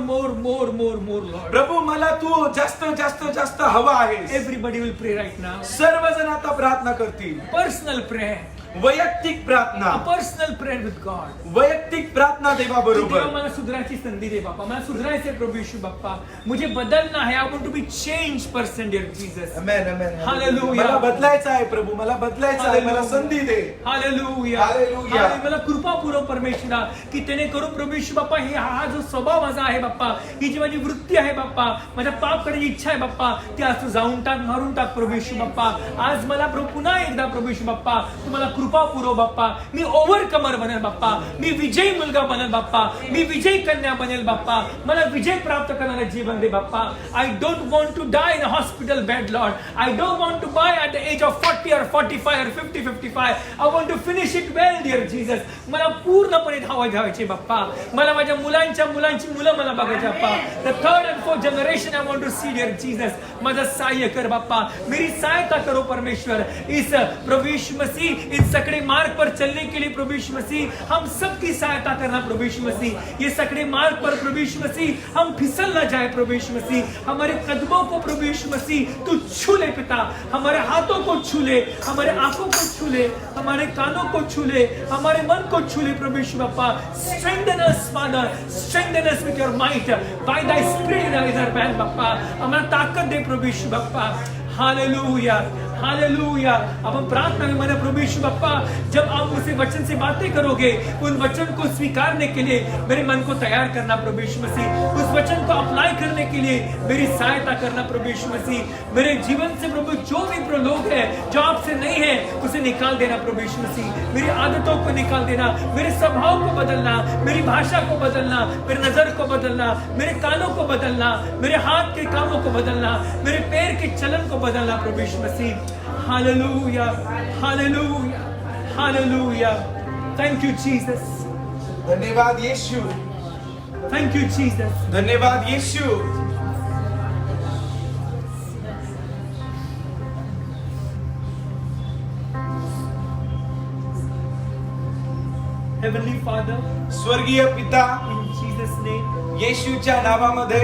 Lord. प्रभू मला तू जास्त जास्त जास्त हवा आहे. Everybody will pray right now. सर्वजण आता प्रार्थना करतील. Personal prayer. वैयक्तिक प्रार्थना, A personal prayer with God. वैयक्तिक प्रार्थना देवा बरोबर. देवा मला सुधारायची संधी दे बाप्पा. मला सुधारायचे प्रभु यीशु बाप्पा. मुझे बदलना है. I want to be changed person, dear Jesus. Amen, amen. Hallelujah. मला बदलायचं आहे प्रभू, मला बदलायचं आहे, मला संधी दे. हालेलुया. हालेलुया. मला कृपा पुरव परमेश्वरा की त्याने करून प्रभु यीशु बाप्पा हा जो स्वभाव माझा आहे बाप्पा, ही जी माझी वृत्ती आहे बाप्पा, माझ्या पाप करण्याची इच्छा आहे बाप्पा, ती आज तू जाऊन टाक, मारून टाक प्रभु यीशु बाप्पा. आज मला प्रभू पुन्हा एकदा प्रभु यीशु बाप्पा तुम्हाला कृपा पुरव बाप्पा. मी ओव्हरकमर बनेल बाप्पा. मी विजयी मुलगा बनेल बाप्पा. मी विजयी कन्या बनेल बाप्पा. मला विजय प्राप्त करणारे जीवन दे Bappa. I don't want to die in a hospital bed lord. I don't want to die at the age of 40 or 45 or 50, 55. I want to finish it well dear Jesus. मला पूर्णपणे धावायचे बाप्पा. मला माझ्या मुलांची मुलं मला बघायचे Bappa. The 3rd and 4th generation I want to see dear Jesus. माझं सहाय्य कर बाप्पा. मेरी सहायता करो परमेश्वर. इस प्रभु यीशु मसीह इन सकड़े मार्ग पर चलने के लिए प्रभु यीशु मसीह हम सबकी सहायता करना प्रभु यीशु मसीह. ये सकड़े मार्ग पर प्रभु यीशु मसीह हम फिसल ना जाए प्रभु यीशु मसीह. हमारे कदमों को प्रभु यीशु मसीह तू छू ले पिता. हमारे हाथों को छू ले, हमारे आंखों को छू ले, हमारे कानों को छू ले, हमारे मन को छू ले प्रभु यीशु बाप्पा. Strengthen us, Father. Strengthen us with your might. By thy spirit is our man बाप्पा. हमारा ताकत दे प्रभु यीशु बाप्पा. Hallelujah, hallelujah. अब हम प्रार्थना में माने प्रभु यीशु बाप्पा, जब आप मुझसे वचन से बातें करोगे, उन वचन को स्वीकारने के लिए मेरे मन को तैयार करना प्रभु यीशु मसीह। उस वचन को अप्लाई करने के लिए मेरी सहायता करना प्रभु यीशु मसीह। मेरे जीवन से प्रभु जो भी लोग है जो आपसे नहीं है, उसे निकाल देना प्रभु यीशु मसीह। मेरी आदतों को निकाल देना, मेरे स्वभाव को बदलना, मेरी भाषा को बदलना, मेरी नजर को बदलना, मेरे कानों को बदलना, मेरे हाथ के कामों को बदलना, मेरे पैर के चलन को बदलना प्रभु यीशु मसीह। Hallelujah, hallelujah, hallelujah. Thank you Jesus, धन्यवाद यीशु, थैंक यू जीसस। धन्यवाद यीशु। Heavenly Father, स्वर्गीय पिता, in Jesus' name, येशूच्या नावामध्ये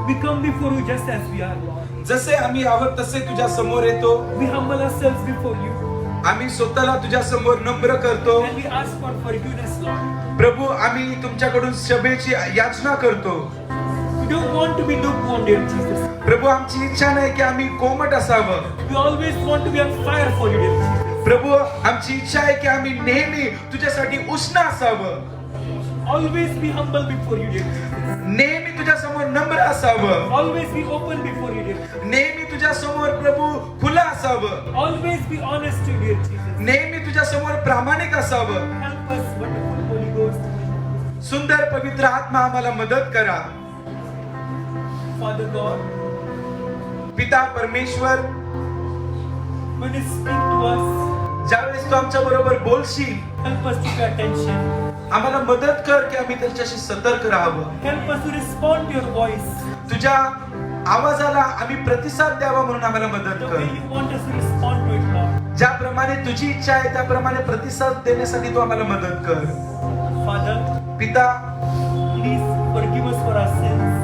we come before you just as we are, Lord. जसे आम्ही आहोत तसे तुझ्या समोर येतो. We humble ourselves before you आम्ही स्वतःला तुझ्या समोर नम्र करतो. and we ask for forgiveness, Lord. प्रभू, आम्ही तुमच्याकडून क्षमेची याचना करतो. We don't want to be lukewarm, dear Jesus. प्रभू, आमची इच्छा नाही की आम्ही कोमट असावं. We always want to be on fire for you, dear Jesus. प्रभू, आमची इच्छा आहे की आम्ही नेहमी तुझ्यासाठी उष्ण असावं. Always be humble before you, dear Jesus. नेहमी तुझ्या समोर नम्र असावं. Always be open before you, dear Jesus. नेहमी तुझ्या समोर प्रभू खुलं असावं. Always be honest, dear Jesus. नेहमी तुझ्या समोर प्रामाणिक असावं. Help us, wonderful Holy Ghost. सुंदर पवित्र आत्मा आम्हाला मदत करा. Father God, पिता परमेश्वर, when you speak to us, ज्यावेळेस तू आमच्या बरोबर बोलशील, help us to pay attention. आम्हाला मदत कर की आम्ही त्याच्याशी सतर्क राहावं. Help us to respond to your voice तुझ्या आवाजाला आम्ही प्रतिसाद द्यावा म्हणून आम्हाला मदत the कर. way you want us to respond to it, Lord. ज्याप्रमाणे तुझी इच्छा आहे त्याप्रमाणे प्रतिसाद देण्यासाठी तू आम्हाला मदत कर. Father, पिता, please forgive us for our sins.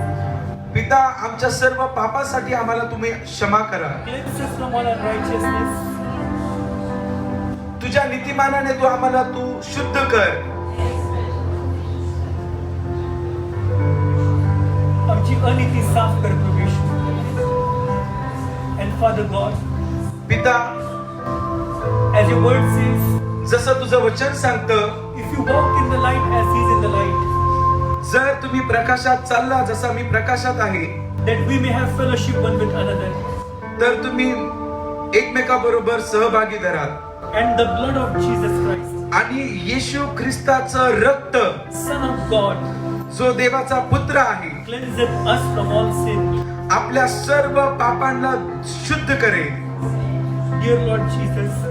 पिता, आमच्या सर्व पापासाठी आम्हाला तुम्ही क्षमा करा. Cleanse us from all unrighteousness. तुझ्या नीतिमानाने तू आम्हाला तू शुद्ध कर. आमची अनिती साफ कर प्रभू येशू. And Father God, पिता, as your word says, जसं तुझं वचन सांगतं, if you walk in the light as he is in the light, जर तुम्ही प्रकाशात चालला जसा मी प्रकाशात आहे, that we may have fellowship one with another. तर तुम्ही एकमेकाबरोबर सहभागी धरा. And the blood of Jesus Christ, आणि येशू ख्रिस्ताचं रक्त, Son of God, जो देवाचा पुत्र आहे, cleanseth us from all sin. आपल्या सर्व पापांना शुद्ध करेल. Dear Lord Jesus,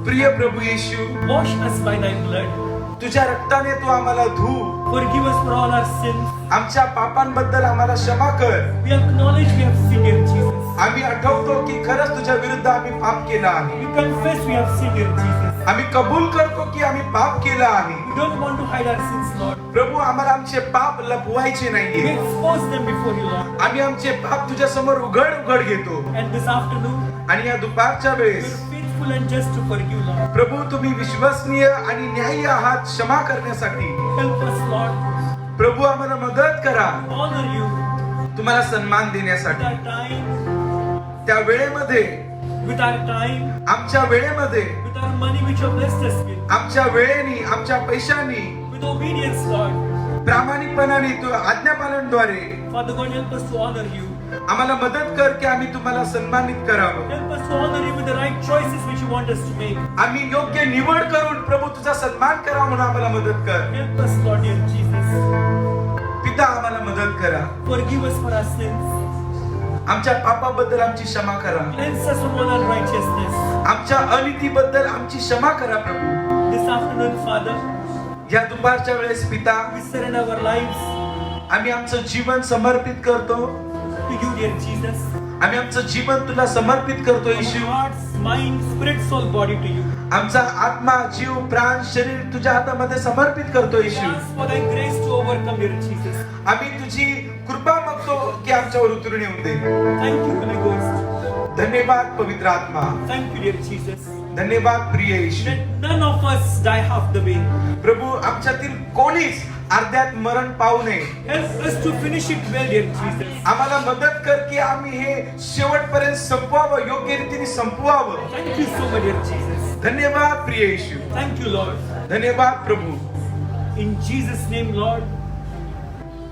प्रिय प्रभू येशू, wash us by thy blood. तुझ्या रक्ताने तू आम्हाला धू. Forgive us for all our sins. आमच्या पापांबद्दल आम्हाला क्षमा कर. We acknowledge we have sinned, dear Jesus. आम्ही आठवतो की खरंच तुझ्या विरुद्ध आम्ही पाप केला आहे. We confess we have sinned, dear Jesus. आम्ही कबूल करतो की आम्ही पाप केला आहे. We don't want to hide our sins, Lord. प्रभू, आम्हाला आमचे पाप लपवायचे We नाहीये. expose them before you, Lord. आम्ही आमचे पाप तुझ्या समोर उघड उघड घेतो. And this afternoon, आणि या दुपारच्या we वेळेस are faithful and just to forgive, Lord. प्रभू, तुम्ही विश्वसनीय आणि न्यायी आहात क्षमा करण्यासाठी. Help us, Lord. प्रभू, आम्हाला मदत करा Honor you तुम्हाला सन्मान with देण्यासाठी. our time, त्या वेळेमध्ये, with our time, आमच्या वेळेमध्ये, with our money which you have blessed us with, आमच्या वेळेनी, आमच्या पैशानी, with obedience, Lord. प्रामाणिकपणाने, Tu आज्ञापालनद्वारे Father God, help us to honor you. आम्हाला मदत कर की आम्ही तुम्हाला सन्मानित करावं. Help us to honor you with the right choices which you want us to make. आम्ही योग्य निवड करून प्रभू तुझा सन्मान करा म्हणून आम्हाला मदत कर. Help us, Lord, dear Jesus. पिता, आम्हाला मदत करा. Forgive us for our sins. आमच्या पापाबद्दल आमची क्षमा करा. Cleanse us from all unrighteousness. आमच्या अनितीबद्दल आमची क्षमा करा प्रभू. This afternoon, Father, या दुपारच्या वेळेस पिता, we surrender our lives आम्ही आमचं जीवन समर्पित करतो. to you, dear Jesus. आम्ही आमचं जीवन तुला समर्पित करतो Our Yeshu. hearts, mind, spirit, soul, body to you. आमचा आत्मा, जीव, प्राण, शरीर तुझ्या हातामध्ये समर्पित करतो We Yeshu. ask for thy grace to overcome, dear Jesus. आम्ही तुझी कृपा मागतो की आमच्यावर उतरून येऊन दे. Thank you, Holy Ghost. धन्यवाद पवित्र आत्मा. Thank you, dear Jesus. धन्यवाद प्रिय येशू. Let none of us die half the way. प्रभू आमच्यातील कोणीच अर्ध्यात मरण पावू नये. Help us to finish it well, dear Jesus. आम्हाला मदत कर की आम्ही हे शेवटपर्यंत संपवावं, योग्य रीतीने संपवावं. Thank you so much, dear Jesus. धन्यवाद प्रिय येशू. Thank you, Lord. धन्यवाद प्रभू. In Jesus' name, Lord,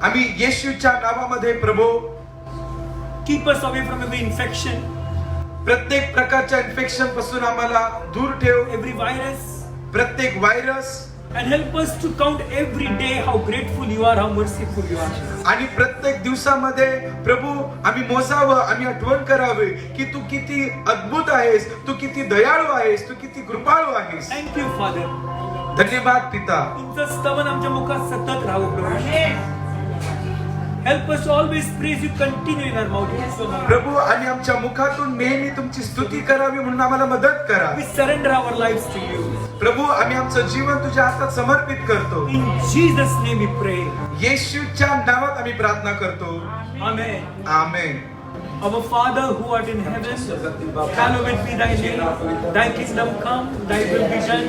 आम्ही येशूच्या नावामध्ये प्रभू keep us away from every infection, प्रत्येक प्रकारच्या इन्फेक्शन पासून आम्हाला दूर ठेव. every virus, प्रत्येक virus and help us to count every day how grateful you are, how merciful you are. आणि प्रत्येक दिवसामध्ये प्रभू आम्ही मोजावं, आम्ही आठवण करावे की तू किती अद्भुत आहेस, तू किती दयाळू आहेस, तू किती कृपाळू आहेस. Thank you, Father. धन्यवाद पिता. तुमचं स्तवन आमच्या मुखात सतत राहू प्रभू. Help us to always praise you continue in our mouth. प्रभू आणि आमच्या मुखातून नेहमी तुमची स्तुती करावी म्हणून आम्हाला मदत करा. We surrender our lives to you. प्रभू आम्ही आमचं जीवन तुझ्या हातात समर्पित करतो. In Jesus' name we pray. येशूच्या नावात आम्ही प्रार्थना करतो. Amen. Amen. Our Father who art in heaven, hallowed be thy name. Thy kingdom come, thy will be done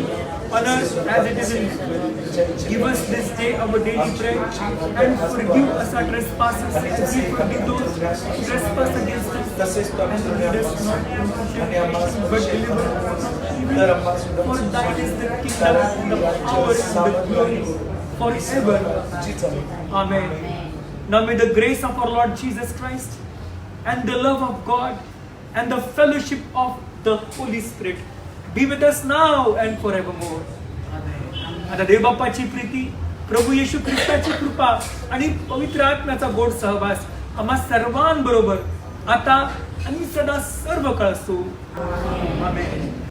on earth as it is in heaven. Give us this day our daily bread, and forgive us our trespasses as we forgive those who trespass against us. And lead us not into temptation, but deliver us from evil. For thine is the kingdom, the power, and the glory forever. Amen. Now may the grace of our Lord Jesus Christ and the love of God and the fellowship of the Holy Spirit be with us now and forevermore. आता देव बाप्पाची प्रीती, प्रभू येशू ख्रिस्ताची कृपा आणि पवित्र आत्म्याचा गोड सहवास आम्हा सर्वांबरोबर आता आणि सदा सर्व काळ असो. आमेन.